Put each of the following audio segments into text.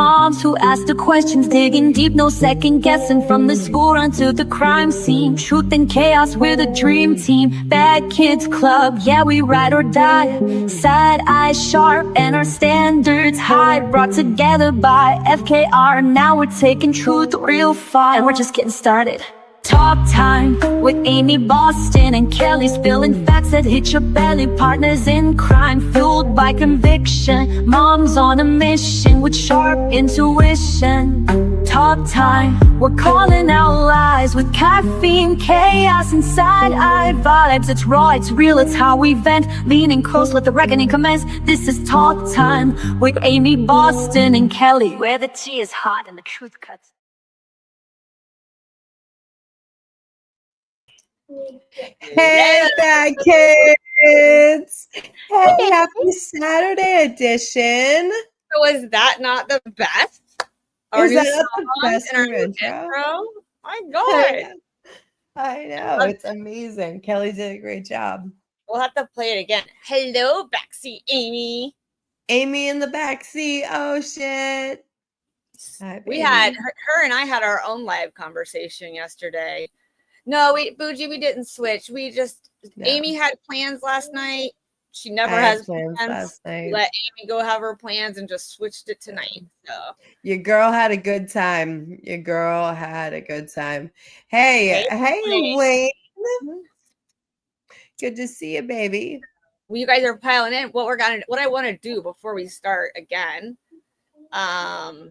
moms who ask the questions, digging deep, no second guessing. From the school run to the crime scene, truth and chaos, we're the dream team. Bad Kids Club, yeah, we ride or die. Side eyes sharp and our standards high, brought together by FKR. Now we're taking truth real far, and we're just getting started. Talk time with Amy Boston and Kelly, spilling facts that hit your belly. Partners in crime, fueled by conviction. Moms on a mission with sharp intuition. Talk time, we're calling out lies with caffeine, chaos, and side-eye vibes. It's raw, it's real, it's how we vent. Leaning close, let the reckoning commence. This is Talk Time with Amy Boston and Kelly, where the tea is hot and the truth cuts. Hey, Bad Kids! Hey, happy Saturday edition. So was that not the best? Is that the best in our intro? My God. I know, it's amazing. Kelly did a great job. We'll have to play it again. Hello, backseat Amy. Amy in the backseat. Oh, shit. Hi, We baby. had her and I had our own live conversation yesterday. No, Bougie, we didn't switch. We just Amy had plans last night. She never has plans last night. Let Amy go have her plans and just switched it tonight. So Your girl had a good time. Your girl had a good time. Hey, Wayne. Good to see you, baby. well, you guys are piling in. What I want to do before we start again. Plan.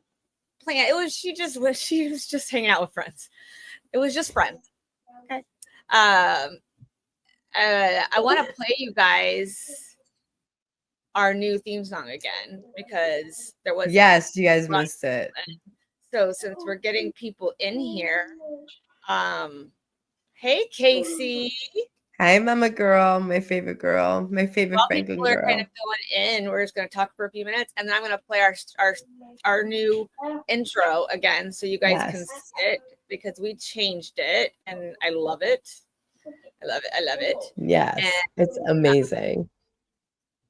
She was just hanging out with friends. It was just friends. Okay. I want to play you guys our new theme song again because there was Yes, you guys missed it. So since we're getting people in here, hey Casey. Hi, Mama Girl, my favorite While Franklin people are girl. kind of going in, we're just going to talk for a few minutes, and then I'm going to play our new intro again, so you guys can see it because we changed it, and I love it. I love it. Yes, it's amazing.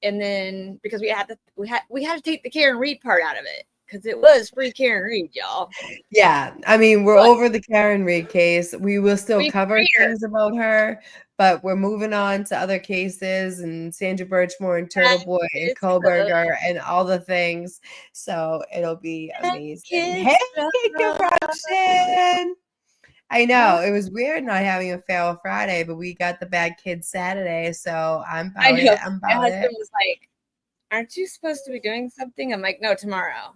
And then because we had to take the Karen Reed part out of it because it was free Karen Reed, y'all. Yeah, I mean, we're over the Karen Reed case. We will still cover things about her, but we're moving on to other cases and Sandra Birchmore and Turtle Boy and Koberger and all the things. So it'll be amazing. Hey, corruption! I know it was weird not having a Feral Friday, but we got the Bad Kids Saturday, so I'm about it. My husband was like, "Aren't you supposed to be doing something?" I'm like, "No, tomorrow."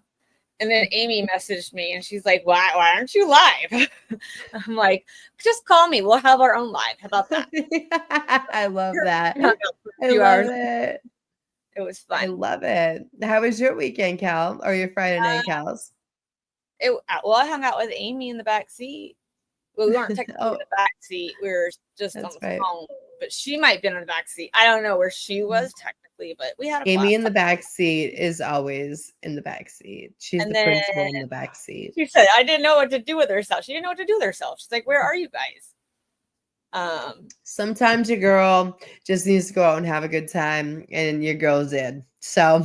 And then Amy messaged me and she's like, why aren't you live? I'm like, just call me. We'll have our own live. How about that? I love that. I love it. It was fun. I love it. How was your weekend, Cal? Or your Friday night, Cals? I hung out with Amy in the back seat. Well, we weren't technically in the back seat. We were just on the phone. But she might have been in the back seat. I don't know where she was technically, but we had a Amy in the back seat is always in the back seat. She's the principal in the back seat. She said, I didn't know what to do with herself. She didn't know what to do with herself. She's like, where are you guys? Sometimes your girl just needs to go out and have a good time, and your girl's in. So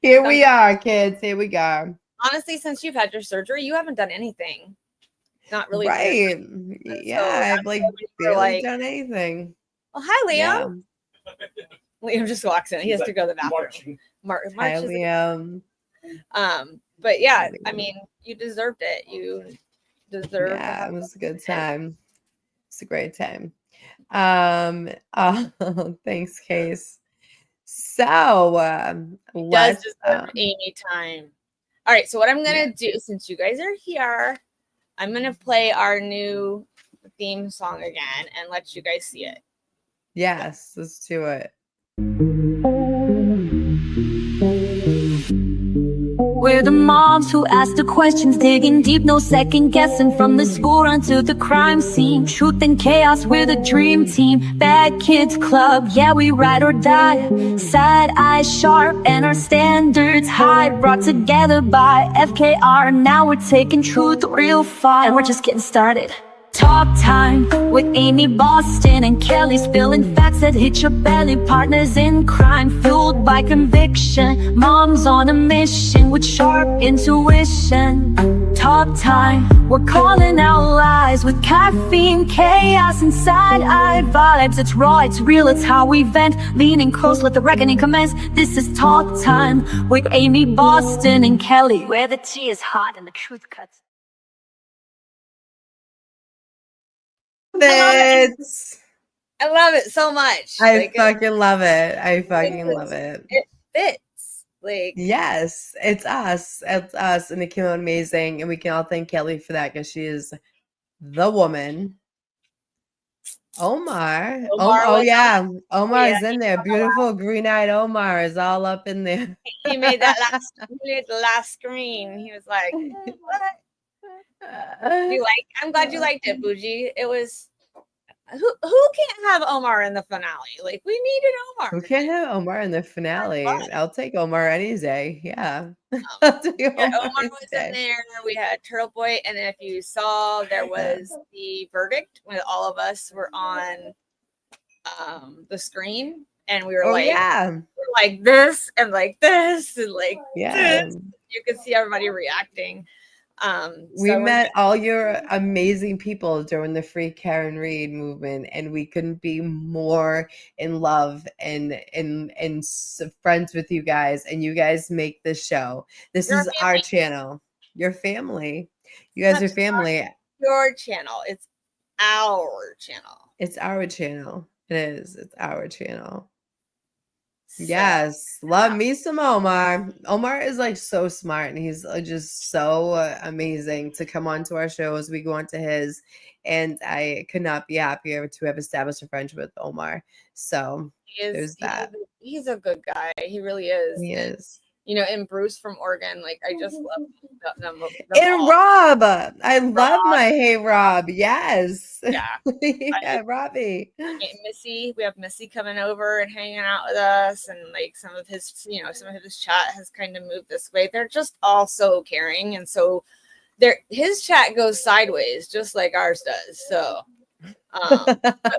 here we are, kids. Here we go. Honestly, since you've had your surgery, you haven't done anything. Not really. Right. Yeah, I've barely done anything. Well, hi, Liam. Yeah. Liam just walks in. He has to go to the bathroom. Hi, Liam. But yeah, I mean, you deserved it. You deserved. Yeah, it was a good time. It's a great time. Thanks, Case. So let's deserve Amy time. All right. So what I'm gonna do, since you guys are here, I'm going to play our new theme song again and let you guys see it. Yes, let's do it. We're the moms who ask the questions, digging deep, no second guessing. From the school run to the crime scene, truth and chaos, we're the dream team. Bad Kids Club, yeah, we ride or die. Side eyes sharp and our standards high, brought together by FKR. Now we're taking truth real far, and we're just getting started. Talk time with Amy Boston and Kelly, spilling facts that hit your belly. Partners in crime, fueled led by conviction. Mom's on a mission with sharp intuition. Talk time, we're calling out lies with caffeine, chaos, and side-eye vibes. It's raw, it's real, it's how we vent. Leaning close, let the reckoning commence. This is Talk Time with Amy, Boston, and Kelly, where the tea is hot and the truth cuts. I love it so much. I fucking love it. I fucking love it. It fits. Like, yes, it's us. It's us. And it came out amazing. And we can all thank Kelly for that because she is the woman. Omar. Oh, yeah. Omar's in there. Beautiful green-eyed Omar is all up in there. He made that last screen. He was like, what? I'm glad you liked it, Bougie. It was who can't have Omar in the finale? Like, we needed Omar. Who can't have Omar in the finale? I'll take Omar any day. Yeah. Omar was in there. We had Turtle Boy, and then if you saw, there was the verdict when all of us were on the screen, and we were like this and like this and like this. You could see everybody reacting. We met all your amazing people during the Free Karen Read movement, and we couldn't be more in love and friends with you guys. And you guys make this show. This is our channel. Your family. You guys are family. Your channel. It's our channel. It's our channel. It is. It's our channel. Yes, love me some Omar. Omar is like so smart, and he's just so amazing to come on to our show as we go on to his. And I could not be happier to have established a friendship with Omar. So there's that. He's a good guy. He really is. He is. You know, and Bruce from Oregon, like I just love them. And all. Rob, I love my Hey Rob. Yes. Yeah. Yeah, Robbie. Missy, we have Missy coming over and hanging out with us, and like some of his chat has kind of moved this way. They're just all so caring, and so his chat goes sideways just like ours does. So.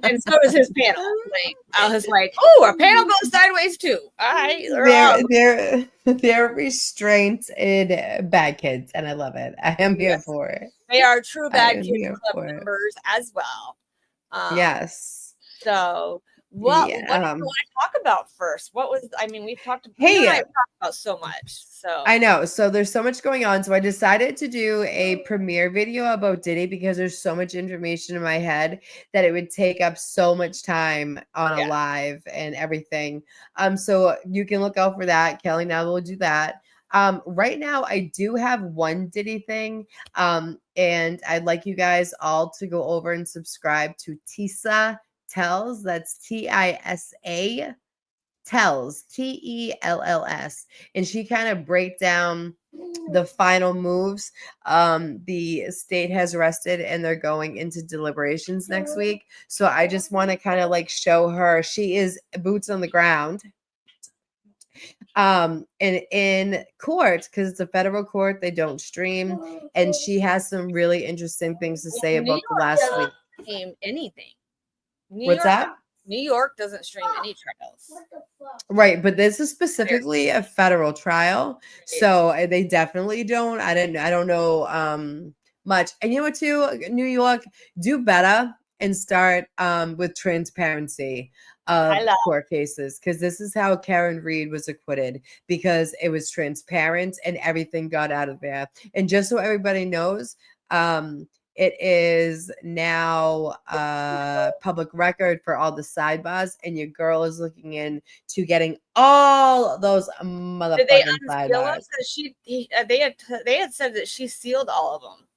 And so does his panel. Like I was like, oh, our panel goes sideways too. All right, they're restraint in bad kids, and I love it. I am here for it. They are true bad kids club members as well. Yes. So what do you want to talk about first? We've talked about so much. So I know. So there's so much going on. So I decided to do a premiere video about Diddy because there's so much information in my head that it would take up so much time on a live and everything. So you can look out for that. Kelly now will do that. Right now I do have one Diddy thing. And I'd like you guys all to go over and subscribe to Tisa Tells. That's TISA Tells, TELLS, and she kind of break down the final moves. The state has arrested and they're going into deliberations next week. So I just want to kind of like show her. She is boots on the ground. And in court, because it's a federal court, they don't stream, and she has some really interesting things to say about the last week. Anything. What's that? New York doesn't stream any trials. Right, but this is specifically a federal trial, so they definitely don't. I don't know much. And you know what, too? New York, do better and start with transparency of court cases, because this is how Karen Read was acquitted, because it was transparent and everything got out of there. And just so everybody knows, it is now public record for all the sidebars, and your girl is looking into getting all those motherfucking sidebars. They had said that she sealed all of them.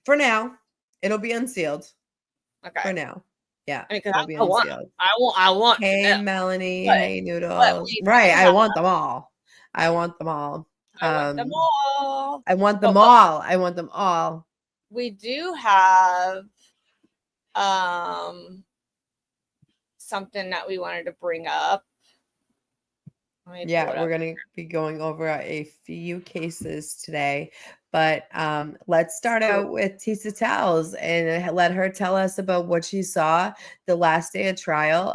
For now, it'll be unsealed. Okay. For now, yeah. I mean, I want. Hey, Melanie. Hey, Noodles. Right. I want them all. I want them all. I want them all. I want them all. I want them all. We do have something that we wanted to bring up. Yeah, we're going to be going over a few cases today, But let's start out with Tisa Tells and let her tell us about what she saw the last day of trial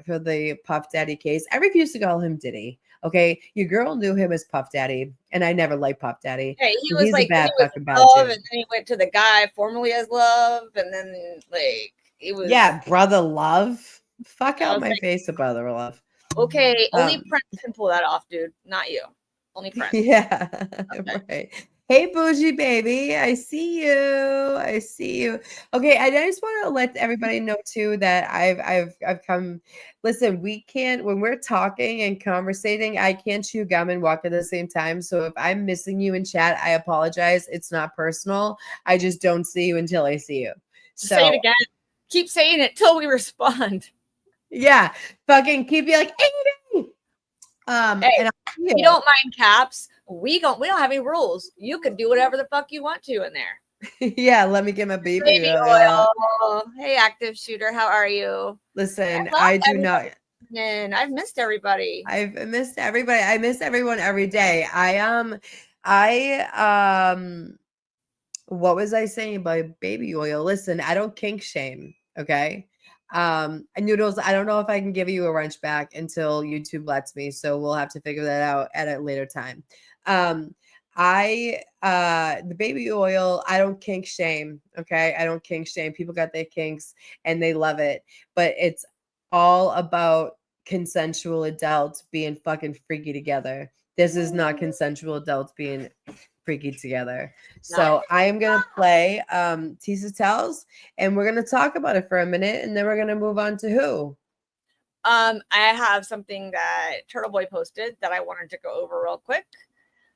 for the Puff Daddy case. I refuse to call him Diddy. Okay, your girl knew him as Puff Daddy, and I never liked Puff Daddy. Hey, he So was he's like a bad he was fucking bad Love, dude. and then he went to the guy formerly as Love, and then like it was Brother Love. Fuck I out was my like, face, Brother Love. okay, only Um, Prince can pull that off, dude, not you. Only Prince. Yeah, Okay. right. Hey, bougie baby, I see you. I see you. Okay, I just want to let everybody know too that I've come. Listen, we can't when we're talking and conversating. I can't chew gum and walk at the same time. So if I'm missing you in chat, I apologize. It's not personal. I just don't see you until I see you. Just say it So again. Keep saying it till we respond. yeah, fucking keep you like. Hey, Hey, and we don't mind caps. We don't have any rules. You can do whatever the fuck you want to in there. yeah, let me get my baby Baby oil. oil. Hey, active shooter, how are you? Listen, I do not. And I've missed everybody. I've missed everybody. I miss everyone every day. What was I saying about baby oil? Listen, I don't kink shame. Okay. Noodles, I don't know if I can give you a wrench back until YouTube lets me. So we'll have to figure that out at a later time. The baby oil, I don't kink shame. Okay. I don't kink shame. People got their kinks and they love it, but it's all about consensual adults being fucking freaky together. This is not consensual adults being freaky together. So I am gonna play Tisa Tells, and we're gonna talk about it for a minute, and then we're gonna move on to who. I have something that Turtle Boy posted that I wanted to go over real quick.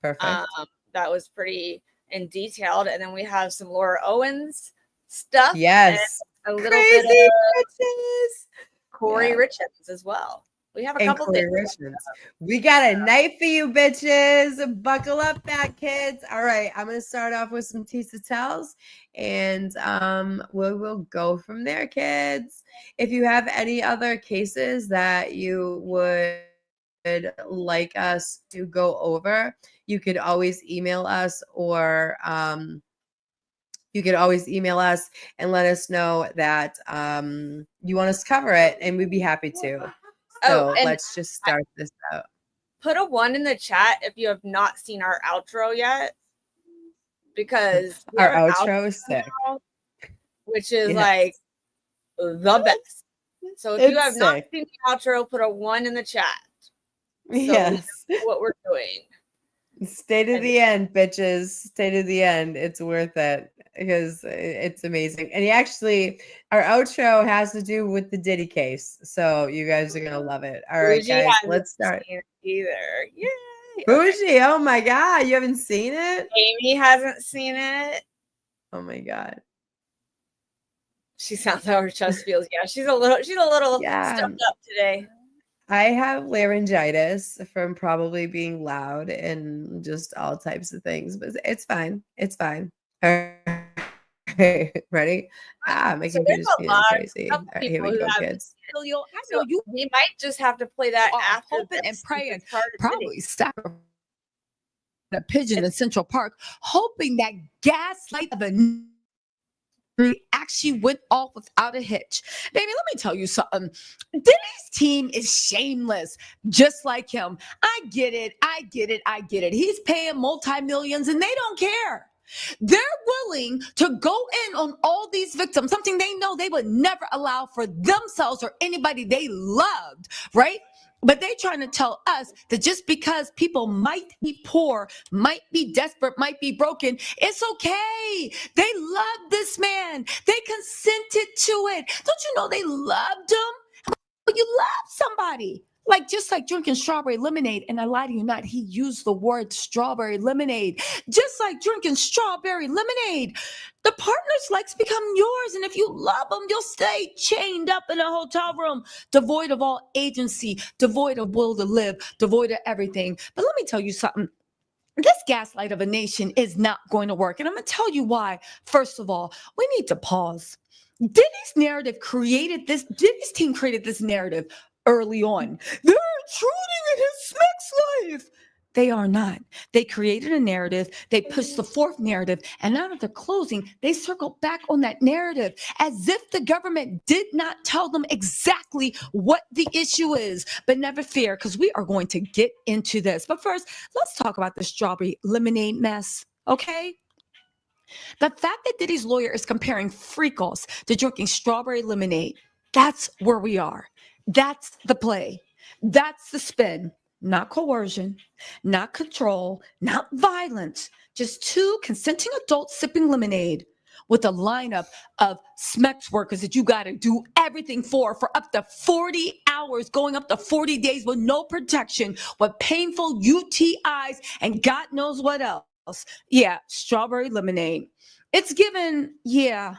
Perfect. That was pretty in detailed, and then we have some Laura Owens stuff. Yes, a little crazy bit of bitches. Corey Yeah. Richards as well. We have a And couple Corey things. Richards. We got a night for you, bitches. Buckle up, fat kids. All right, I'm gonna start off with some Tisa Tells, and we will go from there, kids. If you have any other cases that you would like us to go over, you could always email us, or you could always email us and let us know that you want us to cover it, and we'd be happy to. So let's just start this out. Put a 1 in the chat if you have not seen our outro yet, because our outro is sick, which is like the best. So if you have not seen the outro, put a 1 in the chat. So yes, we know what we're doing. Stay to the end, bitches. Stay to the end. It's worth it because it's amazing. And our outro has to do with the Diddy case. So you guys are going to love it. All right, guys, let's start. Either. Yay. Bougie. Okay. Oh my God. You haven't seen it? Amy hasn't seen it. Oh my God. She sounds how her chest feels. Yeah, she's a little stuffed up today. I have laryngitis from probably being loud and just all types of things, but it's fine. It's fine. All right, ready? Making good is feeling crazy. All right, here we go, kids. So we might just have to play that after hoping and praying. Probably sacrifice a pigeon in Central Park, hoping that gaslight of a actually went off without a hitch. Baby, let me tell you something. Diddy's team is shameless, just like him. I get it. He's paying multi-millions and they don't care. They're willing to go in on all these victims, something they know they would never allow for themselves or anybody they loved, right? But they're trying to tell us that just because people might be poor, might be desperate, might be broken, it's okay. They love this man. They consented to it. Don't you know they loved him? But you love somebody. Just like drinking strawberry lemonade, and I lie to you not, he used the word strawberry lemonade. Just like drinking strawberry lemonade, the partner's likes become yours, and if you love them, you'll stay chained up in a hotel room, devoid of all agency, devoid of will to live, devoid of everything. But let me tell you something. This gaslight of a nation is not going to work, and I'm going to tell you why. First of all, we need to pause. Diddy's team created this narrative early on. They're intruding in his sex life. They are not. They created a narrative, they pushed the fourth narrative, and now that they're closing, they circle back on that narrative as if the government did not tell them exactly what the issue is. But never fear, because we are going to get into this. But first, let's talk about the strawberry lemonade mess, okay? The fact that Diddy's lawyer is comparing freak-offs to drinking strawberry lemonade, that's where we are. That's the play. That's the spin. Not coercion, not control, not violence. Just two consenting adults sipping lemonade with a lineup of SMEX workers that you got to do everything for up to 40 hours, going up to 40 days with no protection, with painful UTIs and God knows what else. Yeah, strawberry lemonade. It's given, yeah,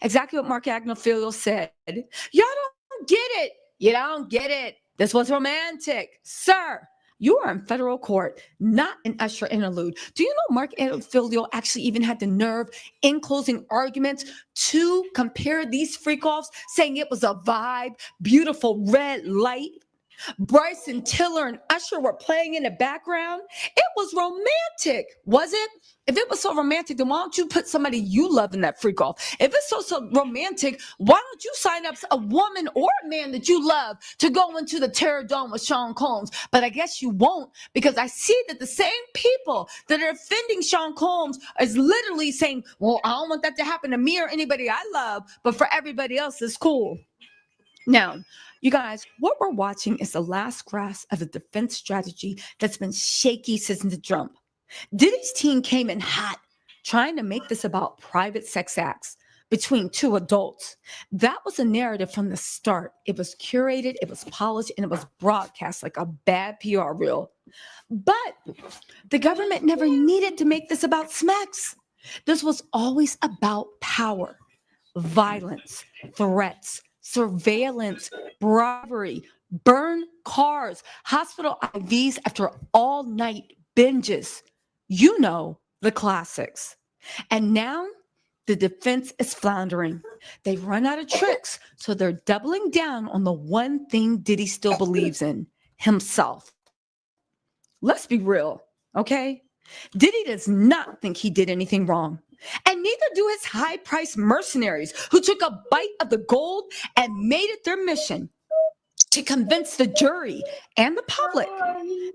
exactly what Mark Agnifilo said. Y'all don't get it. You don't get it. This was romantic. Sir, you are in federal court, not an Usher interlude. Do you know Mark Agnifilo actually even had the nerve in closing arguments to compare these freak-offs, saying it was a vibe, beautiful red light? Bryson Tiller and Usher were playing in the background. It was romantic, was it? If it was so romantic, then why don't you put somebody you love in that freak off? If it's so romantic, why don't you sign up a woman or a man that you love to go into the Terror Dome with Sean Combs? But I guess you won't, because I see that the same people that are offending Sean Combs is literally saying, well, I don't want that to happen to me or anybody I love, but for everybody else, it's cool. Now, you guys, what we're watching is the last grasp of a defense strategy that's been shaky since the jump. Diddy's team came in hot, trying to make this about private sex acts between two adults. That was a narrative from the start. It was curated, it was polished, and it was broadcast like a bad PR reel. But the government never needed to make this about SMEX. This was always about power, violence, threats, surveillance, bribery, burn cars, hospital IVs after all-night binges. You know, the classics. And now the defense is floundering. They've run out of tricks, so they're doubling down on the one thing Diddy still believes in, himself. Let's be real, okay? Diddy does not think he did anything wrong. And neither do his high-priced mercenaries who took a bite of the gold and made it their mission to convince the jury and the public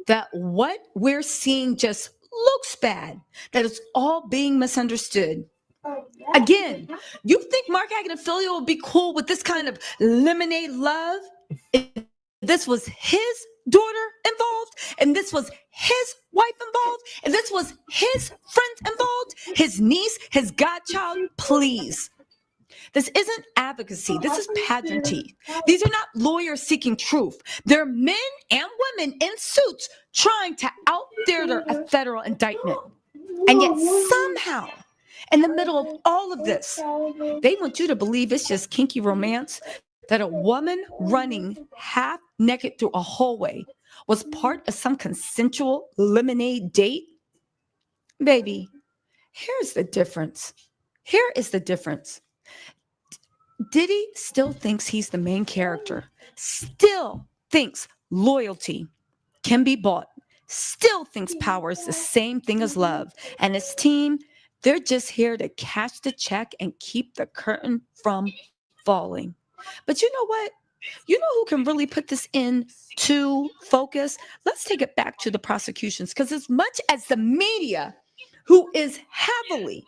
that what we're seeing just looks bad, that it's all being misunderstood. Again, you think Mark Agnifilo would be cool with this kind of lemonade love if this was his daughter involved, and this was his wife involved, and this was his friends involved, his niece, his godchild? Please. This isn't advocacy. This is pageantry. These are not lawyers seeking truth. They're men and women in suits trying to out-theater a federal indictment. And yet somehow, in the middle of all of this, they want you to believe it's just kinky romance, that a woman running half naked through a hallway was part of some consensual lemonade date. Baby, here's the difference. Here is the difference. Diddy still thinks he's the main character, still thinks loyalty can be bought, still thinks power is the same thing as love. And his team, they're just here to cash the check and keep the curtain from falling. But you know what? You know who can really put this into focus? Let's take it back to the prosecutions, because as much as the media, who is heavily,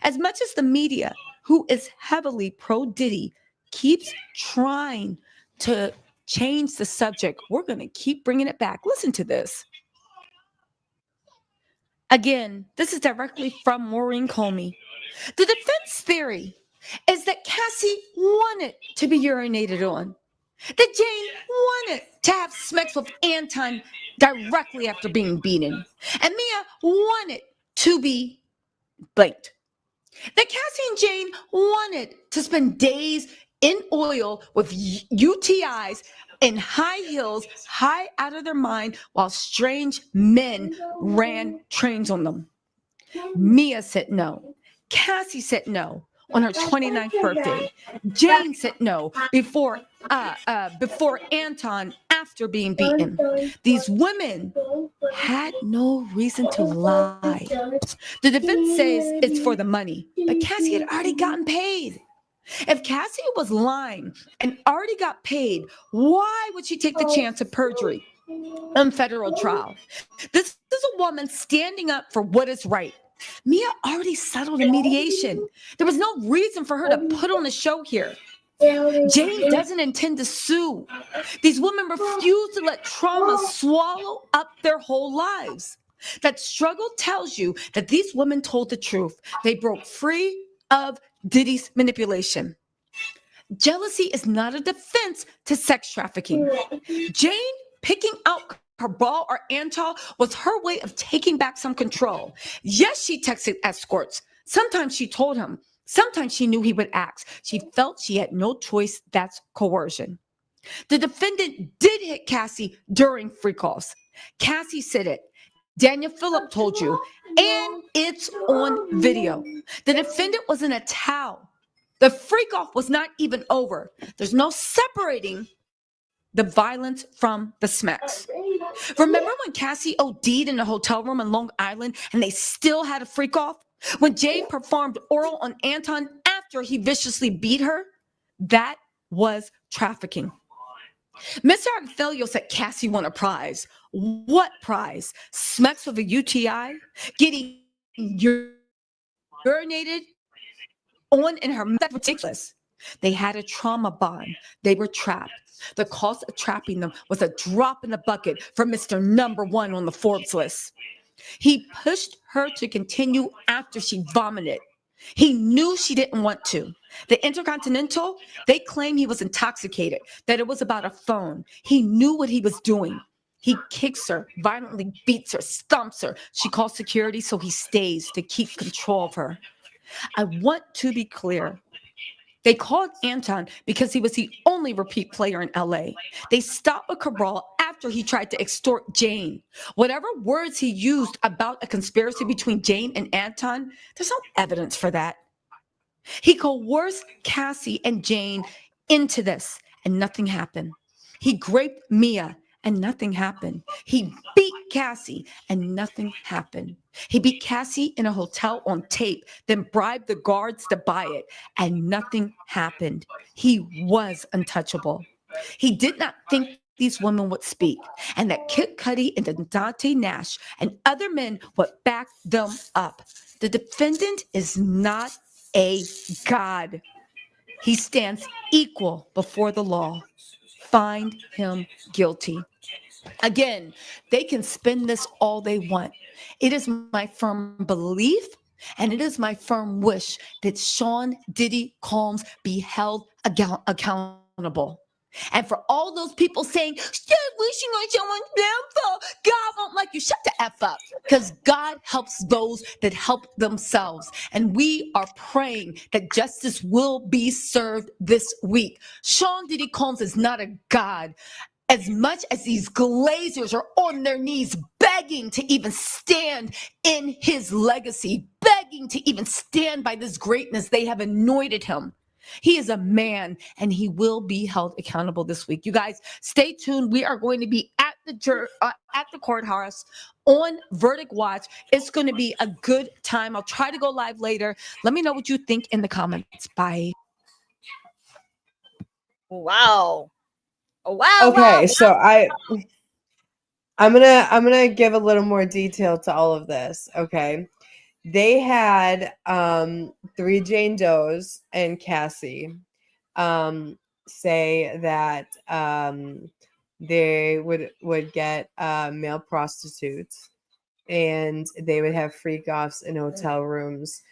as much as the media, who is heavily pro-Diddy, keeps trying to change the subject, we're going to keep bringing it back. Listen to this. Again, this is directly from Maureen Comey. The defense theory is that Cassie wanted to be urinated on, that Jane wanted to have sex with Anton directly after being beaten, and Mia wanted to be blanked. That Cassie and Jane wanted to spend days in oil with UTIs in high heels, high out of their mind, while strange men ran trains on them. Mia said no. Cassie said no on her 29th birthday. Jane said no before Anton, after being beaten. These women had no reason to lie. The defense says it's for the money, but Cassie had already gotten paid. If Cassie was lying and already got paid, why would she take the chance of perjury on federal trial? This is a woman standing up for what is right. Mia already settled in mediation. There was no reason for her to put on a show here. Jane doesn't intend to sue. These women refuse to let trauma swallow up their whole lives. That struggle tells you that these women told the truth. They broke free of Diddy's manipulation. Jealousy is not a defense to sex trafficking. Jane picking out Cabral or Antal was her way of taking back some control. Yes, she texted escorts. Sometimes she told him. Sometimes she knew he would ask. She felt she had no choice. That's coercion. The defendant did hit Cassie during freak offs. Cassie said it. Daniel Phillip told you, and it's on video. The defendant was in a towel. The freak off was not even over. There's no separating the violence from the smacks. Remember when Cassie OD'd in a hotel room in Long Island and they still had a freak off? When Jane performed oral on Anton after he viciously beat her? That was trafficking. Mr. Arfelio said Cassie won a prize. What prize? Smacks with a UTI? Getting urinated on in her mouth? That's ridiculous. They had a trauma bond. They were trapped. The cost of trapping them was a drop in the bucket for Mr. Number One on the Forbes list. He pushed her to continue after she vomited. He knew she didn't want to. The Intercontinental, they claim he was intoxicated, that it was about a phone. He knew what he was doing. He kicks her, violently beats her, stomps her. She calls security, so he stays to keep control of her. I want to be clear. They called Anton because he was the only repeat player in LA. They stopped with Cabral after he tried to extort Jane. Whatever words he used about a conspiracy between Jane and Anton, there's no evidence for that. He coerced Cassie and Jane into this, and nothing happened. He raped Mia, and nothing happened. He beat Cassie, and nothing happened. He beat Cassie in a hotel on tape, then bribed the guards to buy it, and nothing happened. He was untouchable. He did not think these women would speak, and that Kid Cudi and Dante Nash and other men would back them up. The defendant is not a god. He stands equal before the law. Find him guilty. Again, they can spin this all they want. It is my firm belief and it is my firm wish that Sean Diddy Combs be held accountable. And for all those people saying, stop wishing on someone's downfall, God won't like you. Shut the F up. Because God helps those that help themselves. And we are praying that justice will be served this week. Sean Diddy Combs is not a God. As much as these glazers are on their knees begging to even stand in his legacy, begging to even stand by this greatness, they have anointed him. He is a man and he will be held accountable this week. You guys stay tuned. We are going to be at the courthouse on Verdict Watch. It's going to be a good time. I'll try to go live later. Let me know what you think in the comments. Bye. Wow. Wow. Okay, wow. so I'm gonna give a little more detail to all of this. Okay. They had 3 Jane Does and Cassie say that they would get male prostitutes and they would have freak offs in hotel rooms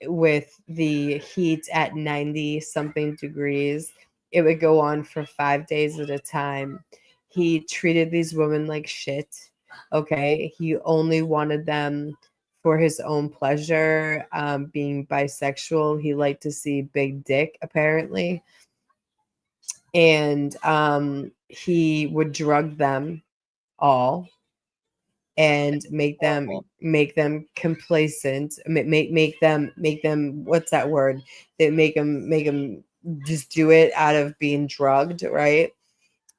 with the heat at 90 something degrees. It would go on for 5 days at a time. He treated these women like shit. Okay. He only wanted them for his own pleasure, being bisexual. He liked to see big dick, apparently. And he would drug them all and make them complacent, make them what's that word? They make them just do it out of being drugged, right?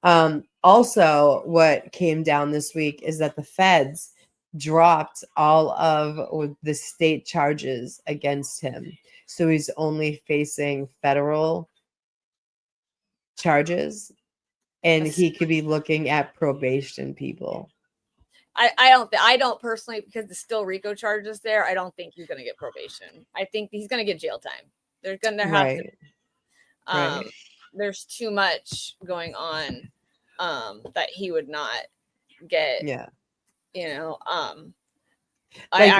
Also, what came down this week is that the feds dropped all of the state charges against him. So he's only facing federal charges, and he could be looking at probation, people. I don't personally, because there's still RICO charges there. I don't think he's going to get probation. I think he's going to get jail time. There's going to have to. Right. There's too much going on that he would not get. Yeah. You know,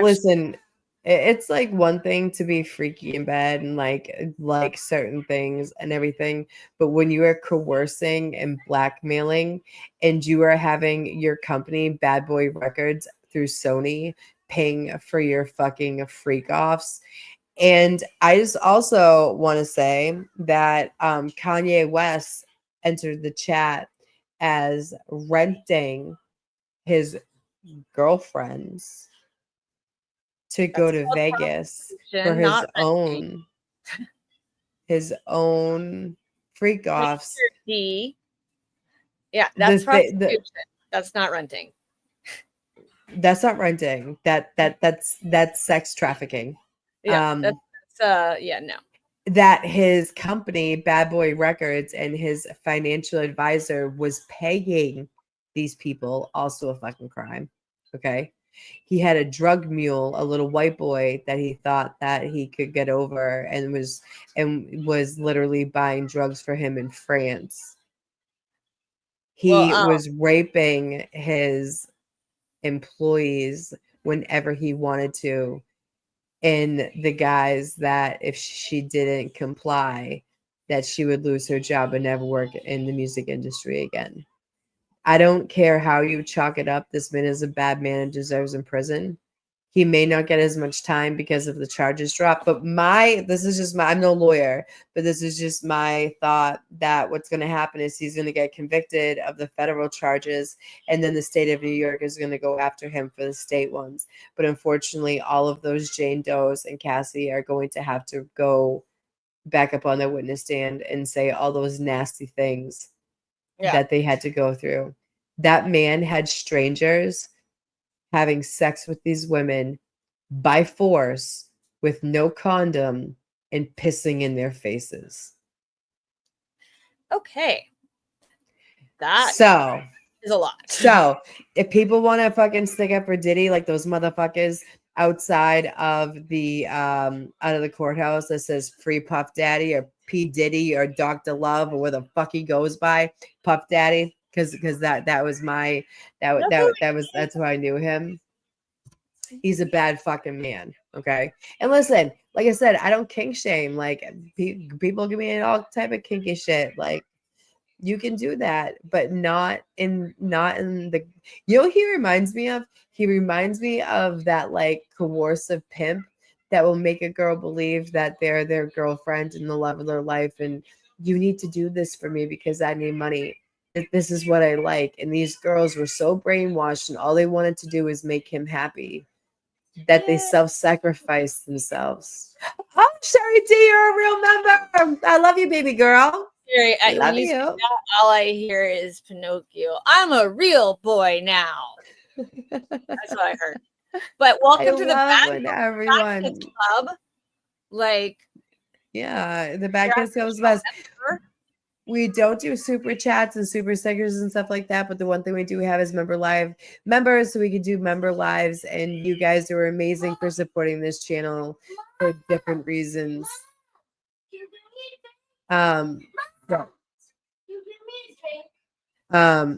listen, it's like one thing to be freaky in bed and like certain things and everything, but when you are coercing and blackmailing and you are having your company Bad Boy Records through Sony paying for your fucking freak offs. And I just also want to say that Kanye West entered the chat as renting his girlfriends to go to Vegas for his own freak offs. Yeah, that's prostitution. That's not renting. That's not renting. That's sex trafficking. Yeah, no. That his company, Bad Boy Records, and his financial advisor was paying these people, also a fucking crime. Okay. He had a drug mule, a little white boy that he thought that he could get over, and was literally buying drugs for him in France. He was raping his employees whenever he wanted to, and the guys that if she didn't comply, that she would lose her job and never work in the music industry again. I don't care how you chalk it up. This man is a bad man and deserves in prison. He may not get as much time because of the charges drop, but I'm no lawyer, but this is just my thought that what's going to happen is he's going to get convicted of the federal charges, and then the state of New York is going to go after him for the state ones. But unfortunately, all of those Jane Does and Cassie are going to have to go back up on their witness stand and say all those nasty things that they had to go through. That man had strangers having sex with these women by force with no condom and pissing in their faces. Okay. That is a lot. So if people want to fucking stick up for Diddy, like those motherfuckers outside of the courthouse that says Free Puff Daddy or P Diddy or Dr. Love or where the fuck he goes by, Puff Daddy, because that was my that's who I knew him. He's a bad fucking man. Okay. And listen, like I said, I don't kink shame. Like people give me all type of kinky shit. Like you can do that, but not in the, he reminds me of? He reminds me of that like coercive pimp that will make a girl believe that they're their girlfriend and the love of their life. And you need to do this for me because I need money. This is what I like. And these girls were so brainwashed and all they wanted to do was make him happy that they self-sacrificed themselves. Oh, Sherry D, you're a real member. I love you, baby girl. Sherry, love you. All I hear is Pinocchio. I'm a real boy now. That's what I heard. But welcome to the Bad Kids Club. Like, yeah, the Bad Kids Club is best. We don't do super chats and super stickers and stuff like that, but the one thing we do have is members, so we can do member lives, and you guys are amazing for supporting this channel for different reasons. I'm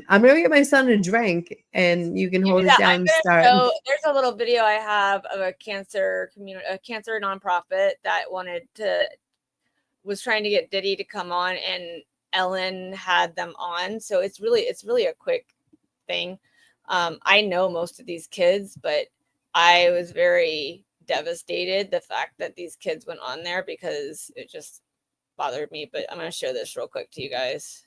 gonna get my son a drink, and you can hold it down and start. So there's a little video I have of a cancer nonprofit that was trying to get Diddy to come on, and Ellen had them on. So it's really a quick thing. I know most of these kids, but I was very devastated the fact that these kids went on there because it just bothered me. But I'm going to show this real quick to you guys.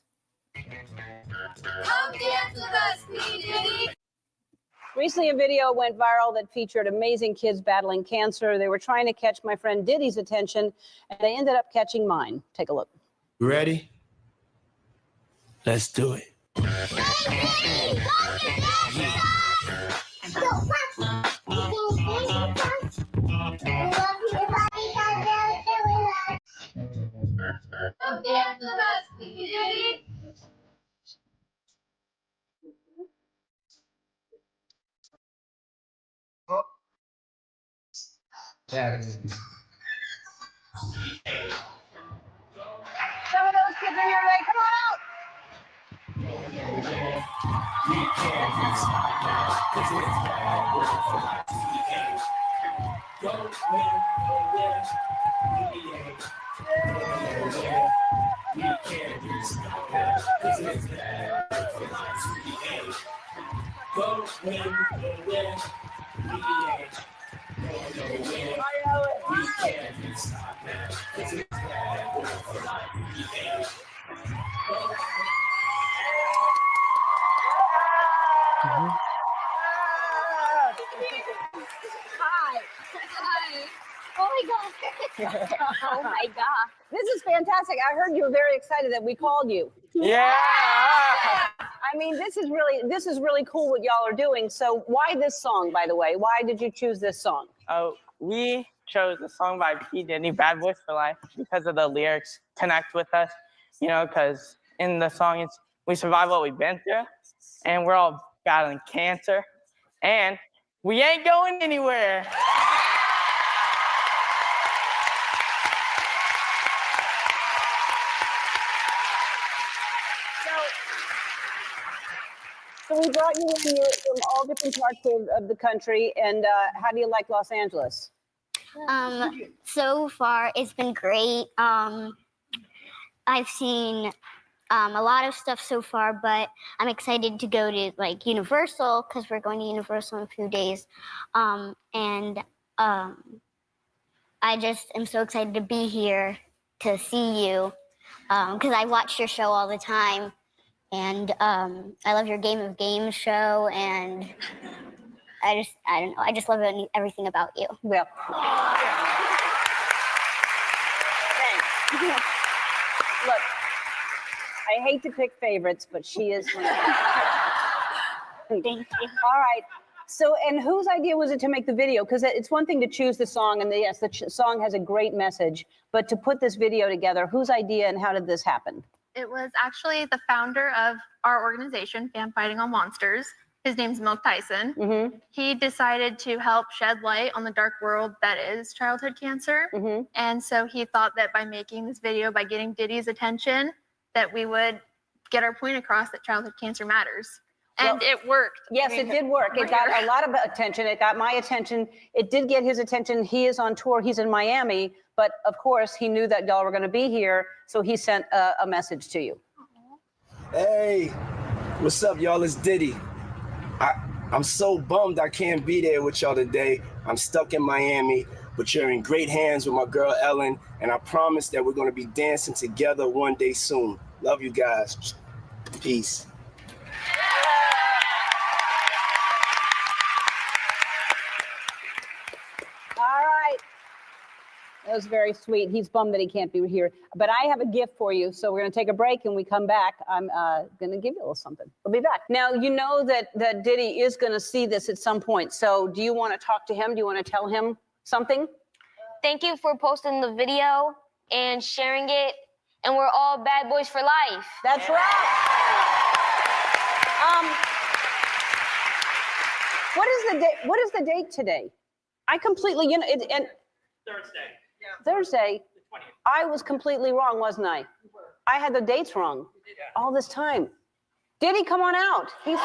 Recently, a video went viral that featured amazing kids battling cancer. They were trying to catch my friend Diddy's attention, and they ended up catching mine. Take a look. You ready? Let's do it. Yeah. Some of those kids are here today. Come on out. Hi. Oh my God. Oh my God. This is fantastic. I heard you were very excited that we called you. Yeah. I mean, this is really cool what y'all are doing. So why this song, by the way? Why did you choose this song? We chose the song by P. Diddy, Bad Boys for Life, because of the lyrics connect with us, you know, because in the song, it's we survive what we've been through, and we're all battling cancer, and we ain't going anywhere. So we brought you in. You're from all different parts of the country. And how do you like Los Angeles? So far, it's been great. I've seen a lot of stuff so far, but I'm excited to go to like Universal because we're going to Universal in a few days. I just am so excited to be here to see you because I watch your show all the time. And I love your Game of Games show, and I don't know, I just love everything about you. Well, thanks. Look, I hate to pick favorites, but she is. Thank you. All right. So, and whose idea was it to make the video? Because it's one thing to choose the song, and yes, the song has a great message, but to put this video together, whose idea and how did this happen? It was actually the founder of our organization, Fam Fighting on Monsters. His name's Milk Tyson. Mm-hmm. He decided to help shed light on the dark world that is childhood cancer. Mm-hmm. And so he thought that by making this video, by getting Diddy's attention, that we would get our point across that childhood cancer matters. And Well, it worked. Yes, it did work. It got a lot of attention. It got my attention. It did get his attention. He is on tour. He's in Miami. But of course, he knew that y'all were going to be here. So he sent a message to you. Hey, what's up, y'all? It's Diddy. I'm so bummed I can't be there with y'all today. I'm stuck in Miami, but you're in great hands with my girl Ellen, and I promise that we're gonna be dancing together one day soon. Love you guys. Peace. All right. That was very sweet. He's bummed that he can't be here. But I have a gift for you. So we're going to take a break, and we come back. I'm going to give you a little something. We'll be back. Now, you know that Diddy is going to see this at some point. So do you want to talk to him? Do you want to tell him something? Thank you for posting the video and sharing it. And we're all bad boys for life. That's right. What is the date? What is the date today? I completely, and Thursday. Thursday. The 20th. I was completely wrong, wasn't I? I had the dates wrong all this time. Diddy, come on out. He's.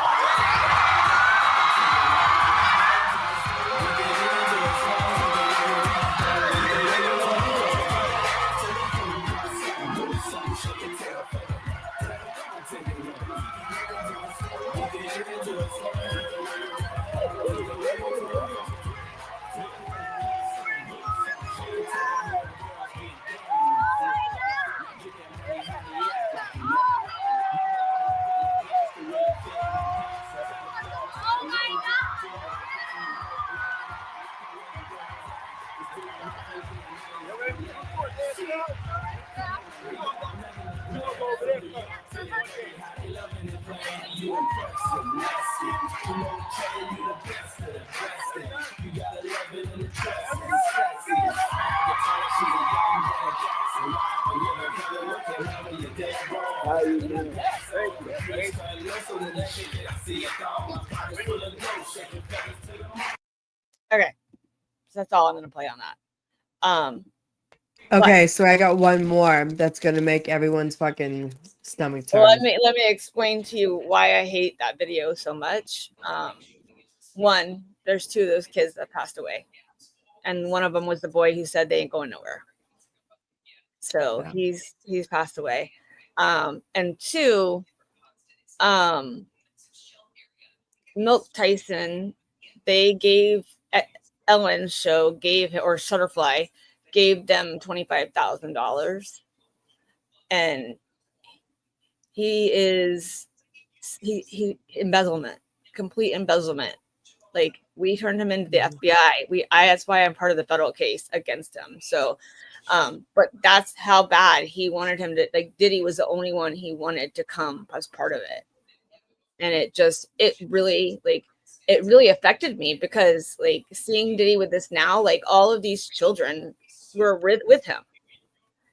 Okay. So that's all I'm going to play on that. Okay, so I got one more that's gonna make everyone's fucking stomach turn. Well, let me explain to you why I hate that video so much. One, there's 2 of those kids that passed away, and one of them was the boy who said they ain't going nowhere. So Yeah. he's passed away. And 2, Milk Tyson, they gave Ellen's show or Shutterfly gave them $25,000, and he embezzlement, complete embezzlement. Like, we turned him into the FBI. That's why I'm part of the federal case against him. So, but that's how bad he wanted him to. Like, Diddy was the only one he wanted to come as part of it, and it really affected me, because like seeing Diddy with this now, like all of these children were with him.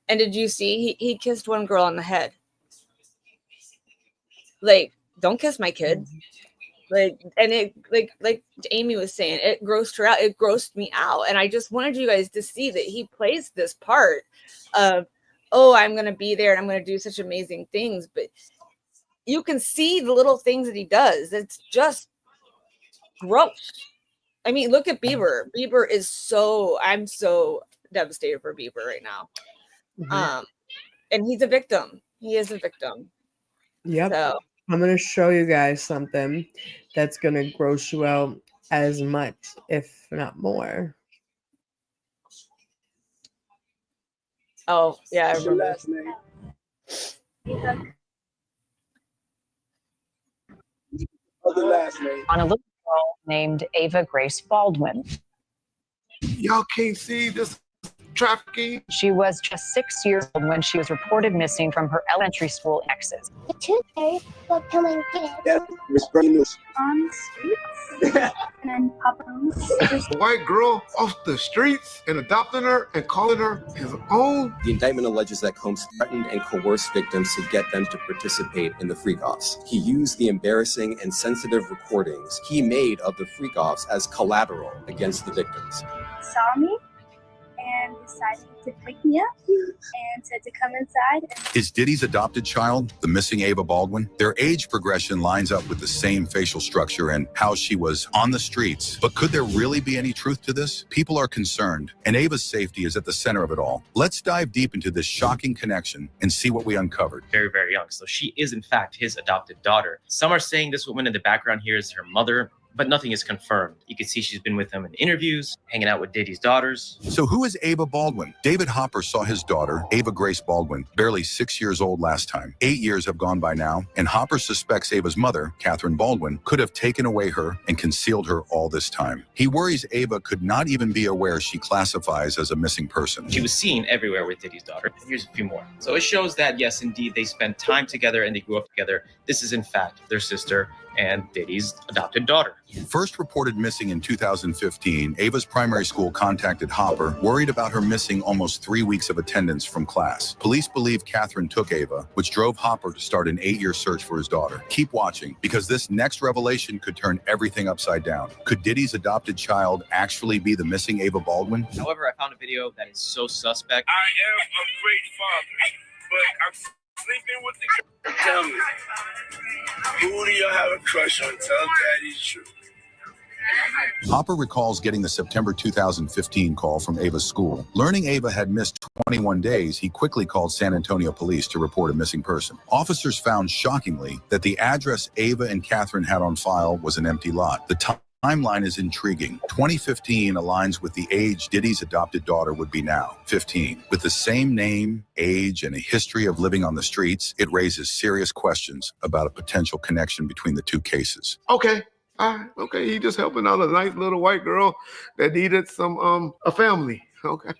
And did you see he kissed one girl on the head? Like, don't kiss my kid. Like, and it like Amy was saying, it grossed her out. It grossed me out. And I just wanted you guys to see that he plays this part of, oh, I'm gonna be there and I'm gonna do such amazing things. But you can see the little things that he does. It's just gross. I mean, look at Bieber. Bieber is I'm so devastated for Bieber right now. And he's a victim. He is a victim. Yep. So I'm gonna show you guys something that's gonna gross you out as much, if not more. oh yeah, I What's your remember. last name? Other last name. On a little girl named Ava Grace Baldwin. Y'all can't see this trafficking. She was just 6 years old when she was reported missing from her elementary school in Texas. The tooth fairy will come and get it. Yes, Miss breaking news. On the streets and then Papa A white girl off the streets and adopting her and calling her his own. The indictment alleges that Combs threatened and coerced victims to get them to participate in the freak-offs. He used the embarrassing and sensitive recordings he made of the freak-offs as collateral against the victims. saw me and decided to pick me up and said to come inside. Is Diddy's adopted child, the missing Ava Baldwin? Their age progression lines up with the same facial structure and how she was on the streets. But could there really be any truth to this? People are concerned, and Ava's safety is at the center of it all. Let's dive deep into this shocking connection and see what we uncovered. Very, very young. So she is, in fact, his adopted daughter. Some are saying this woman in the background here is her mother, but nothing is confirmed. You can see she's been with him in interviews, hanging out with Diddy's daughters. So who is Ava Baldwin? David Hopper saw his daughter, Ava Grace Baldwin, barely 6 years old last time. 8 years have gone by now, and Hopper suspects Ava's mother, Catherine Baldwin, could have taken away her and concealed her all this time. He worries Ava could not even be aware she classifies as a missing person. She was seen everywhere with Diddy's daughter. Here's a few more. So it shows that, yes, indeed, they spent time together and they grew up together. This is, in fact, their sister and Diddy's adopted daughter. First reported missing in 2015, Ava's primary school contacted Hopper, worried about her missing almost 3 weeks of attendance from class. Police believe Catherine took Ava, which drove Hopper to start an 8-year search for his daughter. Keep watching, because this next revelation could turn everything upside down. Could Diddy's adopted child actually be the missing Ava Baldwin? However, I found a video that is so suspect. I am a great father, but I'm sleeping with the... Tell me, who do you have a crush on? Tell Daddy the truth. Hopper recalls getting the September 2015 call from Ava's school. Learning Ava had missed 21 days, he quickly called San Antonio police to report a missing person. Officers found, shockingly, that the address Ava and Catherine had on file was an empty lot. The timeline is intriguing. 2015 aligns with the age Diddy's adopted daughter would be now, 15. With the same name, age, and a history of living on the streets, it raises serious questions about a potential connection between the two cases. Okay. All right. Okay. He just helping out a nice little white girl that needed some a family. Okay.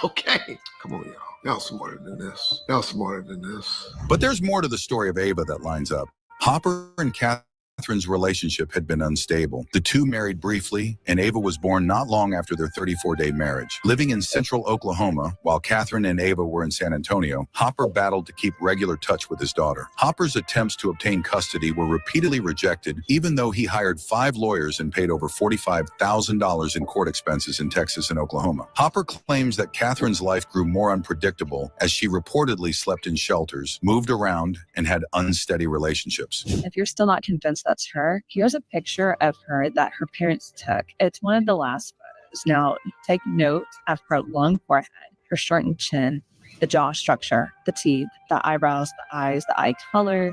Okay. Come on, y'all. Y'all smarter than this. Y'all smarter than this. But there's more to the story of Ava that lines up. Hopper and Catherine Catherine's relationship had been unstable. The two married briefly, and Ava was born not long after their 34-day marriage. Living in central Oklahoma, while Catherine and Ava were in San Antonio, Hopper battled to keep regular touch with his daughter. Hopper's attempts to obtain custody were repeatedly rejected, even though he hired 5 lawyers and paid over $45,000 in court expenses in Texas and Oklahoma. Hopper claims that Catherine's life grew more unpredictable as she reportedly slept in shelters, moved around, and had unsteady relationships. If you're still not convinced that's her, here's a picture of her that her parents took. It's one of the last photos. Now, take note of her long forehead, her shortened chin, the jaw structure, the teeth, the eyebrows, the eyes, the eye color,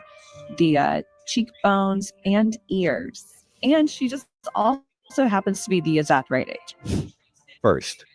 the cheekbones, and ears. And she just also happens to be the exact right age. First,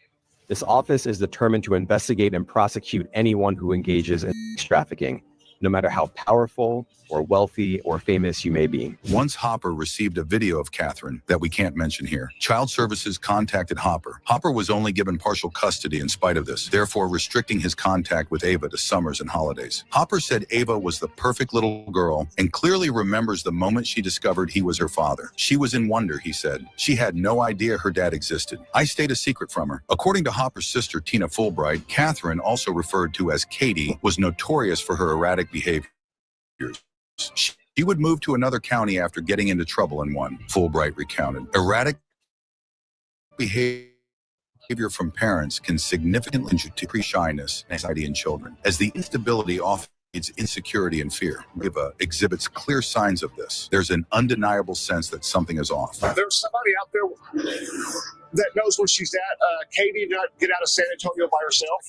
this office is determined to investigate and prosecute anyone who engages in sex trafficking, no matter how powerful or wealthy or famous you may be. Once Hopper received a video of Catherine that we can't mention here. Child Services contacted Hopper. Hopper was only given partial custody in spite of this, therefore restricting his contact with Ava to summers and holidays. Hopper said Ava was the perfect little girl and clearly remembers the moment she discovered he was her father. She was in wonder, he said. She had no idea her dad existed. I stayed a secret from her. According to Hopper's sister, Tina Fulbright, Catherine, also referred to as Katie, was notorious for her erratic behavior. She would move to another county after getting into trouble in one, Fulbright recounted. Erratic behavior from parents can significantly increase shyness and anxiety in children, as the instability often leads insecurity and fear. Ava exhibits clear signs of this. There's an undeniable sense that something is off. There's somebody out there that knows where she's at. Katie did not get out of San Antonio by herself.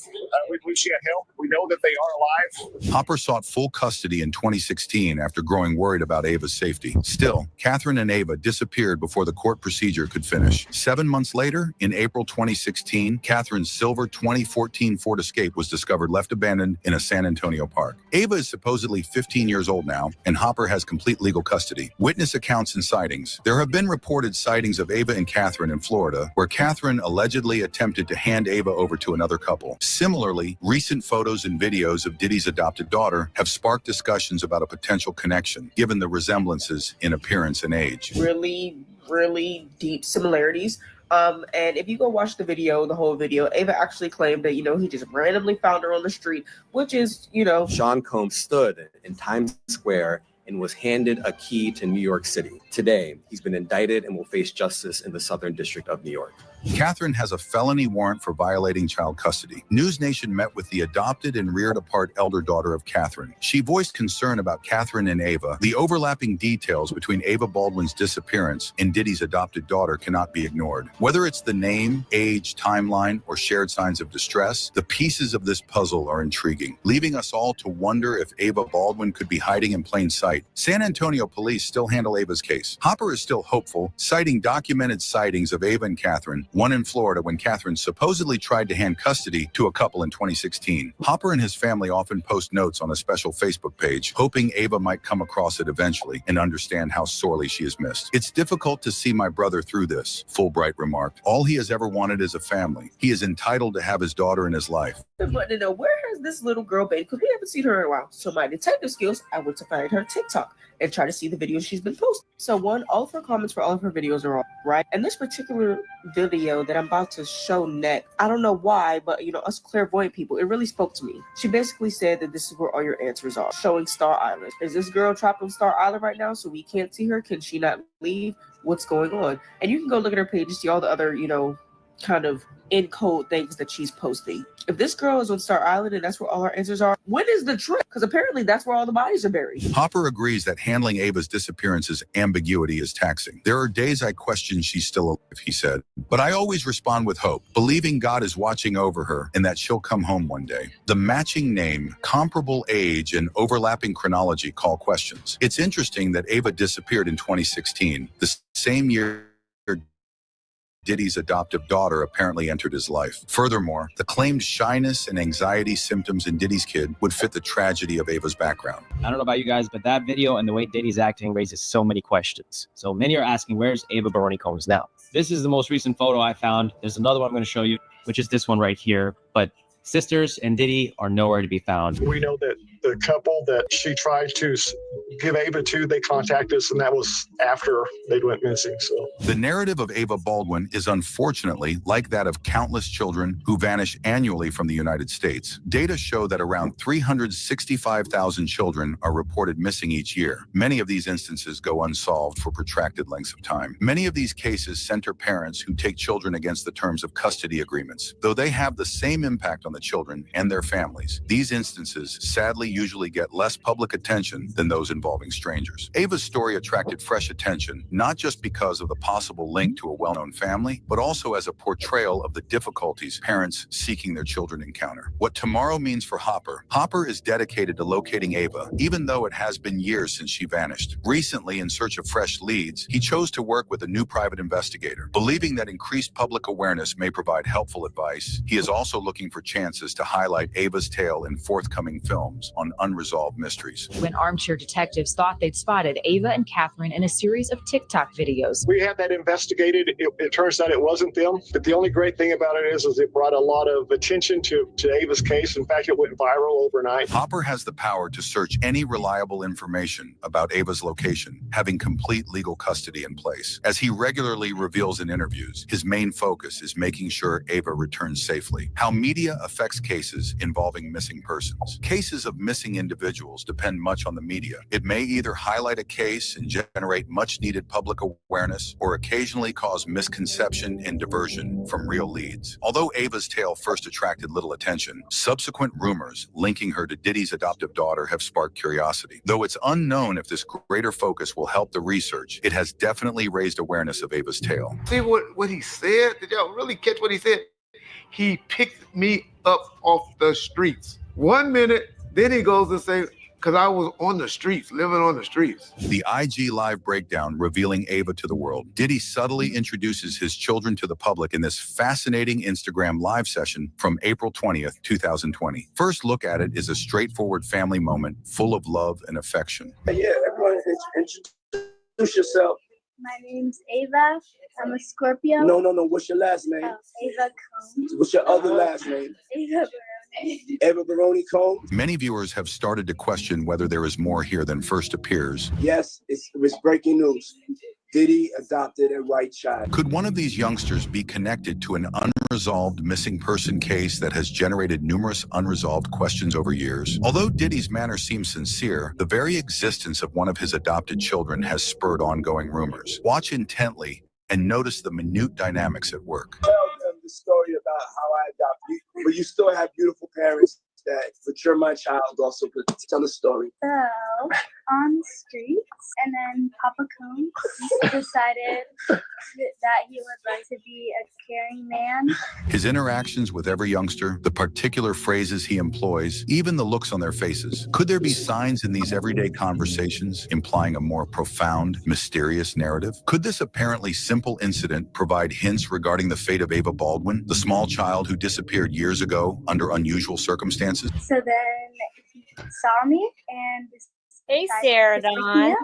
We believe she had help. We know that they are alive. Hopper sought full custody in 2016 after growing worried about Ava's safety. Still, Catherine and Ava disappeared before the court procedure could finish. 7 months later, in April 2016, Catherine's silver 2014 Ford Escape was discovered left abandoned in a San Antonio park. Ava is supposedly 15 years old now, and Hopper has complete legal custody. Witness accounts and sightings. There have been reported sightings of Ava and Catherine in Florida, where Catherine allegedly attempted to hand Ava over to another couple. Similarly, recent photos and videos of Diddy's adopted daughter have sparked discussions about a potential connection, given the resemblances in appearance and age. Really deep similarities. And if you go watch the video, the whole video, Ava actually claimed that, he just randomly found her on the street, which is, Sean Combs stood in Times Square and was handed a key to New York City. Today, he's been indicted and will face justice in the Southern District of New York. Catherine has a felony warrant for violating child custody. News Nation met with the adopted and reared apart elder daughter of Catherine. She voiced concern about Catherine and Ava. The overlapping details between Ava Baldwin's disappearance and Diddy's adopted daughter cannot be ignored. Whether it's the name, age, timeline, or shared signs of distress, the pieces of this puzzle are intriguing, leaving us all to wonder if Ava Baldwin could be hiding in plain sight. San Antonio police still handle Ava's case. Hopper is still hopeful, citing documented sightings of Ava and Catherine, one in Florida when Catherine supposedly tried to hand custody to a couple in 2016. Hopper and his family often post notes on a special Facebook page, hoping Ava might come across it eventually and understand how sorely she is missed. It's difficult to see my brother through this, Fulbright remarked. All he has ever wanted is a family. He is entitled to have his daughter in his life. But to know, where has this little girl been? Because we haven't seen her in a while. So my detective skills, I went to find her TikTok and try to see the videos she's been posting. So one, all of her comments for all of her videos are all right. And this particular video that I'm about to show next, I don't know why, but us clairvoyant people, it really spoke to me. She basically said that this is where all your answers are, showing Star Island. Is this girl trapped on Star Island right now so we can't see her? Can she not leave? What's going on? And you can go look at her page and see all the other, kind of in code things that she's posting. If this girl is on Star Island and that's where all her answers are, when is the trip? Because apparently that's where all the bodies are buried. Hopper agrees that handling Ava's disappearance's ambiguity is taxing. There are days I question she's still alive, he said, but I always respond with hope, believing God is watching over her and that she'll come home one day. The matching name, comparable age, and overlapping chronology call questions. It's interesting that Ava disappeared in 2016, the same year Diddy's adoptive daughter apparently entered his life. Furthermore, the claimed shyness and anxiety symptoms in Diddy's kid would fit the tragedy of Ava's background. I don't know about you guys, but that video and the way Diddy's acting raises so many questions. So many are asking, where's Ava Baroni Combs now? This is the most recent photo I found. There's another one I'm going to show you, which is this one right here. But sisters and Diddy are nowhere to be found. We know that the couple that she tried to give Ava to, they contacted us, and that was after they went missing. So The narrative of Ava Baldwin is unfortunately like that of countless children who vanish annually from the United States. Data show that around 365,000 children are reported missing each year. Many of these instances go unsolved for protracted lengths of time. Many of these cases center parents who take children against the terms of custody agreements. Though they have the same impact on the children and their families, these instances sadly usually get less public attention than those involving strangers. Ava's story attracted fresh attention, not just because of the possible link to a well-known family, but also as a portrayal of the difficulties parents seeking their children encounter. What tomorrow means for Hopper is dedicated to locating Ava, even though it has been years since she vanished. Recently, in search of fresh leads, he chose to work with a new private investigator. Believing that increased public awareness may provide helpful advice, he is also looking for chances to highlight Ava's tale in forthcoming films on unresolved mysteries. When armchair detectives thought they'd spotted Ava and Catherine in a series of TikTok videos. we had that investigated. It turns out it wasn't them. But the only great thing about it is it brought a lot of attention to Ava's case. In fact, it went viral overnight. Hopper has the power to search any reliable information about Ava's location, having complete legal custody in place. As he regularly reveals in interviews, his main focus is making sure Ava returns safely. How media affects cases involving missing persons. Cases of missing individuals depend much on the media. It may either highlight a case and generate much-needed public awareness, or occasionally cause misconception and diversion from real leads. Although Ava's tale first attracted little attention, subsequent rumors linking her to Diddy's adoptive daughter have sparked curiosity. Though it's unknown if this greater focus will help the research, it has definitely raised awareness of Ava's tale. See what he said? Did y'all really catch what he said? He picked me up off the streets. 1 minute, then he goes to say, because I was on the streets, living on the streets. The IG Live breakdown revealing Ava to the world. Diddy subtly introduces his children to the public in this fascinating Instagram live session from April 20th, 2020. First look at it is a straightforward family moment full of love and affection. Yeah, everyone introduce yourself. My name's Ava. I'm a Scorpio. No. What's your last name? Ava Combs. What's your other last name? Ava Eva Baroni Combs. Many viewers have started to question whether there is more here than first appears. Yes, it was breaking news. Diddy adopted a white child. Could one of these youngsters be connected to an unresolved missing person case that has generated numerous unresolved questions over years? Although Diddy's manner seems sincere, the very existence of one of his adopted children has spurred ongoing rumors. Watch intently and notice the minute dynamics at work. Tell them the story about how I adopted you, but you still have beautiful parents but you're my child also. But tell the story. So, on the streets, and then Papa Combs decided that he would like to be a caring man. His interactions with every youngster, the particular phrases he employs, even the looks on their faces. Could there be signs in these everyday conversations implying a more profound, mysterious narrative? Could this apparently simple incident provide hints regarding the fate of Ava Baldwin, the small child who disappeared years ago under unusual circumstances? So then he saw me and Hey, Sarah Dawn.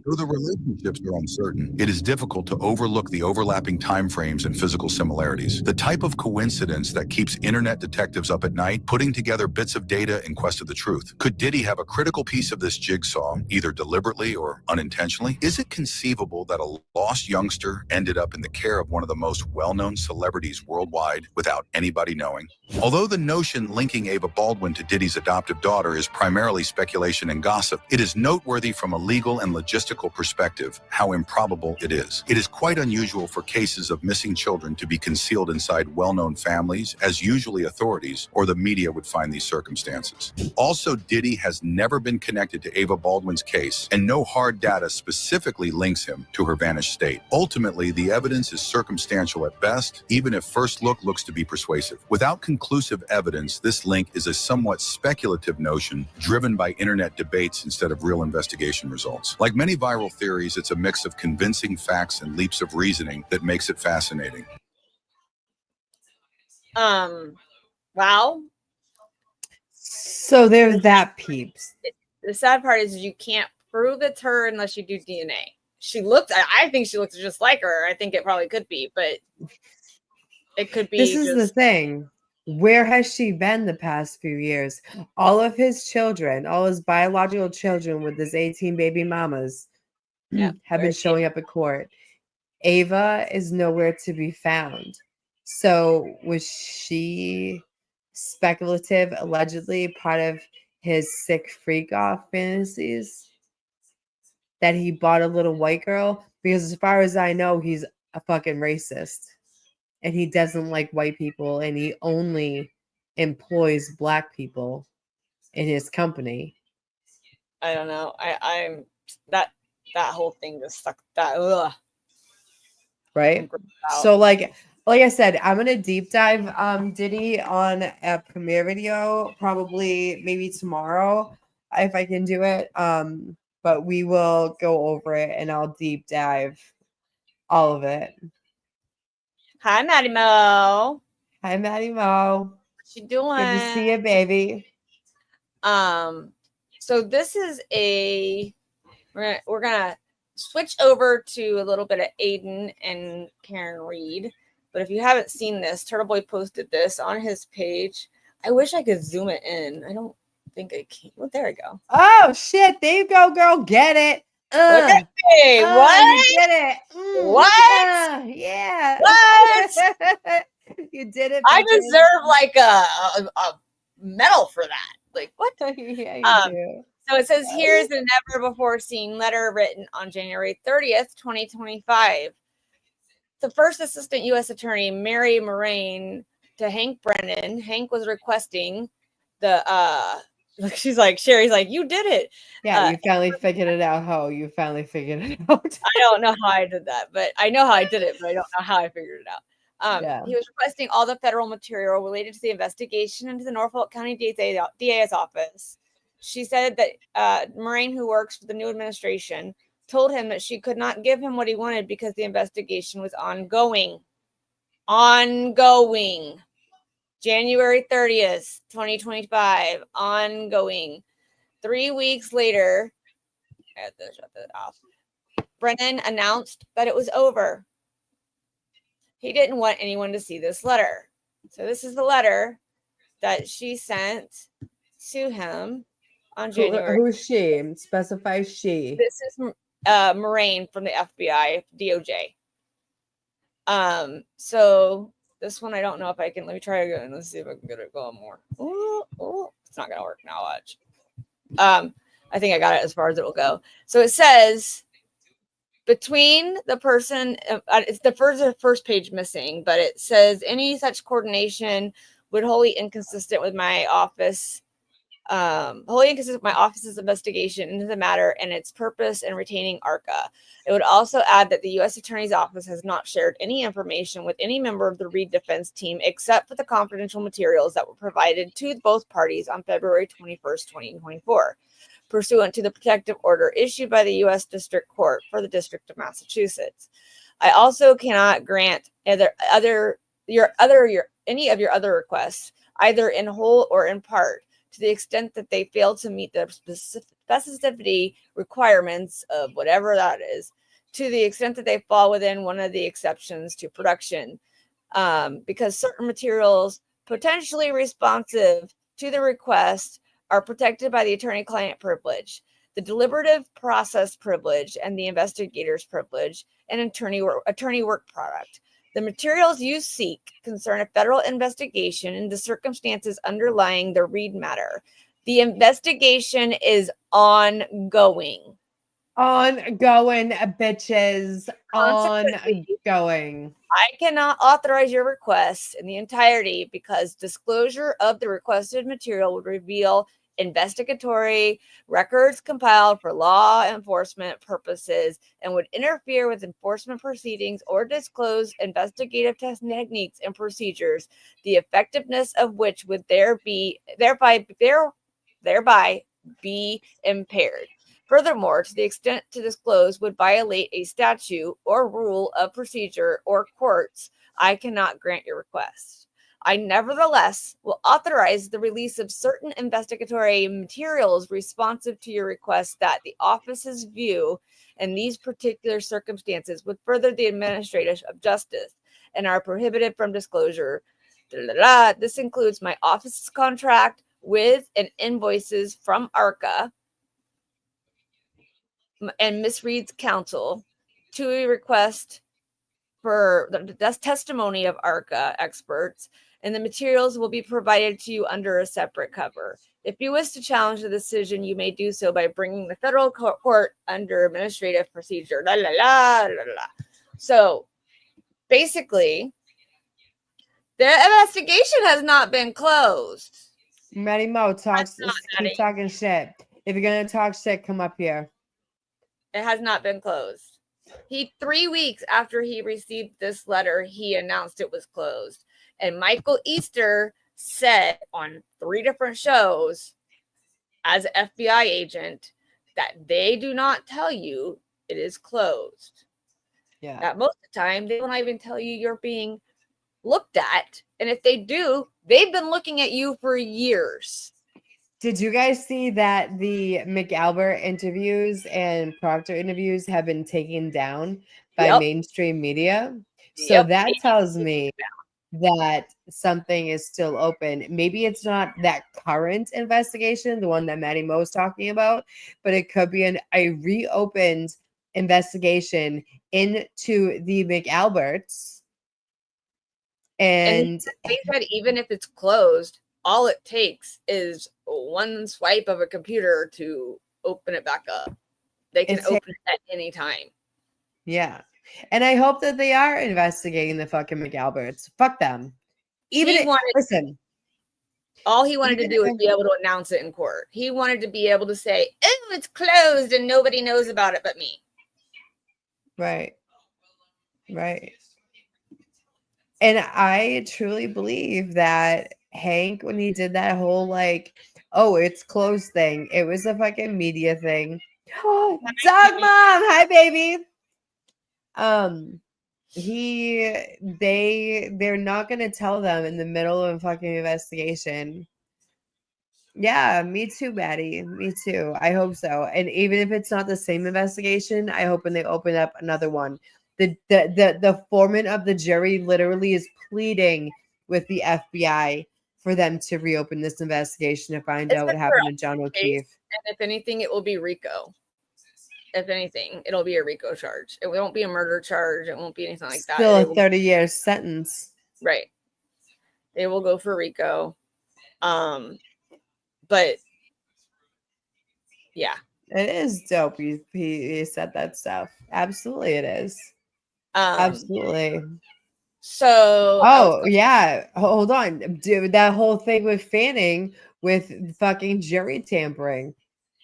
Though the relationships are uncertain, it is difficult to overlook the overlapping timeframes and physical similarities. The type of coincidence that keeps internet detectives up at night, putting together bits of data in quest of the truth. Could Diddy have a critical piece of this jigsaw, either deliberately or unintentionally? Is it conceivable that a lost youngster ended up in the care of one of the most well-known celebrities worldwide without anybody knowing? Although the notion linking Ava Baldwin to Diddy's adoptive daughter is primarily speculation and gossip, it is noteworthy from a legal and logistical perspective how improbable it is. It is quite unusual for cases of missing children to be concealed inside well-known families, as usually authorities or the media would find these circumstances. Also, Diddy has never been connected to Ava Baldwin's case, and no hard data specifically links him to her vanished state. Ultimately, the evidence is circumstantial at best, even if first look looks to be persuasive. Without conclusive evidence, this link is a somewhat speculative notion driven by internet debates instead of real investigation results. Like many viral theories, it's a mix of convincing facts and leaps of reasoning that makes it fascinating. Wow. So there's that, peeps. The sad part is you can't prove it's her unless you do DNA. I think she looks just like her. I think it probably could be, but it could be. This is the thing. Where has she been the past few years? All of his children, all his biological children with his 18 baby mamas have been showing up at court. Ava is nowhere to be found. So was she speculative, allegedly part of his sick freak off fantasies? That he bought a little white girl? Because as far as I know, he's a fucking racist. And he doesn't like white people, and he only employs black people in his company. I don't know. I'm that whole thing just stuck that Right? So like I said, I'm gonna deep dive Diddy on a premiere video, probably maybe tomorrow if I can do it. But we will go over it and I'll deep dive all of it. Hi, Maddie Mo. Hi, Maddie Mo. What you doing? Good to see you, baby. So this is we're gonna switch over to a little bit of Aiden and Karen Reed. But if you haven't seen this, Turtle Boy posted this on his page. I wish I could zoom it in. I don't think I can. Well, there we go. Oh shit! There you go, girl. Get it. Look at me. What? You did it. What? Yeah. What? You did it. I bitches. deserve like a medal for that. Like what? Yeah, you do. So it says here's a never before seen letter written on January 30th, 2025. The first assistant U.S. attorney, Mary Moraine, to Hank Brennan. Hank was requesting the she's like, Sherry's like, you did it. Yeah, you finally figured it out, ho. You finally figured it out. I don't know how I did that, but I know how I did it, but I don't know how I figured it out. He was requesting all the federal material related to the investigation into the Norfolk County DA's office. She said that Moraine, who works for the new administration, told him that she could not give him what he wanted because the investigation was ongoing. Ongoing. January 30th, 2025. Ongoing. 3 weeks later, I have to shut that off. Brennan announced that it was over. He didn't want anyone to see this letter. So this is the letter that she sent to him on January. Who is she? Specify she. This is Moraine from the FBI, DOJ. So this one, I don't know if I can. Let me try again. Let's see if I can get it going more. Oh, it's not gonna work now. Watch. I think I got it as far as it will go. So it says between the person, it's the first page missing, but it says any such coordination would wholly inconsistent with my office. Wholly inconsistent with my office's investigation into the matter and its purpose in retaining ARCA. It would also add that the U.S. Attorney's Office has not shared any information with any member of the Reed defense team except for the confidential materials that were provided to both parties on February 21st, 2024, pursuant to the protective order issued by the U.S. District Court for the District of Massachusetts. I also cannot grant any of your other requests, either in whole or in part, to the extent that they fail to meet the specificity requirements of whatever that is, to the extent that they fall within one of the exceptions to production, because certain materials potentially responsive to the request are protected by the attorney-client privilege, the deliberative process privilege, and the investigator's privilege, and attorney work product. The materials you seek concern a federal investigation into the circumstances underlying the Reed matter. The investigation is ongoing. Ongoing, bitches. Ongoing. I cannot authorize your request in the entirety because disclosure of the requested material would reveal investigatory records compiled for law enforcement purposes and would interfere with enforcement proceedings or disclose investigative techniques and procedures, the effectiveness of which would thereby be impaired. Furthermore, to the extent to disclose would violate a statute or rule of procedure or courts, I cannot grant your request. I nevertheless will authorize the release of certain investigatory materials responsive to your request that the office's view in these particular circumstances would further the administration of justice and are prohibited from disclosure This includes my office's contract with and invoices from ARCA and Miss Reed's counsel to a request for the testimony of ARCA experts, and the materials will be provided to you under a separate cover. If you wish to challenge the decision, you may do so by bringing the federal court under administrative procedure. La, la, la, la, la. So basically, the investigation has not been closed. Matty Mo talks, keep talking shit. If you're gonna talk shit, come up here. It has not been closed. 3 weeks after he received this letter, he announced it was closed. And Michael Easter said on 3 different shows as an FBI agent that they do not tell you it is closed. Yeah. That most of the time, they won't even tell you you're being looked at. And if they do, they've been looking at you for years. Did you guys see that the McAlbert interviews and Proctor interviews have been taken down by mainstream media? So that tells me that something is still open. Maybe it's not that current investigation, the one that Matty Mo's talking about, but it could be a reopened investigation into the McAlberts. And they said even if it's closed, all it takes is one swipe of a computer to open it back up. They can open it at any time. Yeah. And I hope that they are investigating the fucking McAlberts. Fuck them. Listen. All he wanted to do was be able to announce it in court. He wanted to be able to say, oh, it's closed and nobody knows about it but me. Right. Right. And I truly believe that Hank, when he did that whole like, oh, it's closed thing, it was a fucking media thing. Dog mom, hi baby. They're not gonna tell them in the middle of a fucking investigation. Yeah, me too, Maddie. Me too. I hope so. And even if it's not the same investigation, I hope when they open up another one. The foreman of the jury literally is pleading with the FBI for them to reopen this investigation to find out what happened to John O'Keefe. And if anything, it will be RICO. If anything, it'll be a RICO charge. It won't be a murder charge. It won't be anything like that. Still a 30-year sentence. Right. They will go for RICO. But yeah. It is dope. He said that stuff. Absolutely it is. Absolutely. So yeah. Hold on. Dude, that whole thing with Fanning with fucking jury tampering.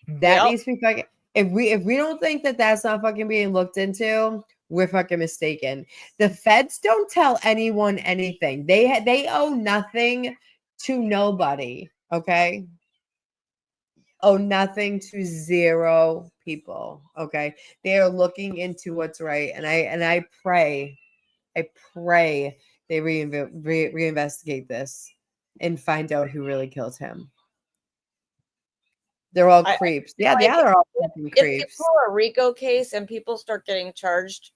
That needs to be fucking. If we don't think that that's not fucking being looked into, we're fucking mistaken. The feds don't tell anyone anything. They owe nothing to nobody. Okay. Owe nothing to zero people. Okay. They are looking into what's right. And I pray they reinvestigate this and find out who really killed him. They're all creeps. Yeah, they're all fucking creeps. If it's a RICO case and people start getting charged,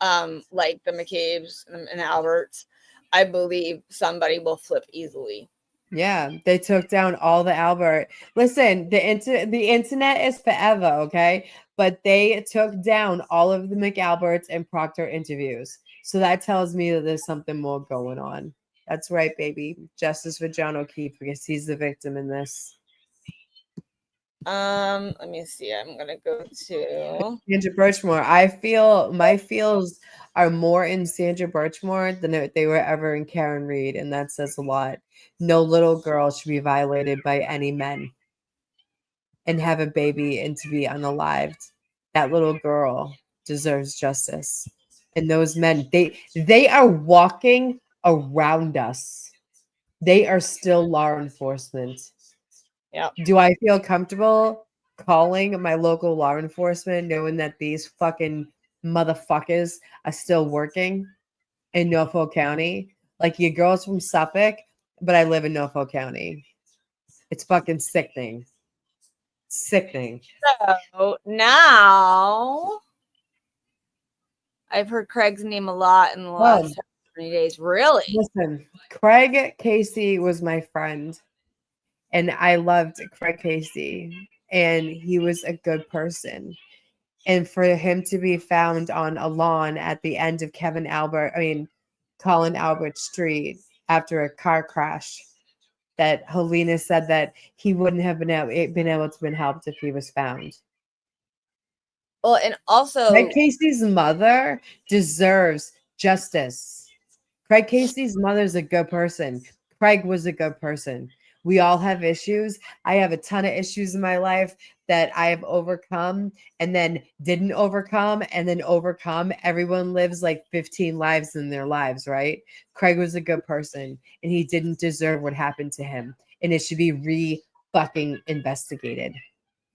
like the McCabe's and Alberts, I believe somebody will flip easily. Yeah, they took down all the Albert. Listen, the internet is forever, okay? But they took down all of the McAlberts and Proctor interviews. So that tells me that there's something more going on. That's right, baby. Justice for John O'Keefe because he's the victim in this. Let me see. I'm gonna go to Sandra Birchmore. I feel my feels are more in Sandra Birchmore than they were ever in Karen Reed, and that says a lot. No little girl should be violated by any men and have a baby and to be unalived. That little girl deserves justice. And those men, they are walking around us. They are still law enforcement. Yeah. Do I feel comfortable calling my local law enforcement knowing that these fucking motherfuckers are still working in Norfolk County? Like, your girl's from Suffolk, but I live in Norfolk County. It's fucking sickening. Sickening. So now I've heard Craig's name a lot in the last 20 days. Really? Listen, Craig Casey was my friend, and I loved Craig Casey, and he was a good person. And for him to be found on a lawn at the end of Colin Albert Street after a car crash, that Helena said that he wouldn't have been able to been helped if he was found. Well, and also Craig Casey's mother deserves justice. Craig Casey's mother's a good person. Craig was a good person. We all have issues. I have a ton of issues in my life that I have overcome and then didn't overcome and then overcome. Everyone lives like 15 lives in their lives, right? Craig was a good person and he didn't deserve what happened to him. And it should be fucking investigated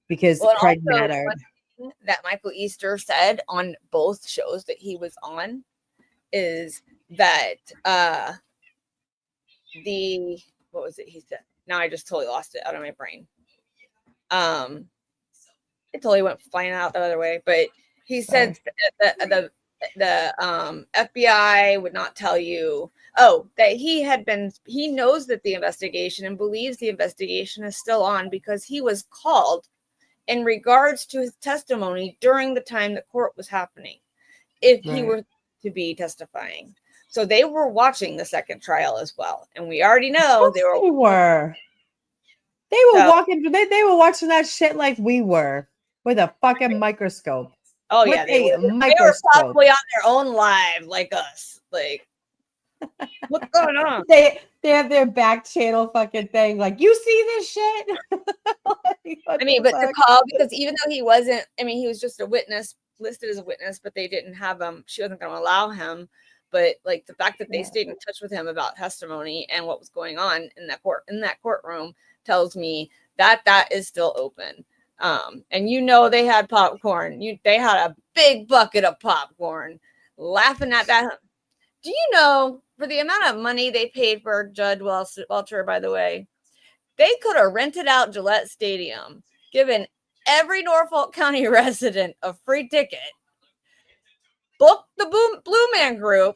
because Well, and Craig also, mattered. one thing that Michael Easter said on both shows that he was on is that what was it he said? Now I just totally lost it out of my brain. It totally went flying out the other way, but he said that the FBI would not tell you that he knows that the investigation and believes the investigation is still on because he was called in regards to his testimony during the time the court was happening if he were to be testifying. So they were watching the second trial as well, and we already know they were walking. They were watching that shit like we were with a fucking microscope. Oh With yeah, they a were microscope. probably on their own live like us. Like, what's going on? They have their back channel fucking thing. Like, you see this shit? I mean, but to call, because even though he wasn't, he was just a witness, listed as a witness, but they didn't have him. She wasn't going to allow him. But like the fact that they stayed in touch with him about testimony and what was going on in that courtroom tells me that that is still open. And they had popcorn. They had a big bucket of popcorn, laughing at that. Do you know, for the amount of money they paid for Judd Welcher, by the way, they could have rented out Gillette Stadium, given every Norfolk County resident a free ticket, booked the Blue Man Group,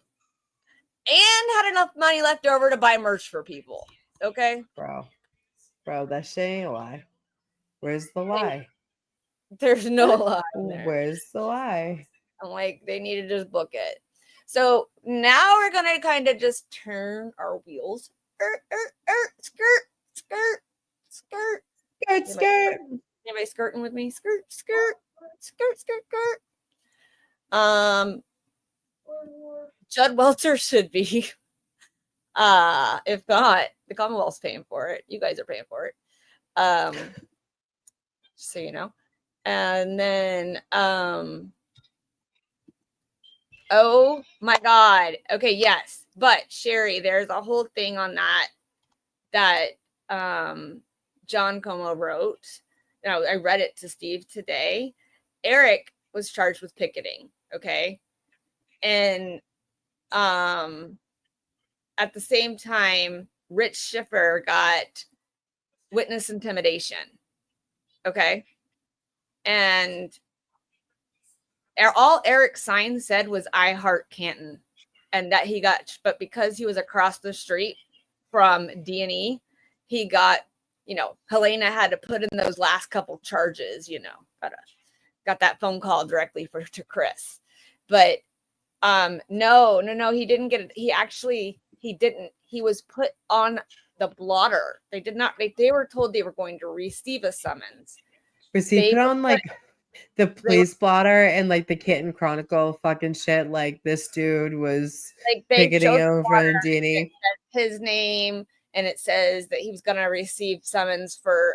and had enough money left over to buy merch for people. Okay? Bro, that shit ain't a lie. Where's the lie? There's no lie in there. Where's the lie? I'm like, they need to just book it. So now we're going to kind of just turn our wheels. Skirt. Anybody skirting with me? Skirt. Judd Welcher should be. If not, the Commonwealth's paying for it. You guys are paying for it. So you know. And then oh my God. Okay, yes. But Sherry, there's a whole thing on that John Como wrote. Now, I read it to Steve today. Eric was charged with picketing, okay? And at the same time, Rich Schiffer got witness intimidation, okay? And all Eric Sign said was, I heart Canton. And that he got, but because he was across the street from D&E, he got, Helena had to put in those last couple charges, got that phone call directly to Chris. But no, he didn't get it. He didn't. He was put on the blotter. They were told they were going to receive a summons. Was he put on like the police blotter and like the Kitten Chronicle fucking shit? Like this dude was like they picketing over in D&E. His name, and it says that he was going to receive summons for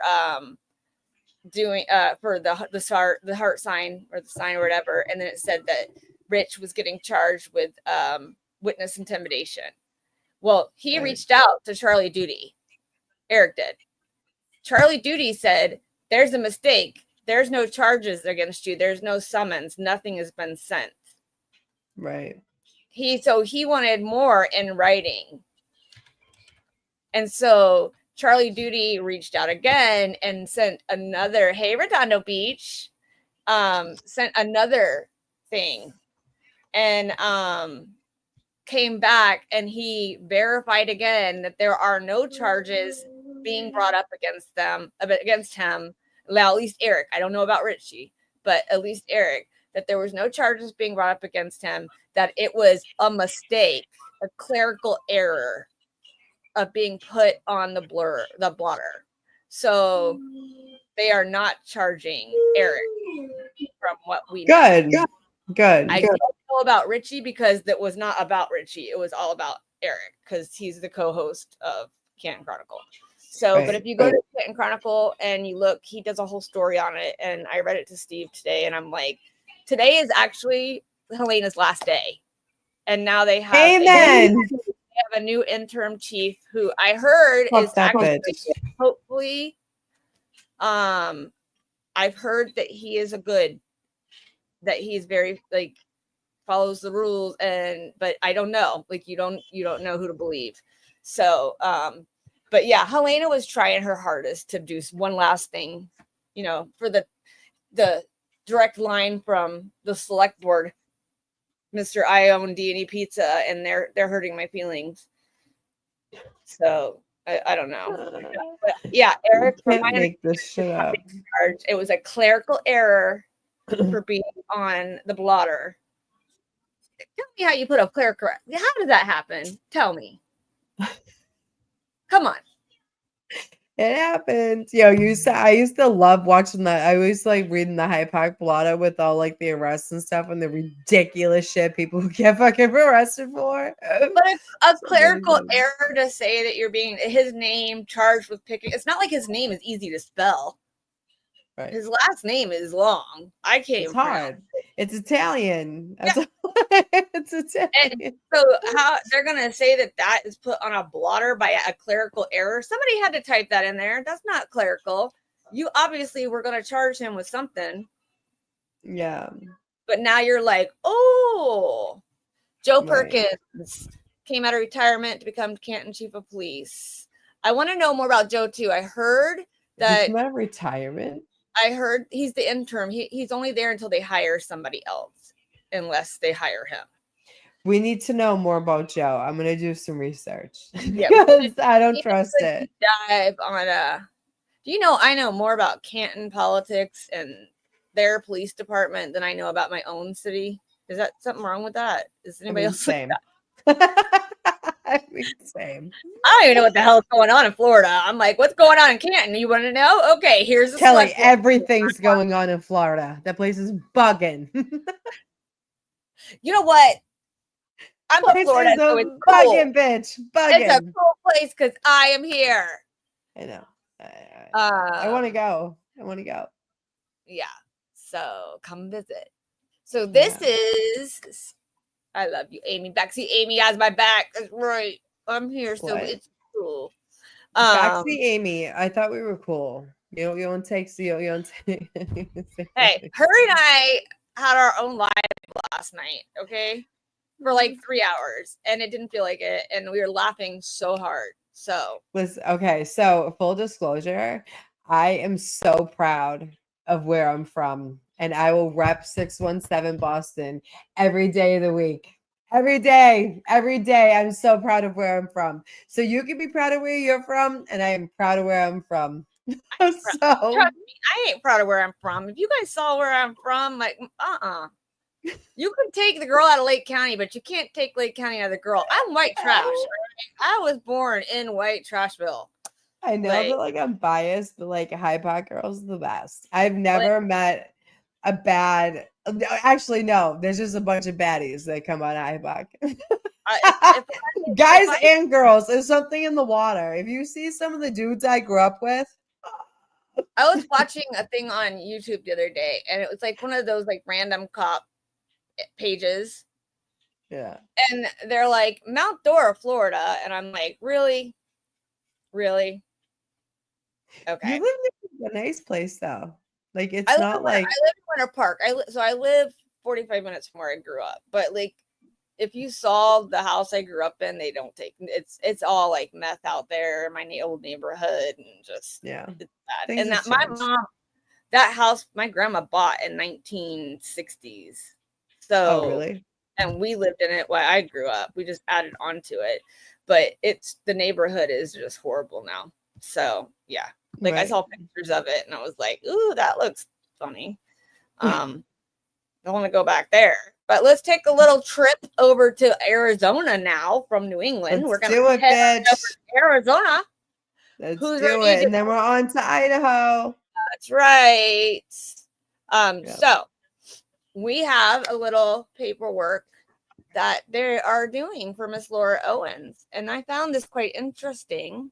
doing for the heart sign or the sign or whatever, and then it said that Rich was getting charged with witness intimidation. Well, he reached out to Charlie Duty. Eric did. Charlie Duty said, there's a mistake. There's no charges against you. There's no summons. Nothing has been sent. Right. He wanted more in writing. And so Charlie Duty reached out again and sent another, hey, Redondo Beach, sent another thing. And came back and he verified again that there are no charges being brought up against him. Well, at least Eric. I don't know about Richie, but at least Eric, that there was no charges being brought up against him, that it was a mistake, a clerical error of being put on the blotter. So they are not charging Eric from what we know. Good. I don't know about Richie because that was not about Richie. It was all about Eric because he's the co-host of Canton Chronicle. So, but if you go to Canton Chronicle and you look, he does a whole story on it. And I read it to Steve today, and I'm like, today is actually Helena's last day. And now they have a new interim chief who I heard is actually hopefully I've heard that he is that he's very like follows the rules, but I don't know, like you don't know who to believe. So but yeah, Helena was trying her hardest to do one last thing, for the direct line from the select board, Mr. I own D&E Pizza, and they're hurting my feelings. So I don't know. But yeah, Eric, can't make this shit up. It was a clerical error for being on the blotter. Tell me how you put a clerical. How did that happen? Tell me. Come on. It happens. I used to love watching that. I always like reading the Hyde Park blotter with all like the arrests and stuff and the ridiculous shit people get fucking arrested for. But it's a clerical error to say that you're being his name charged with picking. It's not like his name is easy to spell. Right. His last name is long. I can't. It's hard. It's Italian. It's Italian. And so how they're gonna say that is put on a blotter by a clerical error? Somebody had to type that in there. That's not clerical. You obviously were gonna charge him with something. Yeah. But now you're like, oh, Joe Perkins came out of retirement to become Canton Chief of Police. I want to know more about Joe too. I heard that he came out of retirement. I heard he's the interim. He's only there until they hire somebody else, unless they hire him. We need to know more about Joe. I'm gonna do some research. Yeah, because I don't trust it. Dive on I know more about Canton politics and their police department than I know about my own city. Is that something wrong with that? Is anybody else same? Same. I don't even know what the hell is going on in Florida. I'm like, what's going on in Canton? You want to know? Okay, here's the Kelly. Everything's going on in Florida. That place is bugging. You know what? I'm from Florida, so it's bugging, cool. Bitch. Bugging. It's a cool place because I am here. I know. I want to go. Yeah. So come visit. So this is. I love you, Amy. Backseat Amy has my back. That's right. I'm here, so it's cool. Backseat Amy. I thought we were cool. You don't take. Hey, her and I had our own live last night. Okay, for like 3 hours, and it didn't feel like it, and we were laughing so hard. So okay. So full disclosure, I am so proud of where I'm from. And I will rep 617 Boston every day of the week. Every day. I'm so proud of where I'm from. So you can be proud of where you're from, and I am proud of where I'm from. Trust me, I ain't proud of where I'm from. If you guys saw where I'm from, like, you can take the girl out of Lake County, but you can't take Lake County out of the girl. I'm white trash. Right? I was born in white trashville. I know that like I'm biased, but like Hyde Park girls are the best. I've never met a bad. Actually, no. There's just a bunch of baddies that come out of Hyde Park. Guys and girls. There's something in the water. If you see some of the dudes I grew up with. I was watching a thing on YouTube the other day, and it was like one of those like random cop pages. Yeah. And they're like Mount Dora, Florida, and I'm like, really? Okay. You live in a nice place though. Like it's not like I live in Winter Park. I live 45 minutes from where I grew up. But like if you saw the house I grew up in, they don't take it's all like meth out there in my old neighborhood and just it's bad. And that my mom, that house my grandma bought in 1960s. So oh really? and we lived in it while I grew up. We just added on to it, but the neighborhood is just horrible now. So yeah, like I Right. saw pictures of it and I was like, ooh, that looks funny. I want to go back there. But let's take a little trip over to Arizona now from New England. Let's We're gonna do it, head bitch. over to Arizona. Let's Who's do ready it. to And then we're on to Idaho. That's right. Yeah. So we have a little paperwork that they are doing for Miss Laura Owens. And I found this quite interesting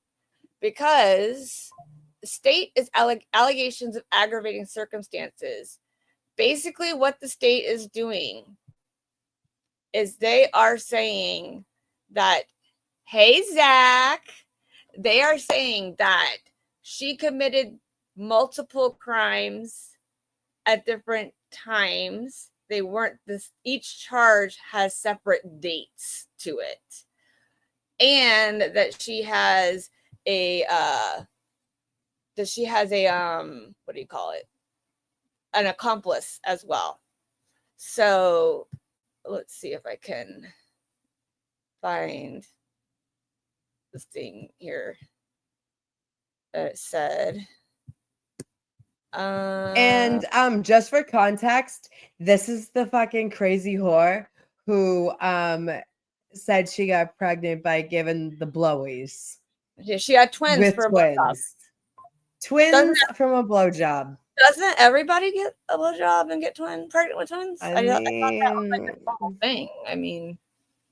because the state is allegations of aggravating circumstances. Basically, what the state is doing is they are saying that, hey, Zach, they are saying that she committed multiple crimes at different times. They weren't this, each charge has separate dates to it. And that she has a what do you call it? An accomplice as well. So let's see if I can find this thing here that it said. And just for context, this is the fucking crazy whore who said she got pregnant by giving the blowies. Yeah, she had twins with for a blowjob. twins. Twins from a blowjob. Doesn't everybody get a blowjob and get pregnant with twins? I I thought that was like a mean, normal thing. I mean,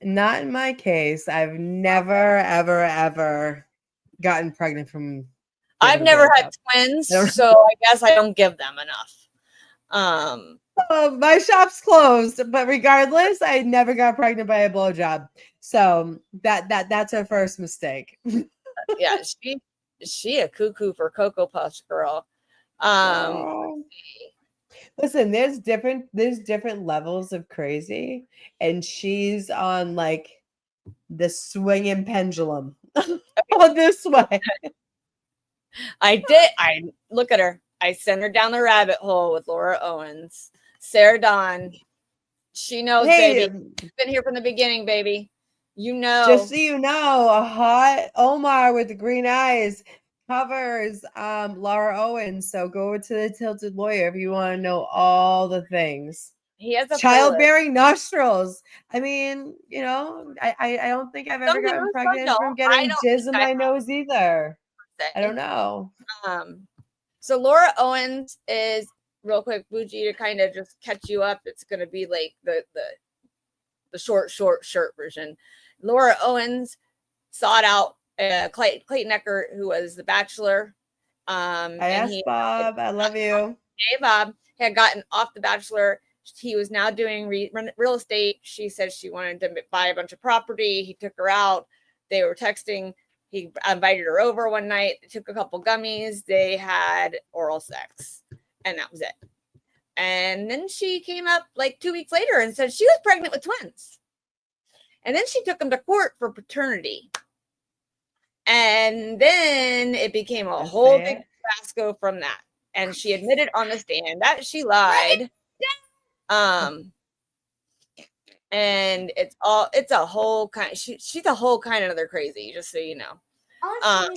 not in my case. I've never, ever, ever gotten pregnant from. I've giving a never had blowjob. twins, I don't- so I guess I don't give them enough. My shop's closed, but regardless, I never got pregnant by a blowjob. So that's her first mistake. Yeah, she a cuckoo for Cocoa Puffs, girl. Listen, there's different levels of crazy, and she's on like the swinging pendulum on this way. I look at her. I sent her down the rabbit hole with Laura Owens. Sarah Dawn. She knows, Hey, baby. She's been here from the beginning, baby. You know. just so you know, a hot Omar with the green eyes covers Laura Owens. So go over to the Tilted Lawyer if you want to know all the things. He has a Childbearing nostrils. I mean, you know, I don't think I've ever Some gotten people pregnant don't. from I getting don't jizz in think I my nose either. I don't know. So Laura Owens is real quick, Bougie, to kind of just catch you up. It's gonna be like the short version. Laura Owens sought out Clayton Eckert, who was the Bachelor. I asked Bob. I love you. Hey, Bob had gotten off The Bachelor. He was now doing real estate. She said she wanted to buy a bunch of property. He took her out. They were texting. He invited her over one night. They took a couple gummies. They had oral sex, and that was it. And then she came up like 2 weeks later and said she was pregnant with twins. And then she took him to court for paternity. And then it became a whole big fiasco from that. And she admitted on the stand that she lied. And it's a whole kind. She's a whole kind of other crazy, just so you know. All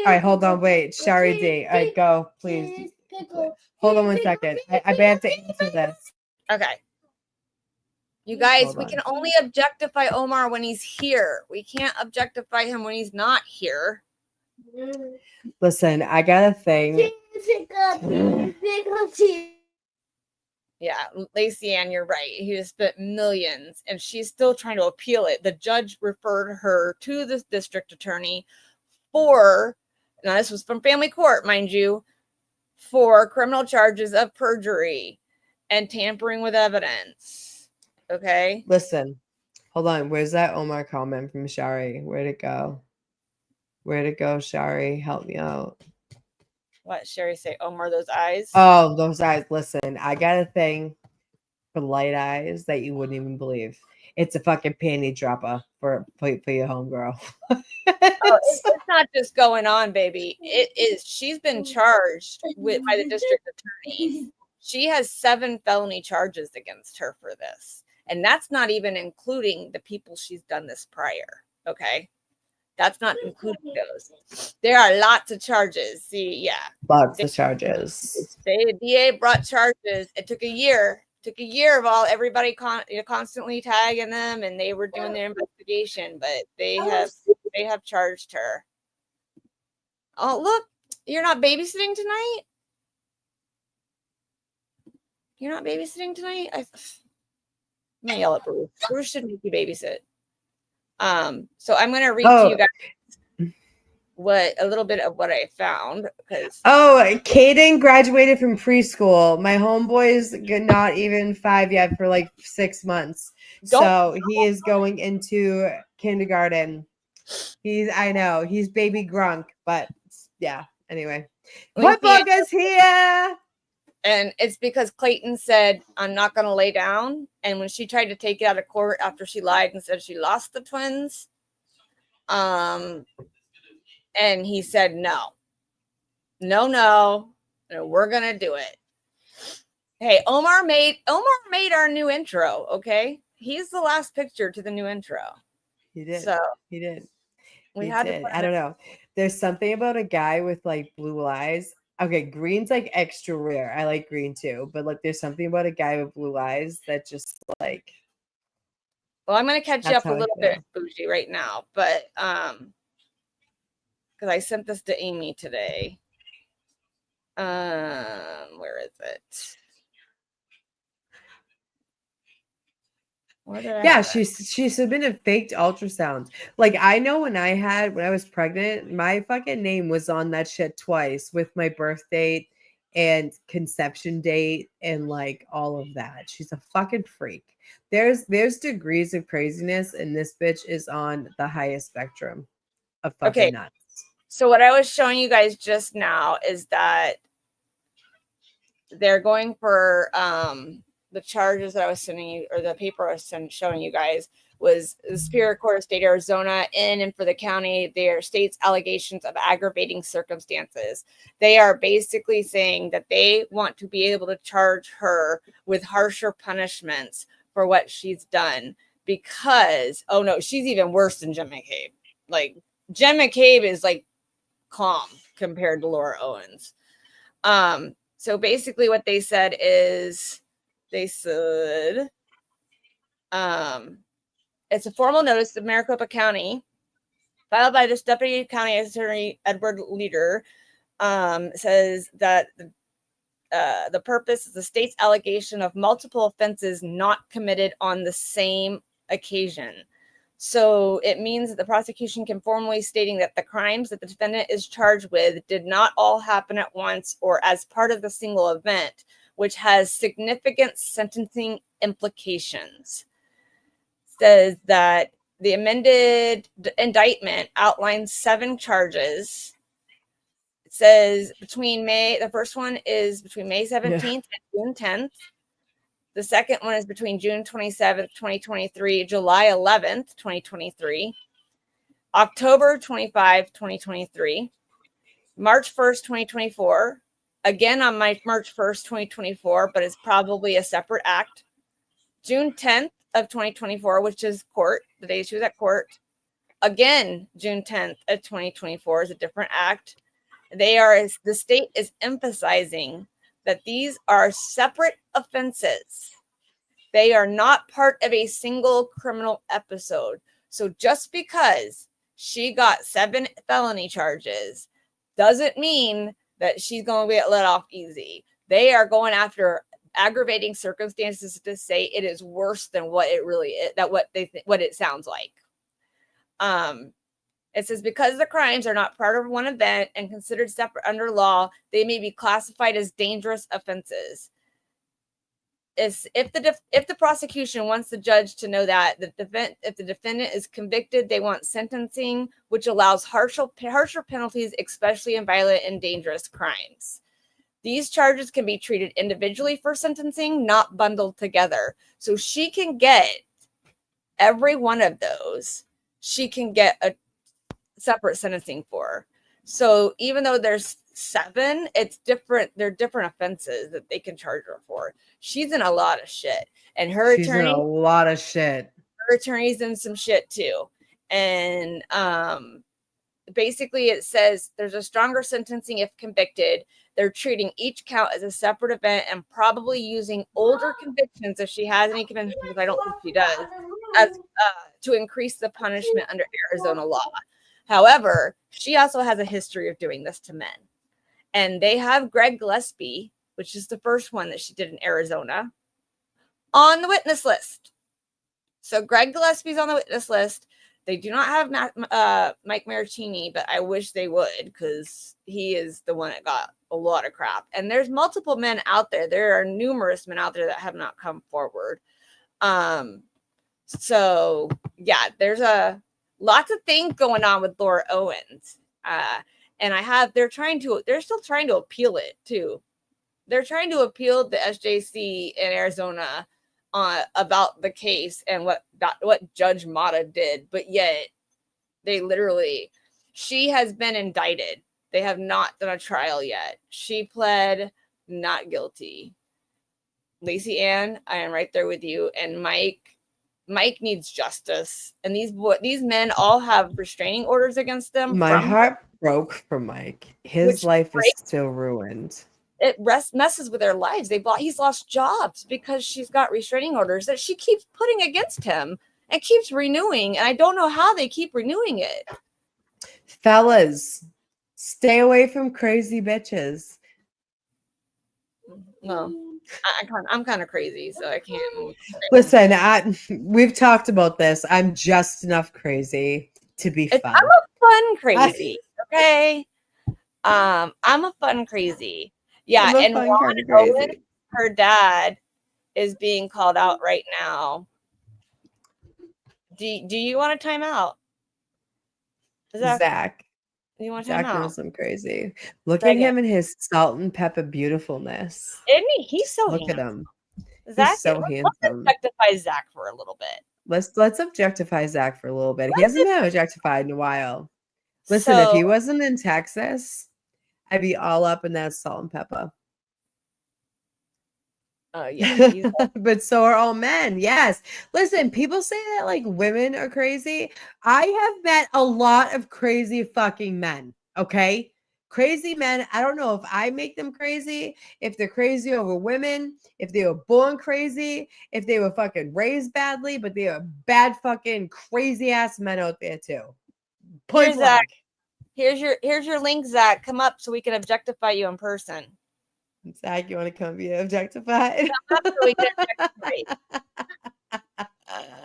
right, hold on, wait. Shari D. All right, go, please. Hold on 1 second. I have to answer this. Okay. You guys, Hold we on. can only objectify Omar when he's here. We can't objectify him when he's not here. Listen, I got a thing. Yeah, Lacey Ann, you're right. He has spent millions and she's still trying to appeal it. The judge referred her to the district attorney now this was from family court, mind you, for criminal charges of perjury and tampering with evidence. Okay. Listen, hold on. Where's that Omar comment from Shari? Where'd it go? Where'd it go, Shari? Help me out. What Sherry say? Omar, those eyes. Oh, those eyes. Listen, I got a thing for light eyes that you wouldn't even believe. It's a fucking panty dropper for your homegirl. It's not just going on, baby. It is. She's been charged by the district attorney She has 7 felony charges against her for this. And that's not even including the people she's done this prior. Okay. That's not including those. There are lots of charges. See, yeah. Lots of charges. The DA brought charges. It took a year. Took a year of everybody constantly tagging them, and they were doing their investigation, but they have charged her. Oh, look, you're not babysitting tonight? You're not babysitting tonight? I'm gonna yell at Bruce. Bruce should make you babysit. So I'm gonna read to you guys a little bit of what I found, because Caden graduated from preschool. My homeboy's not even 5 yet for like 6 months. So he is going into kindergarten. I know he's baby Grunk, but yeah, anyway. What book is here? And it's because Clayton said, I'm not going to lay down. And when she tried to take it out of court after she lied and said she lost the twins, and he said, no, we're going to do it. Hey, Omar made our new intro. Okay. He's the last picture to the new intro. He did. So he did. We had to. I don't know. There's something about a guy with like blue eyes. Okay, green's like extra rare. I like green too, but like there's something about a guy with blue eyes that just like. Well, I'm gonna catch you up a little bit, Bougie, right now, but because I sent this to Amy today. Where is it? Yeah, she submitted faked ultrasounds. Like I know when I was pregnant, my fucking name was on that shit twice with my birth date and conception date and like all of that. She's a fucking freak. There's degrees of craziness, and this bitch is on the highest spectrum of fucking nuts. So what I was showing you guys just now is that they're going for the charges that I was sending you, or the paper I was showing you guys, was the Superior Court of State Arizona in and for the county. Their state's allegations of aggravating circumstances. They are basically saying that they want to be able to charge her with harsher punishments for what she's done, because she's even worse than Jen McCabe. Like Jen McCabe is like calm compared to Laura Owens. So basically what they said is, they said, it's a formal notice of Maricopa County filed by this Deputy County Attorney Edward Leader, says that the purpose is the state's allegation of multiple offenses not committed on the same occasion. So it means that the prosecution can formally stating that the crimes that the defendant is charged with did not all happen at once or as part of the single event, which has significant sentencing implications. Says that the amended indictment outlines 7 charges. It says the first one is between May 17th and June 10th. The second one is between June 27th, 2023, July 11th, 2023, October 25, 2023, March 1st, 2024, again on March 1st, 2024, but it's probably a separate act, June 10th of 2024, which is court, the day she was at court, again, June 10th of 2024 is a different act. The state is emphasizing that these are separate offenses. They are not part of a single criminal episode. So just because she got 7 felony charges doesn't mean that she's going to get let off easy. They are going after aggravating circumstances to say it is worse than what it really is, what it sounds like. It says because the crimes are not part of one event and considered separate under law, they may be classified as dangerous offenses. If the prosecution wants the judge to know that if the defendant is convicted, they want sentencing, which allows harsher penalties, especially in violent and dangerous crimes. These charges can be treated individually for sentencing, not bundled together. So she can get every one of those. She can get a separate sentencing for. So even though there's 7, it's different. They're different offenses that they can charge her for. She's in a lot of shit, and She's in a lot of shit. her attorney's in some shit too. And basically it says there's a stronger sentencing if convicted. They're treating each count as a separate event and probably using older convictions, if she has any convictions, which I don't think she does, as to increase the punishment under Arizona law. However, she also has a history of doing this to men. And they have Greg Gillespie, which is the first one that she did in Arizona, on the witness list. So Greg Gillespie's on the witness list. They do not have Mike Martini, but I wish they would, because he is the one that got a lot of crap. And there's multiple men out there. There are numerous men out there that have not come forward. So yeah, there's lots of things going on with Laura Owens. And they're still trying to appeal it too. They're trying to appeal the SJC in Arizona about the case and what Judge Mata did, but yet she has been indicted. They have not done a trial yet. She pled not guilty. Lacey Ann, I am right there with you. And Mike needs justice. And these men all have restraining orders against them. My heart broke for Mike. His life is still ruined. It messes with their lives. He's lost jobs because she's got restraining orders that she keeps putting against him and keeps renewing. And I don't know how they keep renewing it. Fellas, stay away from crazy bitches. No, I'm kind of crazy, so I can't. Listen, we've talked about this. I'm just enough crazy to be fun. I'm a fun crazy, okay? I'm a fun crazy. Yeah, and Ron Owen, her dad, is being called out right now. Do you want a timeout? Zach. You want a Zach timeout? knows I'm crazy. Look at him and his salt and pepper beautifulness. Isn't he? He's so Look handsome. at him. Zach, He's so let's handsome. objectify Zach for a little bit. Let's objectify Zach for a little bit. He hasn't been objectified in a while. Listen, if he wasn't in Texas, I'd be all up in that salt and pepper. Yeah, but so are all men. Yes. Listen, people say that like women are crazy. I have met a lot of crazy fucking men. Okay. Crazy men. I don't know if I make them crazy, if they're crazy over women, if they were born crazy, if they were fucking raised badly, but they are bad fucking crazy ass men out there too. Here's Zach. Here's your link, Zach. Come up so we can objectify you in person. Zach, you want to come be objectified? So we can objectify.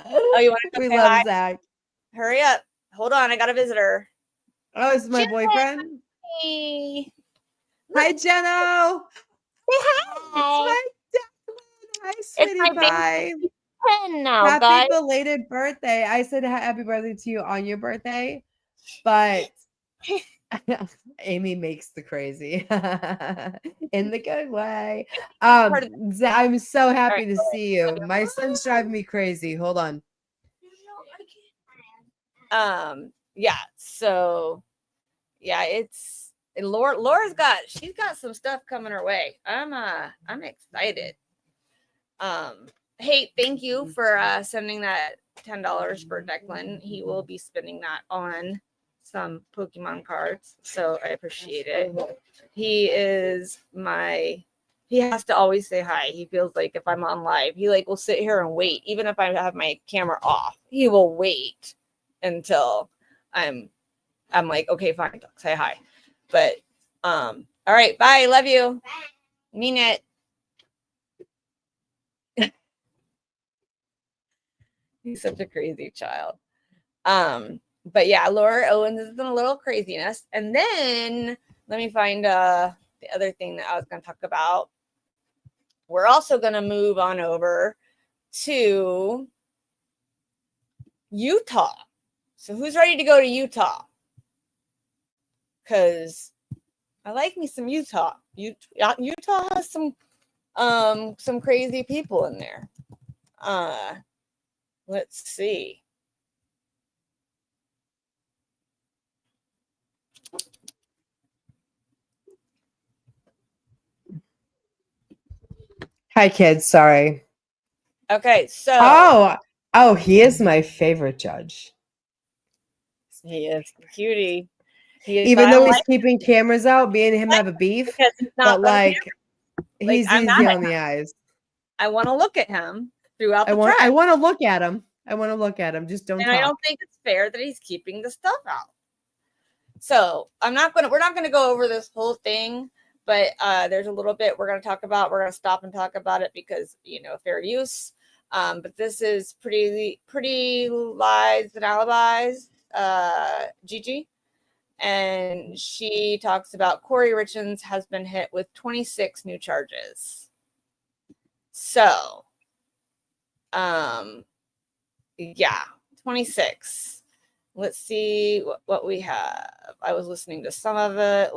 Oh, you want to come We say love hi? Zach. Hurry up. Hold on. I got a visitor. Oh, it's my boyfriend. Hey. Hi, Jenno. Hi. Hi, sweetie my pie. baby 10 now, Happy guys. belated birthday. I said happy birthday to you on your birthday, but Amy makes the crazy in the good way. I'm so happy to see you. My son's driving me crazy. Hold on. Yeah, so yeah, Laura's got some stuff coming her way. I'm excited. Hey, thank you for sending that $10 for Declan. He will be spending that on some Pokemon cards, so I appreciate it. He has to always say hi. He feels like if I'm on live, he will sit here and wait. Even if I have my camera off, he will wait until I'm like, okay, fine, say hi. But all right, bye. Love you. Mean it. He's such a crazy child. But yeah, Laura Owens has been a little craziness. And then let me find the other thing that I was going to talk about. We're also going to move on over to Utah. So who's ready to go to Utah? Because I like me some Utah. Utah has some crazy people in there. Let's see. Hi, kids. Sorry. Okay, so Oh, he is my favorite judge. he is cutie. He is, Even but I though don't he's like keeping cameras out, me and him have a beef. because he's not But on like, camera. he's I'm easy mad on at the him. eyes. I want to look at him throughout I the want track. to look at him. I want to look at him. Just don't And talk. I don't think it's fair that he's keeping the stuff out. So we're not gonna go over this whole thing, but there's a little bit we're gonna talk about. We're gonna stop and talk about it because fair use. But this is pretty lies and alibis, Gigi. And she talks about Corey Richins has been hit with 26 new charges. So yeah, 26. Let's see what we have. I was listening to some of it.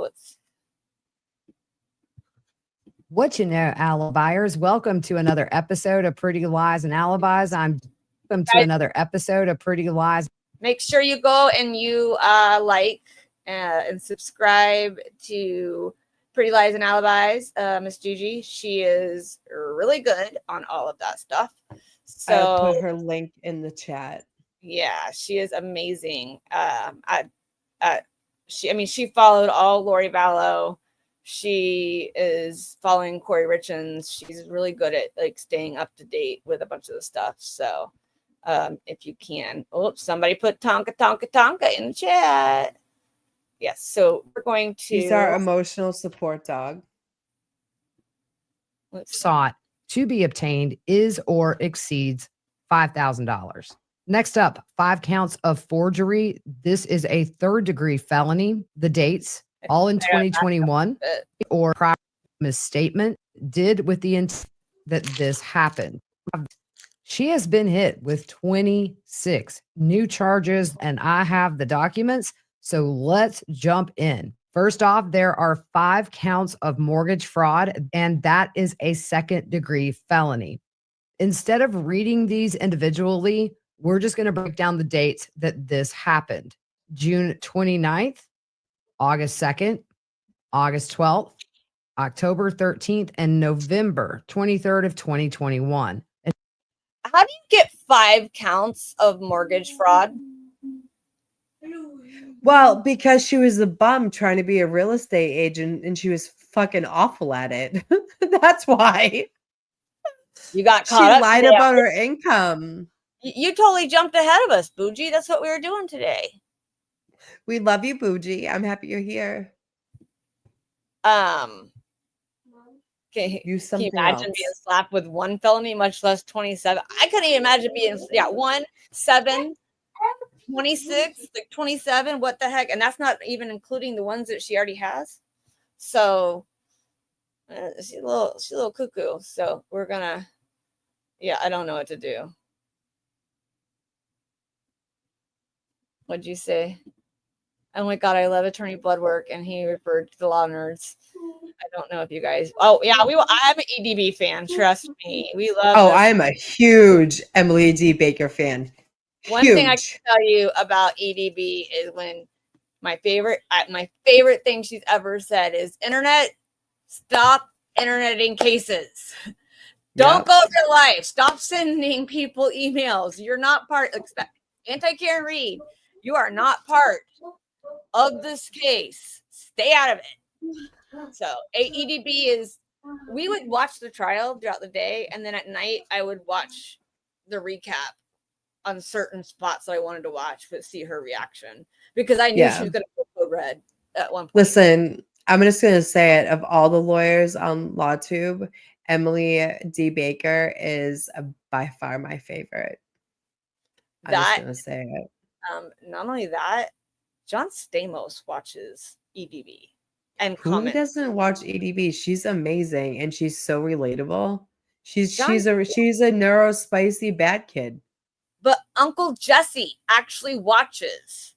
What you know, alibis. Welcome to another episode of Pretty Lies and Alibis. Welcome to another episode of Pretty Lies. Make sure you go and you like and subscribe to Pretty Lies and Alibis. Miss Gigi, she is really good on all of that stuff. So I'll put her link in the chat. Yeah, she is amazing. She followed all Lori Vallow. She is following Corey Richins. She's really good at like staying up to date with a bunch of the stuff. So if you can. Somebody put Tonka Tonka Tonka in the chat. Yes, so we're going to He's our emotional support dog. Sought to be obtained is or exceeds $5,000. Next up, 5 counts of forgery. This is a 3rd-degree felony. The dates, all in 2021, or prior misstatement, did with the intent that this happened. She has been hit with 26 new charges, and I have the documents, so let's jump in. First off, there are 5 counts of mortgage fraud, and that is a 2nd-degree felony. Instead of reading these individually, we're just going to break down the dates that this happened. June 29th, August 2nd, August 12th, October 13th, and November 23rd of 2021. How do you get 5 counts of mortgage fraud? Well, because she was a bum trying to be a real estate agent and she was fucking awful at it. That's why. You got She caught up lied today. about her income. You totally jumped ahead of us, Bougie. That's what we were doing today. We love you, Bougie. I'm happy you're here. Can you something imagine else. being slapped with 1 felony, much less 27? I couldn't even imagine being 1, 7, 26, like 27. What the heck? And that's not even including the ones that she already has. So she's a little cuckoo. So we're gonna, I don't know what to do. What'd you say? Oh my God, I love Attorney Bloodwork, and he referred to the law nerds. I don't know if you guys. Oh yeah, I'm an EDB fan. Trust me, we love. Oh, this. I am a huge Emily D. Baker fan. One thing I can tell you about EDB is when my favorite thing she's ever said is, "Internet, stop interneting cases. Don't go to life. Stop sending people emails. You're not part." Anti-Karen Reed, you are not part of this case. Stay out of it. So EDB is, we would watch the trial throughout the day, and then at night I would watch the recap on certain spots that I wanted to watch, but see her reaction because I knew she was going to go code red at one point. Listen, I'm just going to say it. Of all the lawyers on LawTube, Emily D. Baker is by far my favorite. I'm just going to say it. Not only that, John Stamos watches EDB and Who comments. doesn't watch EDB? She's amazing and she's so relatable. She's a neurospicy bad kid. But Uncle Jesse actually watches.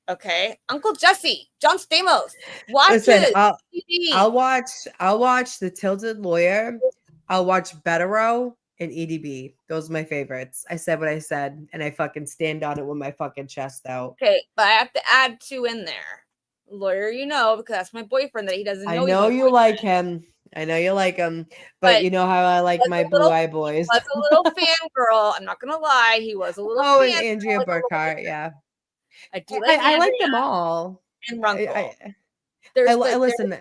Okay, Uncle Jesse, John Stamos watches. Listen, EDB. I'll watch The Tilted Lawyer. I'll watch Betero and EDB. Those are my favorites. I said what I said, and I fucking stand on it with my fucking chest out. Okay, but I have to add 2 in there. lawyer, you know, because that's my boyfriend that he doesn't know. I he's know my you like him. I know you like him, but you know how I like was my a little- blue eye boys. He was a little fangirl. I'm not gonna lie. He was a little. Oh, and fangirl, Andrea like a little Burkhart, bit. yeah. I do I like them Andrea all. and Runkle. I listen.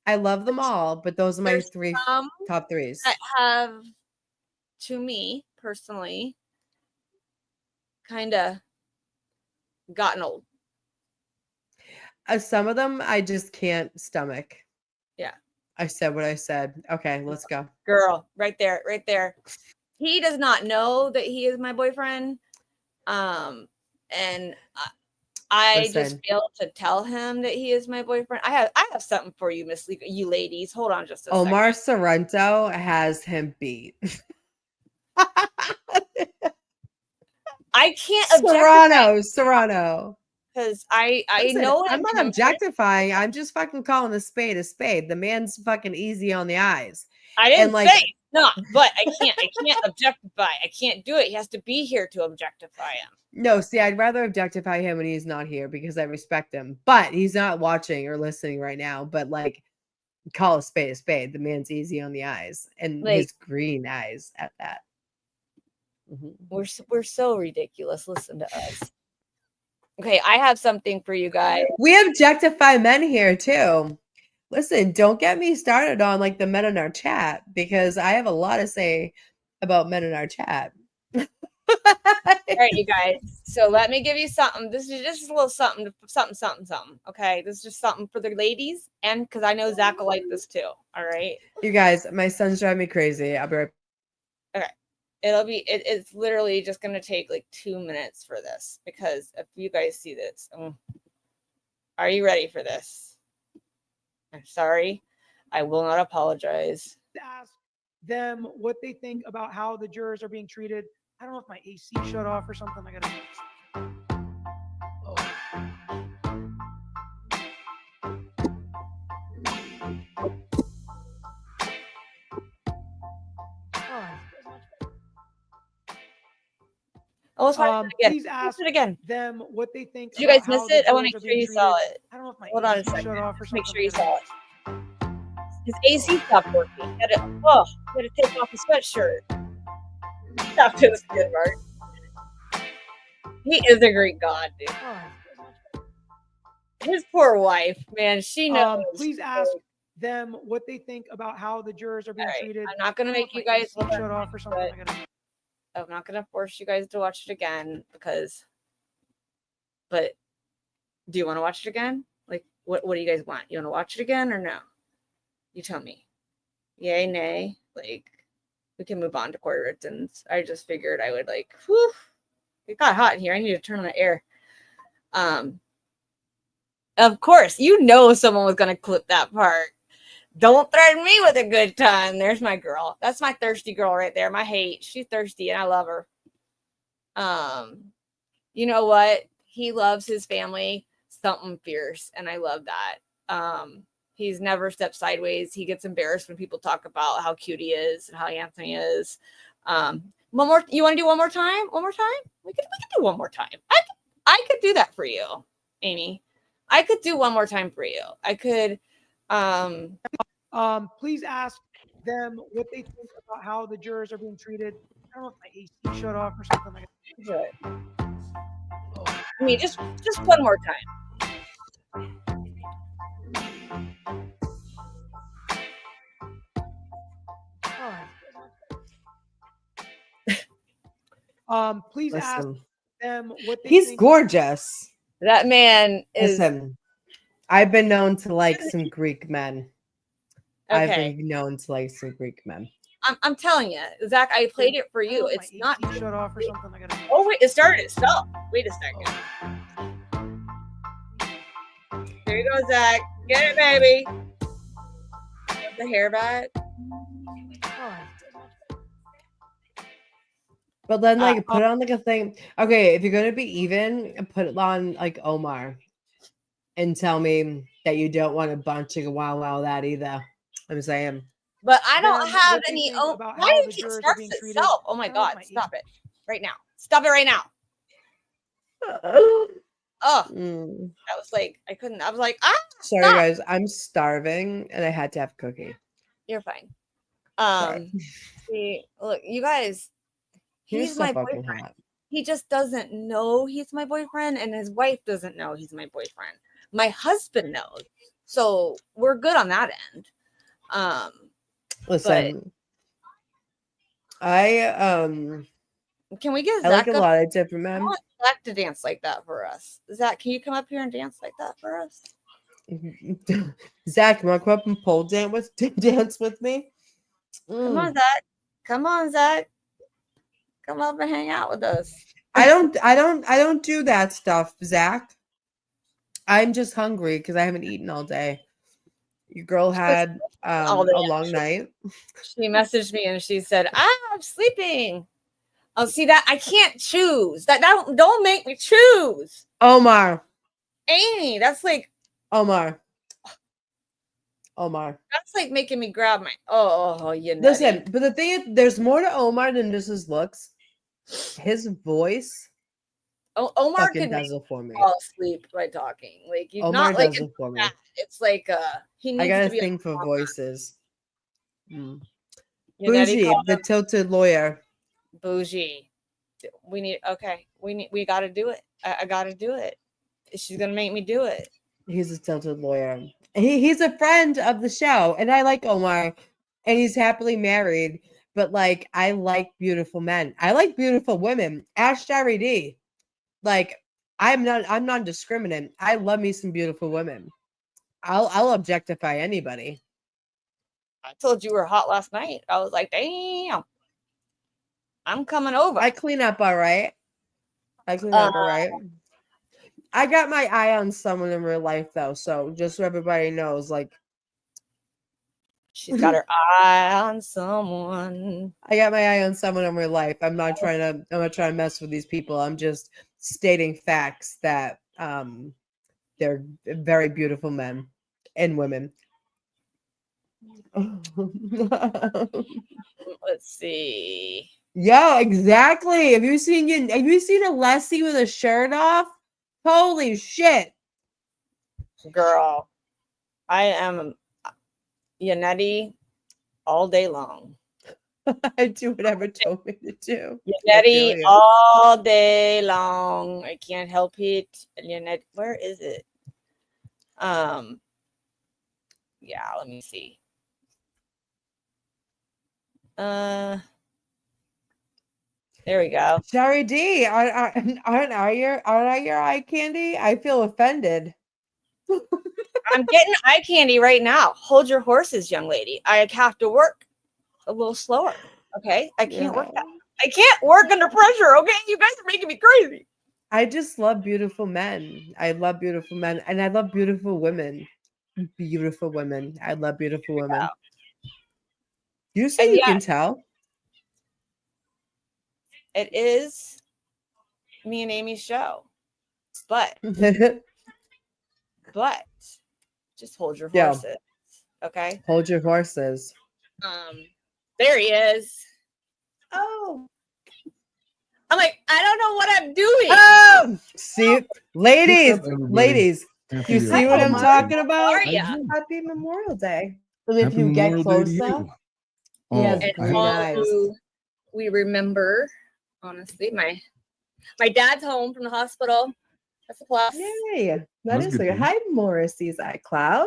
I love them all, but those are my there's three some top threes. that have, to me personally, kind of gotten old. Some of them I just can't stomach. Yeah. I said what I said. Okay, let's go. Girl, right there, right there. He does not know that he is my boyfriend. And I just Listen. failed to tell him that he is my boyfriend. I have something for you, Miss Lee, you ladies. Hold on just a Omar second. Sorrento has him beat. I can't Serrano. because I Listen, know I'm him. not objectifying. I'm just fucking calling a spade a spade. The man's fucking easy on the eyes. I didn't And, like- say it's not, but I can't objectify. I can't do it. He has to be here to objectify him. No, see, I'd rather objectify him when he's not here because I respect him. But he's not watching or listening right now. But like, call a spade a spade. The man's easy on the eyes and Like- his green eyes at that. We're so ridiculous. Listen to us. Okay, I have something for you guys. We objectify men here too. Listen, don't get me started on like the men in our chat because I have a lot to say about men in our chat. All right, you guys. So let me give you something. This is just a little something. Okay, this is just something for the ladies, and because I know Zach will like this too. All right. You guys, my son's driving me crazy. I'll be right. Okay. It's literally just gonna take like 2 minutes for this because if you guys see this, are you ready for this? I'm sorry. I will not apologize. Ask them what they think about how the jurors are being treated. I don't know if my AC shut off or something. I gotta. Oh, let's watch it again. Please ask it again. them what they think. Did you guys about miss how the it? I want to jurors make are sure you being saw treated. it. I don't know if my Hold on a AC shut second. off or Just make something. sure you saw it. His AC stopped working. He had to take off his sweatshirt. Stop to the skin mark. He is a Greek god, dude. His poor wife, man, she knows. Please ask them what they think about how the jurors are being treated. I'm not gonna I don't know make if you my guys AC shut off or something. I gotta. I'm not gonna force you guys to watch it again but do you want to watch it again? Like what do you guys want? You want to watch it again or no? You tell me. Yay, nay. Like we can move on to court writtens. I just figured I would it got hot in here. I need to turn on the air. Of course, someone was gonna clip that part. Don't threaten me with a good time. There's my girl. That's my thirsty girl right there. My hate. She's thirsty and I love her. You know what? He loves his family. Something fierce. And I love that. He's never stepped sideways. He gets embarrassed when people talk about how cute he is and how handsome he is. You want to do one more time? One more time? We could do one more time. I could do that for you, Amy. I could do one more time for you. I could Please ask them what they think about how the jurors are being treated. I don't know if my AC shut off or something. I gotta. I mean, just one more time. Please ask Listen. them what they He's think. gorgeous. That man is. Listen, I've been known to like some Greek men. I've Okay. been known to like some Greek men. I'm telling you, Zach, I played it for you. It's not. Shut off or something. I gotta. Oh wait, it started. Stop. Wait a second. Here you go, Zach. Get it, baby. Get the hair back. But then like put it on like a thing. Okay, if you're gonna be even, put it on like Omar and tell me that you don't want a bunch of wow that either. I'm saying. But I don't Then have what they any. think Oh, about why how did the it jurors are start being treated. itself? Oh my I don't know if God! my Stop it right now! Stop it right now! Oh, Mm. I was like, I couldn't. I was like, ah, Sorry, stop. guys. I'm starving and I had to have a cookie. You're fine. Sorry. See, look, you guys, You're he's so my fucking boyfriend. hot. He just doesn't know he's my boyfriend, and his wife doesn't know he's my boyfriend. My husband knows, so we're good on that end. Listen, Can we get I like Zach a up? lot of different I men. want Zach to dance like that for us. Zach, can you come up here and dance like that for us? Zach, you want to come up and pole dance with me? Come on, Zach. Come on, Zach. Come up and hang out with us. I don't do that stuff, Zach. I'm just hungry because I haven't eaten all day. Your girl had a all day, long night. She messaged me and she said, I'm sleeping. Oh, see that I can't choose. That don't make me choose. Omar. Amy, that's like Omar. that's like making me grab my you know. Listen, but the thing is, there's more to Omar than just his looks. His voice. Omar fucking could does make it for me. fall asleep by talking. Like you Omar not like does it for me. that. It's like he needs I got to a be thing for voices. Mm. You know, Bougie, the tilted lawyer. Bougie. We got to do it. I got to do it. She's gonna make me do it. He's a tilted lawyer. He's a friend of the show, and I like Omar, and he's happily married. But like, I like beautiful men. I like beautiful women. Ash Jerry D. Like, I'm non-discriminant. I love me some beautiful women. I'll objectify anybody. I told you were hot last night. I was like, damn, I'm coming over. I clean up all right. I got my eye on someone in real life though, so just so everybody knows, like she's got her eye on someone. I got my eye on someone in real life. I'm not trying to mess with these people. I'm just stating facts that they're very beautiful men and women. Let's see. Yeah, exactly. Have you seen Alessi with a shirt off? Holy shit. Girl, I am Yannetti all day long. I do whatever told me to do. Yannetti all day long. I can't help it. Yannetti, where is it? Yeah, let me see. There we go. Sorry, D. Aren't I your eye candy? I feel offended. I'm getting eye candy right now. Hold your horses, young lady. I have to work a little slower. Okay, I can't work that. I can't work under pressure. Okay, you guys are making me crazy. I just love beautiful men. I love beautiful men, and I love beautiful women. Beautiful women. I love beautiful women. You say you can tell. It is me and Amy's show, but just hold your Yeah. horses. Okay. Hold your horses. There he is. Oh. I'm like, I don't know what I'm doing. Oh, see, ladies, you see what I'm talking about? Happy Memorial Day. And if you get closer, he has green eyes. We remember, honestly, my dad's home from the hospital. That's a plus. Yay. That is good. Hi, Morrissey's iCloud.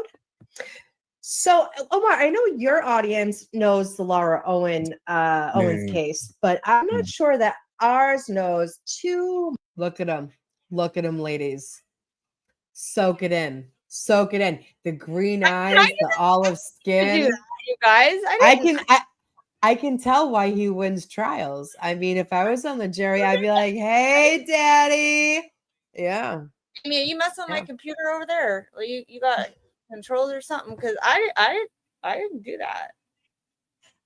So, Omar, I know your audience knows the Laura Owens case, but I'm not sure that ours knows too. Look at them, ladies. Soak it in. The green eyes, the olive skin. You guys, I can tell why he wins trials. I mean, if I was on the jury, I'd be like, "Hey, Daddy." Yeah. I mean, you mess with my computer over there. Or you got controls or something? Because I didn't do that.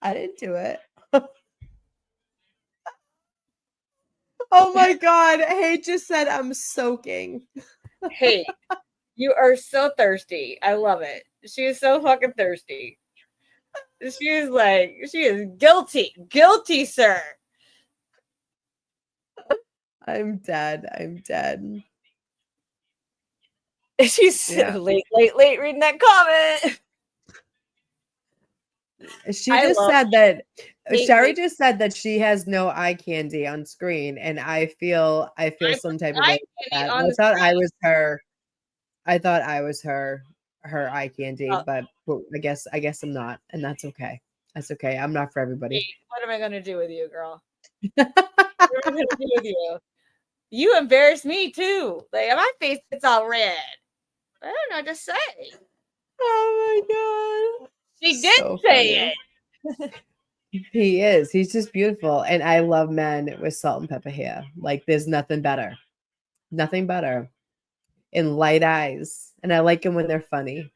I didn't do it. Oh my God. Hey, just said I'm soaking. Hey, you are so thirsty. I love it. She is so fucking thirsty. She is guilty. Guilty, sir. I'm dead. She's Yeah. late reading that comment. She I just love said that Late, Shari late. just said that she has no eye candy on screen, and I feel some type of eye way candy about that. on I the thought I was her. I thought I was her eye candy, but I guess I'm not, and that's okay. That's okay. I'm not for everybody. Wait, what am I gonna do with you, girl? What am I gonna do with you? You embarrass me too. Like my face gets all red. I don't know what to say. Oh my god. She did So say funny. it. He is. He's just beautiful, and I love men with salt and pepper hair. Like there's nothing better. Nothing better. And light eyes, and I like him when they're funny.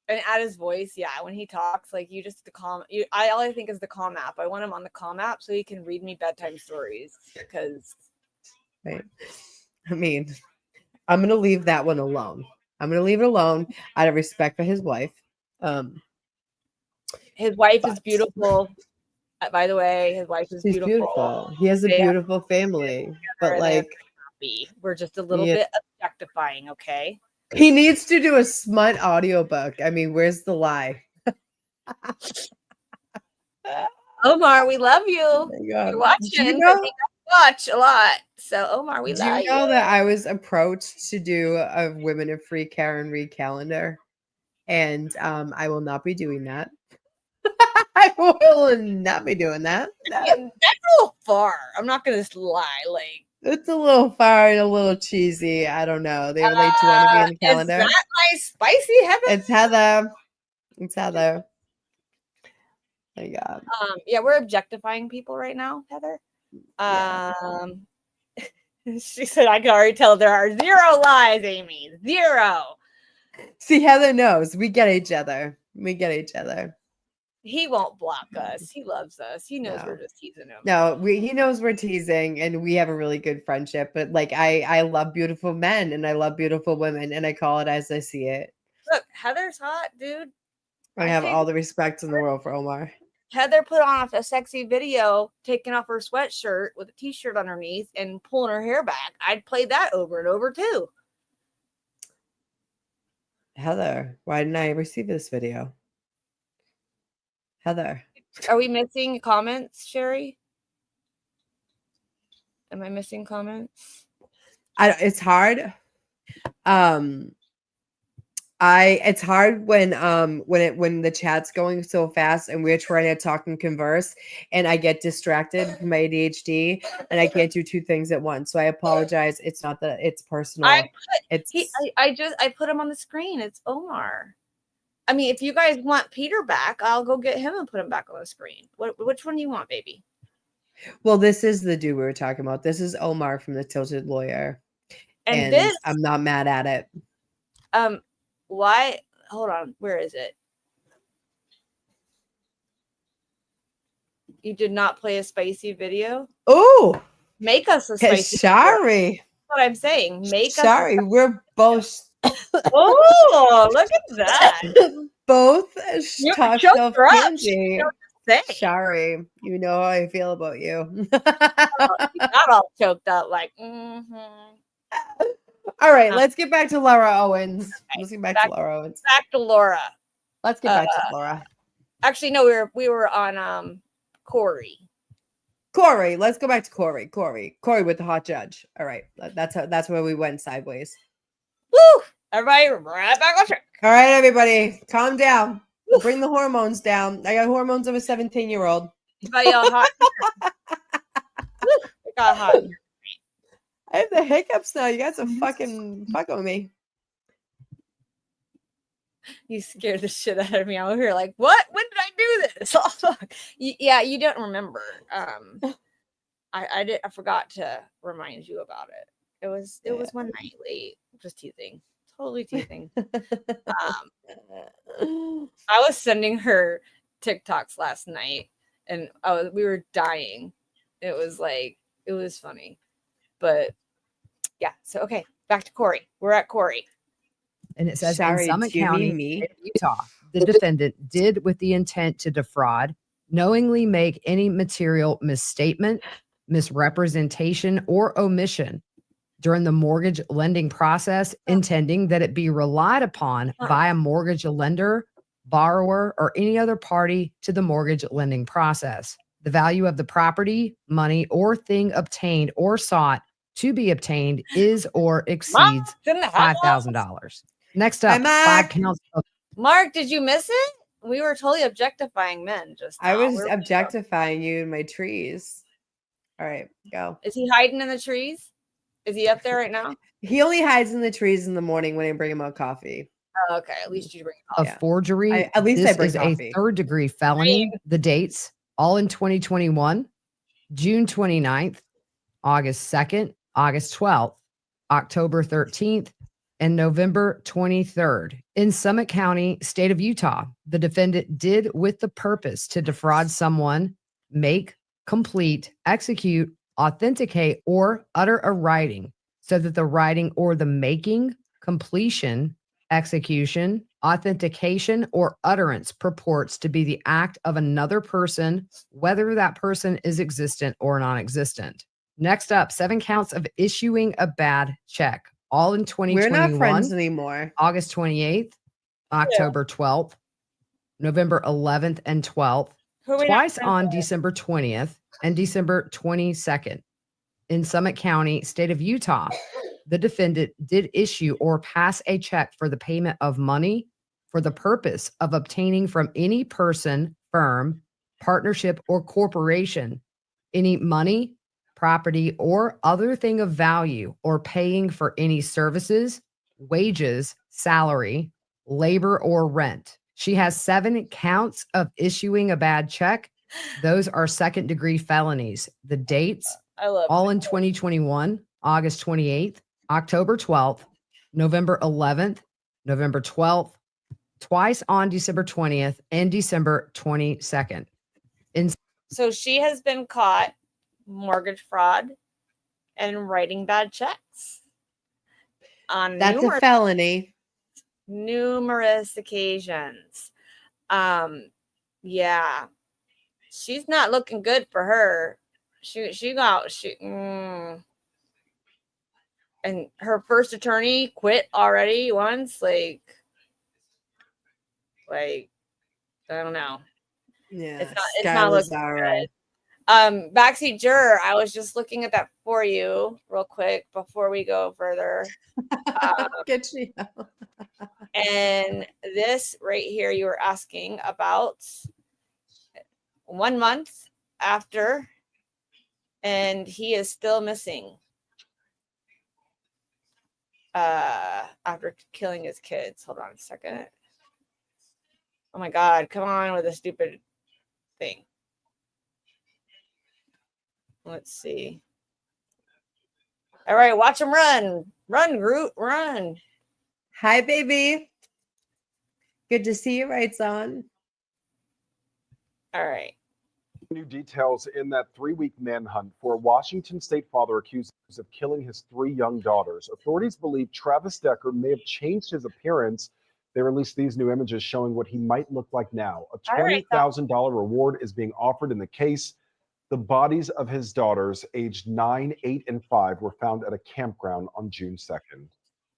And at his voice, yeah, when he talks, like you just the calm. All I think is the Calm app. I want him on the Calm app so he can read me bedtime stories. Because Right. I mean, I'm gonna leave that one alone. I'm gonna leave it alone out of respect for his wife. his wife is beautiful. By the way, his wife is She's beautiful. He has a They have beautiful family, but together, they're like happy. We're just a little Yeah. bit objectifying, okay? he needs to do a smut audiobook. I mean, where's the lie? Omar, we love you. God. You're Do watching. you 'cause know- he watch a lot. So Omar, we Do love you know that I was approached to do a Women of Free Karen Reed calendar? And I will not be doing that. I will not be doing that. Yeah, that's a little far. I'm not gonna lie. Like It's a little far and a little cheesy. I don't know. The only two want to be in the is calendar. that my spicy heaven? It's Heather. It's Heather. My God. Yeah, we're objectifying people right now, Heather. She said I can already tell there are 0 lies, Amy. 0. See, Heather knows. We get each other. We get each other. He won't block us. He loves us. He knows No. we're just teasing him. No, he knows we're teasing and we have a really good friendship. But like I love beautiful men and I love beautiful women and I call it as I see it. Look, Heather's hot, dude. I have all the respect in the world for Omar. Heather put on a sexy video taking off her sweatshirt with a t-shirt underneath and pulling her hair back. I'd play that over and over too. Heather, why didn't I receive this video? Heather. Are we missing comments, Sherry? Am I missing comments? It's hard. It's hard when the chat's going so fast and we're trying to talk and converse and I get distracted from my ADHD and I can't do two things at once. So I apologize. It's not that it's personal. I put him on the screen. It's Omar. I mean, if you guys want Peter back, I'll go get him and put him back on the screen. Which one do you want, baby? Well, this is the dude we were talking about. This is Omar from the Tilted Lawyer. And this, I'm not mad at it. Why? Hold on. Where is it? You did not play a spicy video? Oh, make us a spicy Shari. video. That's what I'm saying. Make Sorry, us we're both Oh, look at that. both You tossed choked off her up. candy. She knows what to say. Sorry, you know how I feel about you. Not all choked up like All right, let's get back to Laura Owens. Let's get back to back- Laura Owens. back to Laura. Let's get back to Laura. Actually, no, we were on Corey. Corey, let's go back to Corey. Corey with the hot judge. All right, that's where we went sideways. Woo! Everybody right back on track. All right, everybody, calm down. Bring the hormones down. I got hormones of a 17-year-old. Everybody all hot. Woo, it got hot. I have the hiccups now. You guys are fucking with me. You scared the shit out of me. I'm over here like, what? When did I do this? Oh, fuck. Yeah, you don't remember. I forgot to remind you about it. It was one night late. Just teasing. Totally teasing. I was sending her TikToks last night and we were dying. It was funny. But yeah, so okay, back to Corey. We're at Corey. And it says Sorry, in Summit do you mean County, me? in Utah, the defendant did with the intent to defraud, knowingly make any material misstatement, misrepresentation, or omission during the mortgage lending process, intending that it be relied upon by a mortgage lender, borrower, or any other party to the mortgage lending process. The value of the property, money, or thing obtained or sought to be obtained is or exceeds $5,000. Next Hi, up, Mark. 5 counts of Mark, did you miss it? We were totally objectifying men just now. I was Where we go? objectifying you in my trees. All right, go. Is he hiding in the trees? Is he up there right now? He only hides in the trees in the morning when I bring him out coffee. Oh, okay, at least you bring it of up. forgery. At least I this bring is coffee. a third-degree felony. The dates, all in 2021, June 29th, August 2nd, August 12th, October 13th, and November 23rd. In Summit County, state of Utah, the defendant did with the purpose to defraud someone, make, complete, execute, authenticate, or utter a writing so that the writing or the making, completion, execution, authentication, or utterance purports to be the act of another person, whether that person is existent or non-existent. Next up, 7 counts of issuing a bad check, all in We're 2021. not friends anymore. August 28th, October 12th, November 11th and 12th, Who are we not twice friends on with? December 20th and December 22nd. In Summit County, state of Utah, the defendant did issue or pass a check for the payment of money for the purpose of obtaining from any person, firm, partnership, or corporation any money, property, or other thing of value, or paying for any services, wages, salary, labor, or rent. She has 7 counts of issuing a bad check. Those are second-degree felonies. The dates, I love all in 2021, August 28th, October 12th, November 11th, November 12th, twice on December 20th and December 22nd. So she has been caught mortgage fraud and writing bad checks on That's a felony. numerous occasions. Yeah, she's not looking good for her. And her first attorney quit already once. Like I don't know. Yeah, It's not Sky looking Lazaro. good. Backseat juror, I was just looking at that for you real quick before we go further. Get you. And this right here, you were asking about 1 month after, and he is still missing after killing his kids. Hold on a second. Oh my God, come on with a stupid thing. Let's see. All right, watch him run. Run, Groot, run. Hi, baby. Good to see you, right, son? All right. New details in that 3-week manhunt for a Washington state father accused of killing his 3 young daughters. Authorities believe Travis Decker may have changed his appearance. They released these new images showing what he might look like now. A $20,000 reward is being offered in the case. The bodies of his daughters, aged 9, 8, and 5, were found at a campground on June 2nd.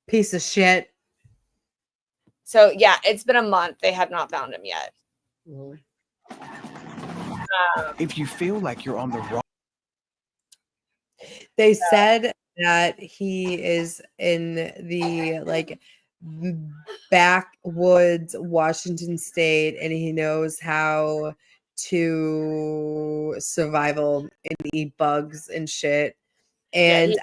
Piece of shit. So yeah, it's been a month. They have not found him yet. If you feel like you're on the wrong, They said that he is in the backwoods Washington state and he knows how to survival and eat bugs and shit. And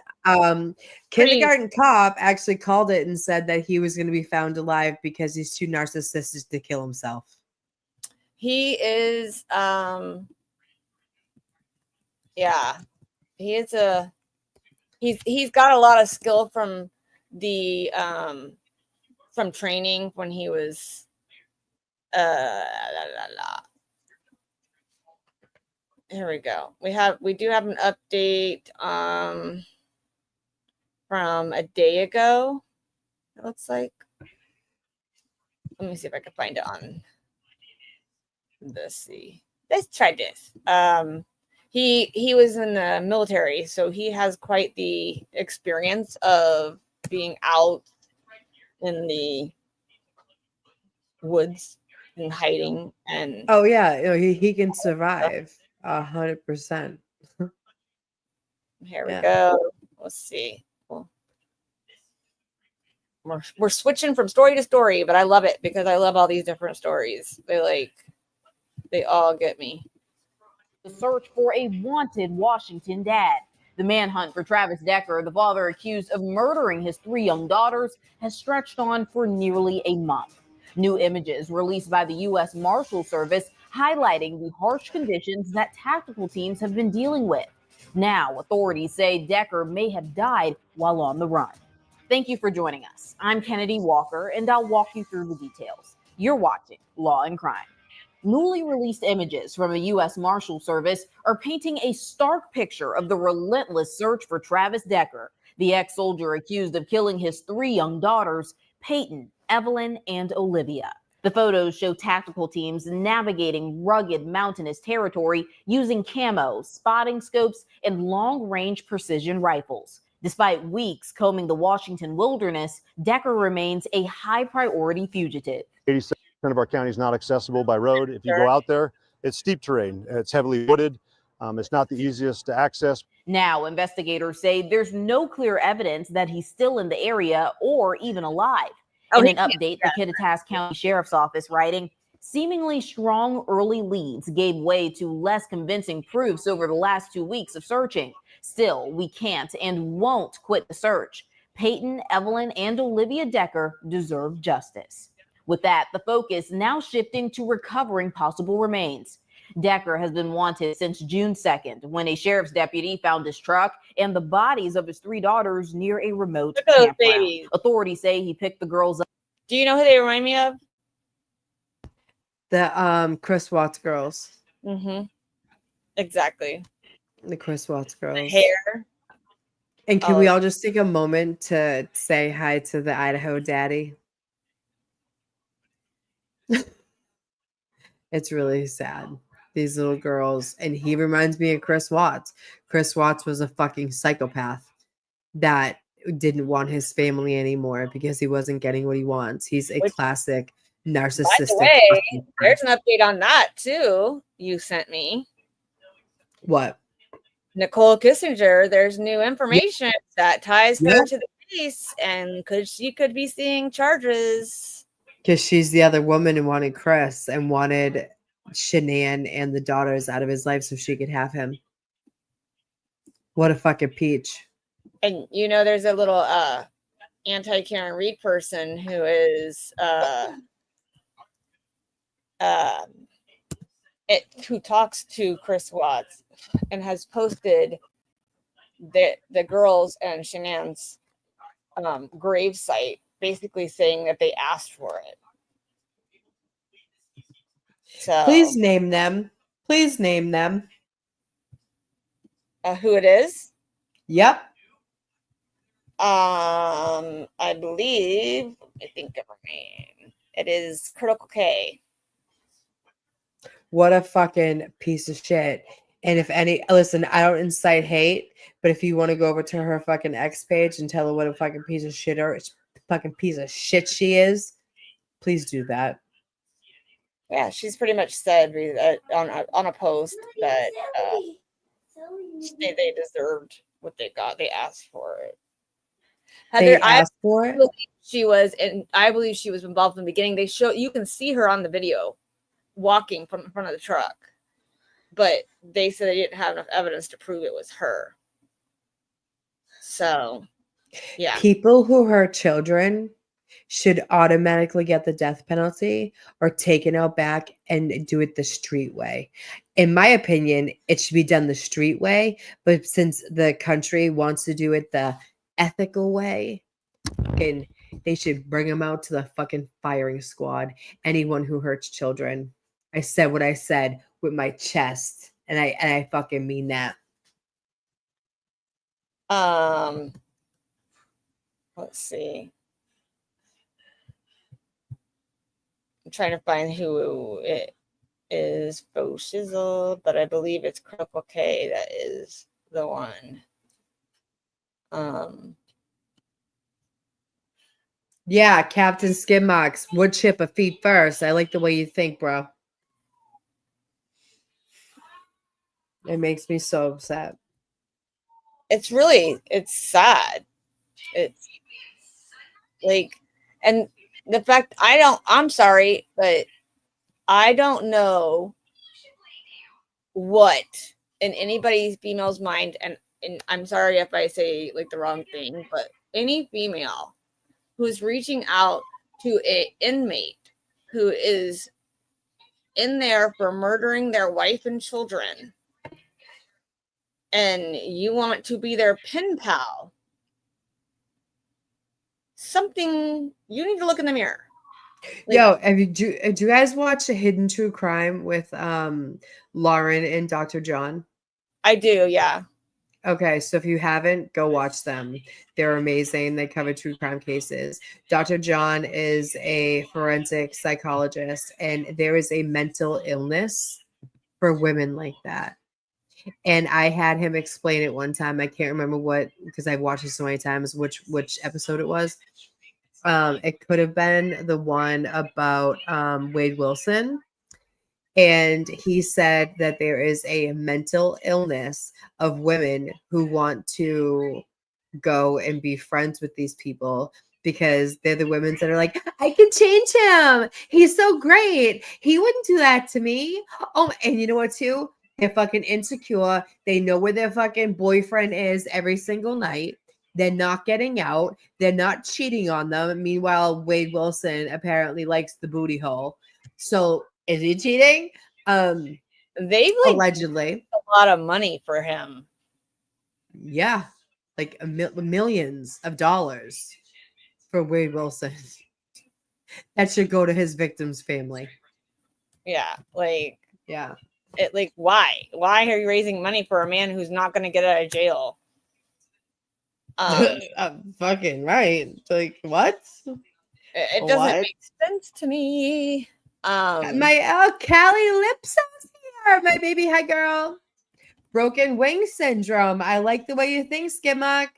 Kindergarten Cop actually called it and said that he was going to be found alive because he's too narcissistic to kill himself. He is he's got a lot of skill from the from training when he was Here we go. We do have an update from a day ago, it looks like. Let me see if I can find it on this. Let's try this. He was in the military, so he has quite the experience of being out in the woods and hiding and Oh yeah, he can survive 100%. here we Yeah. go. Let's see. Well, we're switching from story to story, but I love it because I love all these different stories. They all get me. The search for a wanted Washington dad. The manhunt for Travis Decker, the father accused of murdering his 3 young daughters, has stretched on for nearly a month. New images released by the U.S. Marshal Service highlighting the harsh conditions that tactical teams have been dealing with. Now, authorities say Decker may have died while on the run. Thank you for joining us. I'm Kennedy Walker, and I'll walk you through the details. You're watching Law and Crime. Newly released images from the U.S. Marshal Service are painting a stark picture of the relentless search for Travis Decker, the ex-soldier accused of killing his 3 young daughters, Peyton, Evelyn, and Olivia. The photos show tactical teams navigating rugged mountainous territory using camo, spotting scopes, and long-range precision rifles. Despite weeks combing the Washington wilderness, Decker remains a high-priority fugitive. 87% of our county is not accessible by road. If you go out there, it's steep terrain. It's heavily wooded. It's not the easiest to access. Now, investigators say there's no clear evidence that he's still in the area or even alive. In an update, the Kittitas County Sheriff's Office writing, seemingly strong early leads gave way to less convincing proofs over the last 2 weeks of searching. Still, we can't and won't quit the search. Peyton, Evelyn, and Olivia Decker deserve justice. With that, the focus now shifting to recovering possible remains. Decker has been wanted since June 2nd, when a sheriff's deputy found his truck and the bodies of his 3 daughters near a remote campground. Babies. Authorities say he picked the girls up. Do you know who they remind me of? The Chris Watts girls. Mm-hmm. Exactly. The Chris Watts girls. Hair. And can we all just take a moment to say hi to the Idaho daddy? It's really sad. These little girls. And he reminds me of Chris Watts. Chris Watts was a fucking psychopath that didn't want his family anymore because he wasn't getting what he wants. He's a classic narcissistic. By the way, there's an update on that too. You sent me. What? Nicole Kissinger, there's new information that ties her to the case, and she could be seeing charges. Because she's the other woman who wanted Chris and wanted Shanann and the daughters out of his life so she could have him. What a fucking peach. And you know, there's a little anti-Karen Reed person who is who talks to Chris Watts and has posted the girls and Shanann's grave site, basically saying that they asked for it. So Please name them. Please name them. Who it is? Yep. I believe, I think of her name. It is Critical K. What a fucking piece of shit. And if any, listen, I don't incite hate, but if you want to go over to her fucking X page and tell her what a fucking piece of shit she is, please do that. Yeah, she's pretty much said on a post that they deserved what they got. They asked for it. They asked for it? I believe she was involved in the beginning. You can see her on the video walking from in front of the truck, but they said they didn't have enough evidence to prove it was her. So, yeah. People who hurt children should automatically get the death penalty or taken out back and do it the street way. In my opinion, it should be done the street way, but since the country wants to do it the ethical way, and they should bring them out to the fucking firing squad. Anyone who hurts children. I said what I said with my chest, and I fucking mean that. Let's see. I'm trying to find who it is Faux Shizzle, but I believe it's Critical K that is the one. Yeah, Captain Skidmarks, wood chip a feet first. I like the way you think, bro. It makes me so upset. It's sad. It's like, and the fact I'm sorry, but I don't know what in anybody's female's mind, and I'm sorry if I say like the wrong thing, but any female who's reaching out to an inmate who is in there for murdering their wife and children, and you want to be their pen pal, something you need to look in the mirror. Like, Yo, do you guys watch A Hidden True Crime with Lauren and Dr. John? I do, yeah. Okay, so if you haven't, go watch them. They're amazing. They cover true crime cases. Dr. John is a forensic psychologist, and there is a mental illness for women like that. And I had him explain it one time. I can't remember what, because I've watched it so many times, which episode it was. It could have been the one about Wade Wilson. And he said that there is a mental illness of women who want to go and be friends with these people because they're the women that are like, I can change him. He's so great. He wouldn't do that to me. Oh, and you know what, too? They're fucking insecure. They know where their fucking boyfriend is every single night. They're not getting out. They're not cheating on them. Meanwhile, Wade Wilson apparently likes the booty hole. So is he cheating? They allegedly a lot of money for him. Yeah, like millions of dollars for Wade Wilson. That should go to his victim's family. Yeah, like yeah. It like why? Why are you raising money for a man who's not going to get out of jail? Fucking right. Like what? It doesn't make sense to my Callie Lips here, my baby head girl. Broken wing syndrome. I like the way you think, Skidmark.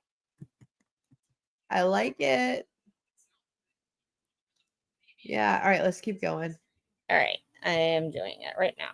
I like it. Yeah. All right, let's keep going. All right, I am doing it right now.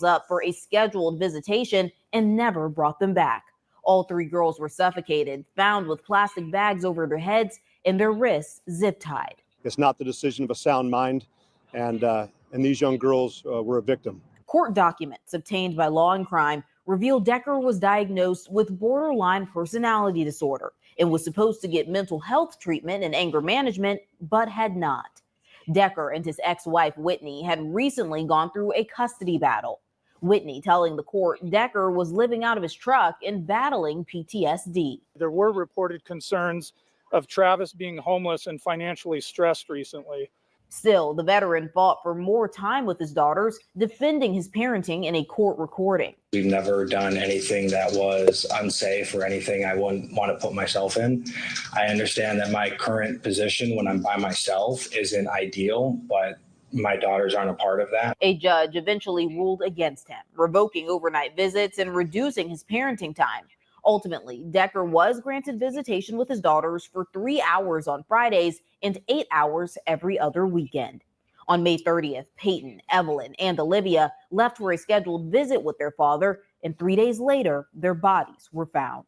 Up for a scheduled visitation and never brought them back. All three girls were suffocated, found with plastic bags over their heads and their wrists zip-tied. It's not the decision of a sound mind, and these young girls were a victim. Court documents obtained by Law and Crime reveal Decker was diagnosed with borderline personality disorder and was supposed to get mental health treatment and anger management, but had not. Decker and his ex-wife Whitney had recently gone through a custody battle. Whitney telling the court Decker was living out of his truck and battling PTSD. There were reported concerns of Travis being homeless and financially stressed recently. Still, the veteran fought for more time with his daughters, defending his parenting in a court recording. We've never done anything that was unsafe or anything I wouldn't want to put myself in. I understand that my current position when I'm by myself isn't ideal, but my daughters aren't a part of that. A judge eventually ruled against him, revoking overnight visits and reducing his parenting time. Ultimately, Decker was granted visitation with his daughters for 3 hours on Fridays and 8 hours every other weekend. On May 30th, Peyton, Evelyn, and Olivia left for a scheduled visit with their father, and 3 days later, their bodies were found.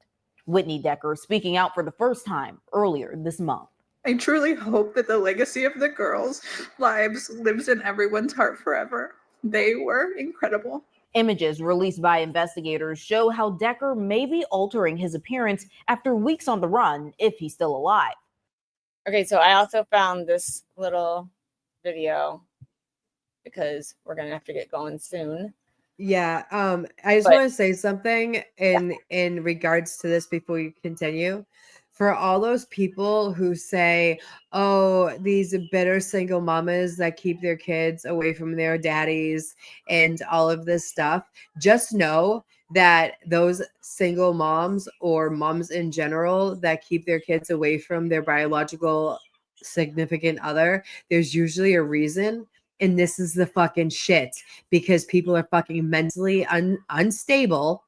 Whitney Decker speaking out for the first time earlier this month. I truly hope that the legacy of the girls' lives lives in everyone's heart forever. They were incredible. Images released by investigators show how Decker may be altering his appearance after weeks on the run, if he's still alive. Okay, so I also found this little video because we're gonna have to get going soon. Yeah, I just want to say something in regards to this before you continue. For all those people who say, oh, these bitter single mamas that keep their kids away from their daddies and all of this stuff, just know that those single moms or moms in general that keep their kids away from their biological significant other, there's usually a reason. And this is the fucking shit because people are fucking mentally unstable.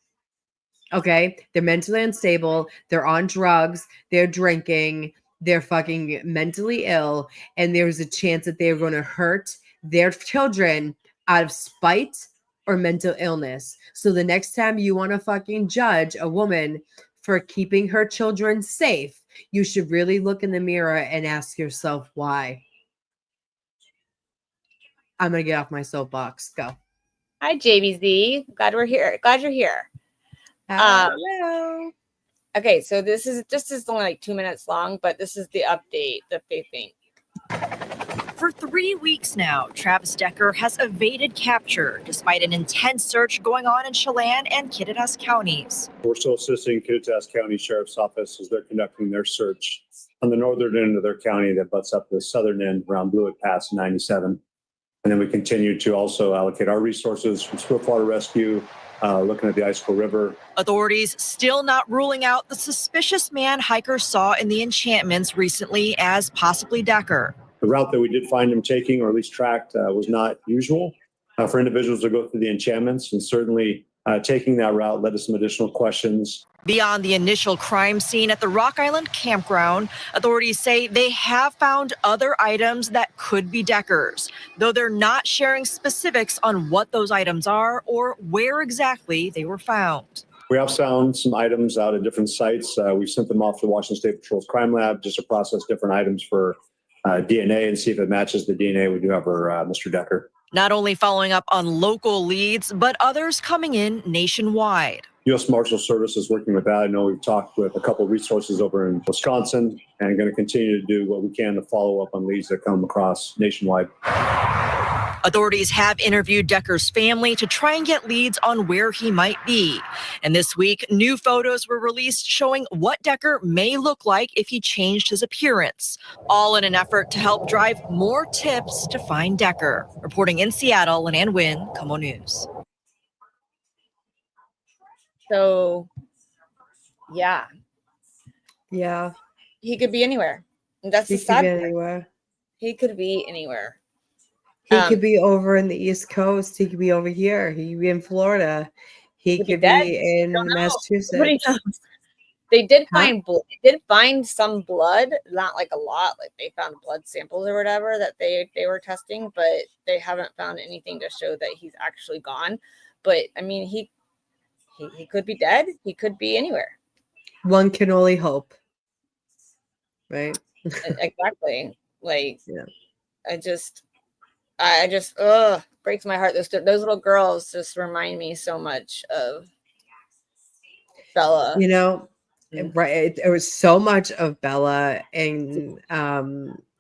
Okay. They're mentally unstable. They're on drugs. They're drinking. They're fucking mentally ill. And there's a chance that they're going to hurt their children out of spite or mental illness. So the next time you want to fucking judge a woman for keeping her children safe, you should really look in the mirror and ask yourself why. I'm going to get off my soapbox. Go. Hi, JBZ. Glad we're here. Glad you're here. Hello. Okay, so this is only like 2 minutes long, but this is the update that they think. For 3 weeks now, Travis Decker has evaded capture despite an intense search going on in Chelan and Kittitas counties. We're still assisting Kittitas County Sheriff's Office as they're conducting their search on the northern end of their county that butts up the southern end around Blewett Pass 97. And then we continue to also allocate our resources from Swiftwater Rescue, looking at the Icicle River. Authorities still not ruling out the suspicious man hikers saw in the enchantments recently as possibly Decker. The route that we did find him taking, or at least tracked, was not usual for individuals to go through the enchantments. And certainly taking that route led to some additional questions. Beyond the initial crime scene at the Rock Island campground, authorities say they have found other items that could be Decker's, though they're not sharing specifics on what those items are or where exactly they were found. We have found some items out at different sites. We've sent them off to the Washington State Patrol's crime lab just to process different items for DNA and see if it matches the DNA we do have for Mr. Decker. Not only following up on local leads, but others coming in nationwide. U.S. Marshal Service is working with that. I know we've talked with a couple of resources over in Wisconsin and going to continue to do what we can to follow up on leads that come across nationwide. Authorities have interviewed Decker's family to try and get leads on where he might be. And this week, new photos were released showing what Decker may look like if he changed his appearance, all in an effort to help drive more tips to find Decker. Reporting in Seattle, Leanne Wynn, KOMO News. So, yeah. Yeah. He could be anywhere. And that's He the could sad be part. anywhere. He could be anywhere. He could be over in the East Coast. He could be over here. He could be in Florida. He could dead. be in Nobody Massachusetts. knows. They did find they did find some blood, not like a lot. Like they found blood samples or whatever that they were testing, but they haven't found anything to show that he's actually gone. But I mean, he could be dead. He could be anywhere. One can only hope. Right? Exactly. Like, yeah. I just breaks my heart. Those little girls just remind me so much of Bella. You know, right? There was so much of Bella and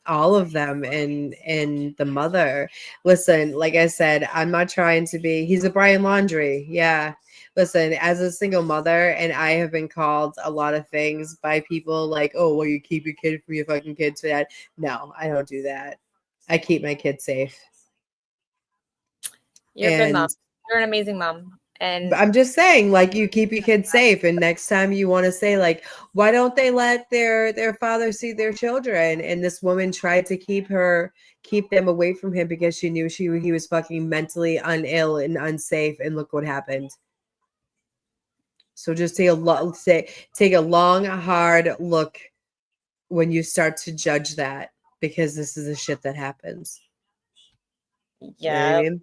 all of them and the mother. Listen, like I said, I'm not trying to be. He's a Brian Laundrie. Yeah. Listen, as a single mother, and I have been called a lot of things by people like, oh, well, you keep your kid from your fucking kids for that. No, I don't do that. I keep my kids safe. You're a good mom. You're an amazing mom. And I'm just saying, like, you keep your kids safe. And next time you want to say, like, why don't they let their father see their children? And this woman tried to keep them away from him because she knew he was fucking mentally unill and unsafe. And look what happened. So just take a long, hard look when you start to judge that, because this is the shit that happens. yeah. You know what I mean?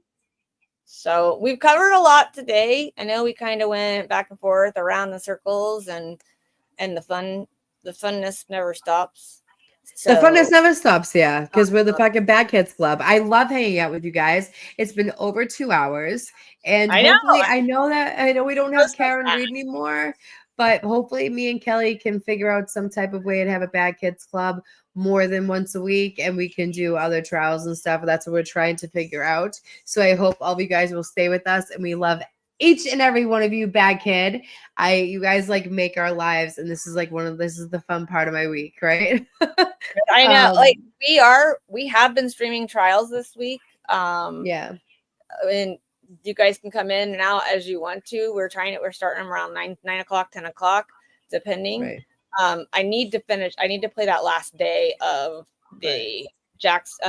So we've covered a lot today. I know we kind of went back and forth around the circles, and the funness never stops. The funness never stops, yeah, because we're the fucking Bad Kids Club. I love hanging out with you guys. It's been over 2 hours, and I know. hopefully, I know we don't have Karen Reed anymore, but hopefully, me and Kelly can figure out some type of way to have a Bad Kids Club more than once a week, and we can do other trials and stuff. That's what we're trying to figure out. So I hope all of you guys will stay with us, and we love each and every one of you, Bad Kid. You guys like make our lives, and this is the fun part of my week, right? I know, like we have been streaming trials this week. Yeah, and you guys can come in and out as you want to. We're starting them around 9 o'clock, 10 o'clock, depending. Right. I need to play that last day of the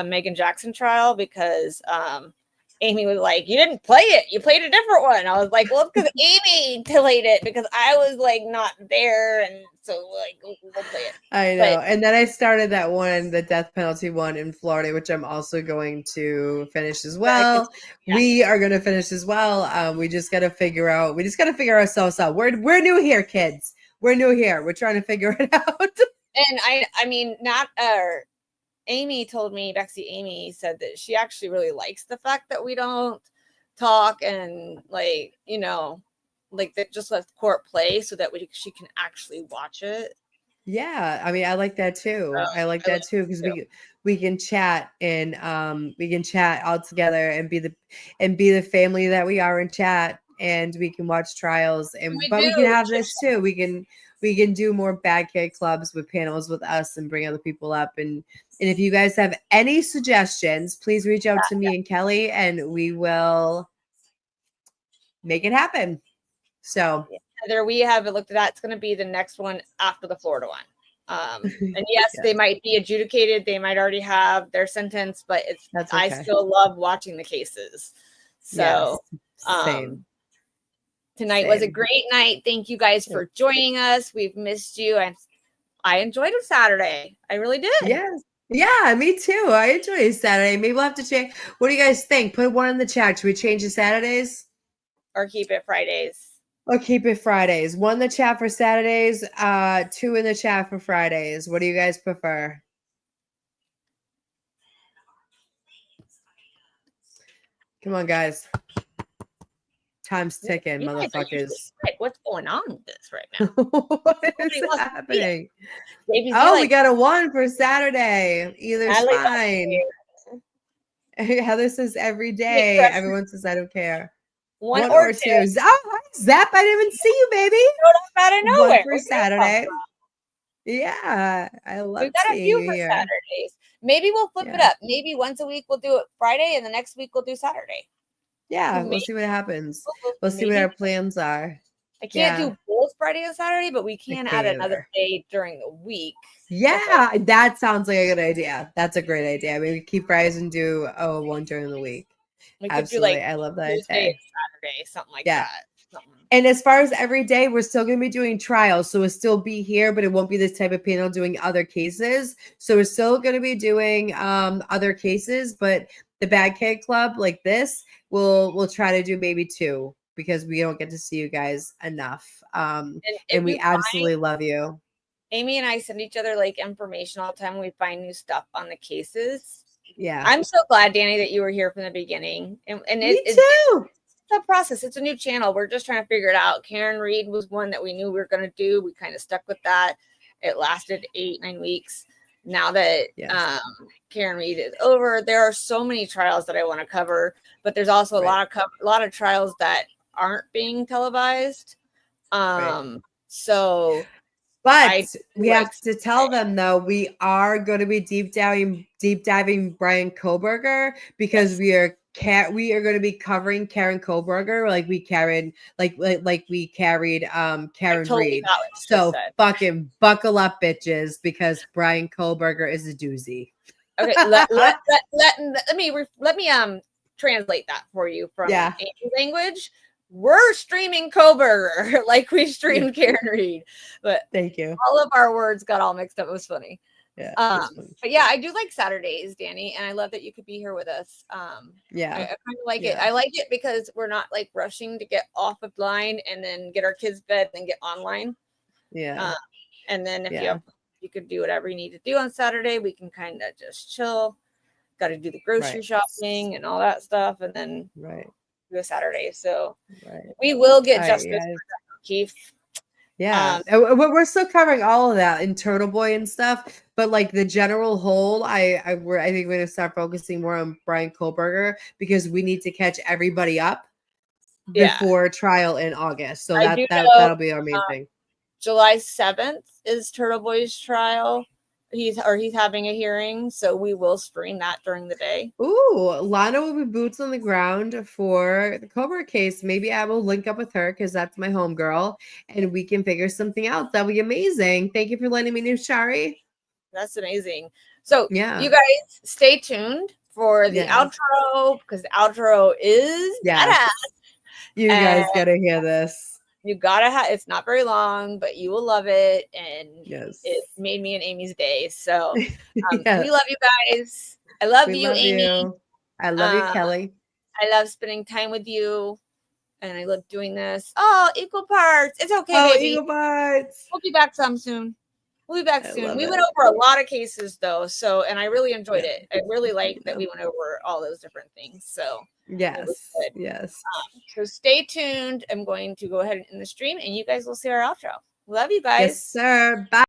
Megan Jackson trial because Amy was like, "You didn't play it. You played a different one." I was like, "Well, it's because Amy played it because I was like not there, and so like we'll play it." I know. And then I started that one, the death penalty one in Florida, which I'm also going to finish as well. We are going to finish as well. We just got to figure ourselves out. We're new here, kids. We're new here. We're trying to figure it out. And I mean, not Amy told me, Amy said that she actually really likes the fact that we don't talk and like, you know, like that just let the court play so that she can actually watch it. Yeah, I mean, I like that too. I like that too because we can chat and we can chat all together and be the family that we are in chat, and we can watch trials but we can have this too. We can do more bad kid clubs with panels with us and bring other people up. And if you guys have any suggestions, please reach out to me and Kelly, and we will make it happen. So Heather, we have looked at that. It's going to be the next one after the Florida one. And yes, they might be adjudicated. They might already have their sentence, but I still love watching the cases. So same. Tonight was a great night. Thank you guys for joining us. We've missed you, and I enjoyed a Saturday. I really did. Yes. Yeah, me too. I enjoy Saturday. Maybe we'll have to change. What do you guys think? Put one in the chat. Should we change the Saturdays? Or keep it Fridays? Or keep it Fridays. 1 in the chat for Saturdays, 2 in the chat for Fridays. What do you guys prefer? Come on, guys. Time's ticking, motherfuckers. What's going on with this right now? What is happening? We got a 1 for Saturday. Either's fine. Heather says every day. Everyone says I don't care. 1 or 2. Oh, hi, Zap. I didn't even see you, baby. Out of nowhere. 1 for Saturday. Yeah, I love We've got a seeing few you for here. Saturdays. Maybe we'll flip it up. Maybe once a week we'll do it Friday, and the next week we'll do Saturday. Yeah, we'll see what happens. We'll see what our plans are. I can't do both Friday and Saturday, but we can add another day during the week. Yeah, that sounds like a good idea. That's a great idea. Maybe keep Fridays and do one during the week. We could Absolutely. do like I love that. Tuesday and Saturday, something like that. And as far as every day, we're still going to be doing trials. So we'll still be here, but it won't be this type of panel doing other cases. So we're still going to be doing other cases, but the Bad Kid Club like this, we'll try to do maybe 2 because we don't get to see you guys enough. And we absolutely love you. Amy and I send each other like information all the time when we find new stuff on the cases. Yeah. I'm so glad, Danny, that you were here from the beginning. And Me too. It's a process. It's a new channel. We're just trying to figure it out. Karen Reed was one that we knew we were going to do. We kind of stuck with that. It lasted 8-9 weeks. Now that Karen Reed is over, there are so many trials that I want to cover, but there's also a lot of trials that aren't being televised. So, but we have to tell them though, we are going to be deep diving Bryan Kohberger because we are going to be covering Karen Kohberger like we carried Karen Reed. So fucking buckle up, bitches, because Bryan Kohberger is a doozy. Okay, let me translate that for you from Amy language. We're streaming Kohberger like we streamed Karen Reed, but thank you. All of our words got all mixed up. It was funny. Yeah. But yeah, I do like Saturdays, Danny, and I love that you could be here with us. I kind of like it. I like it because we're not like rushing to get off of line and then get our kids bed and then get online. Yeah. And then if you could do whatever you need to do on Saturday, we can kind of just chill. Got to do the grocery shopping and all that stuff, and then do a Saturday. So we will get justice for Keith. Yeah, we're still covering all of that in Turtle Boy and stuff, but like the general whole, I think we're going to start focusing more on Bryan Kohberger because we need to catch everybody up before trial in August. So that'll be our main thing. July 7th is Turtle Boy's trial. He's having a hearing, so we will stream that during the day. Ooh, Lana will be boots on the ground for the Cobra case. Maybe I will link up with her because that's my homegirl, and we can figure something out. That'll be amazing. Thank you for letting me know, Shari. That's amazing. So Yeah. you guys stay tuned for the Yes. outro because the outro is Yes. badass. You guys And gotta hear this. you gotta have. It's not very long, but you will love it, and Yes. it made me and Amy's day. So Yes. we love you guys. I love We you, love Amy. you. I love you, Uh, Kelly. I love spending time with you, and I love doing this. Oh, equal parts. It's okay, Oh, baby. eagle bites. We'll be back some soon. We'll be back I soon. love We it. went over a lot of cases though, so and I really enjoyed it. I really liked that we went over all those different things. So it was Yes. good. Yes. So stay tuned. I'm going to go ahead and end the stream, and you guys will see our outro. Love you guys. Yes, sir. Bye.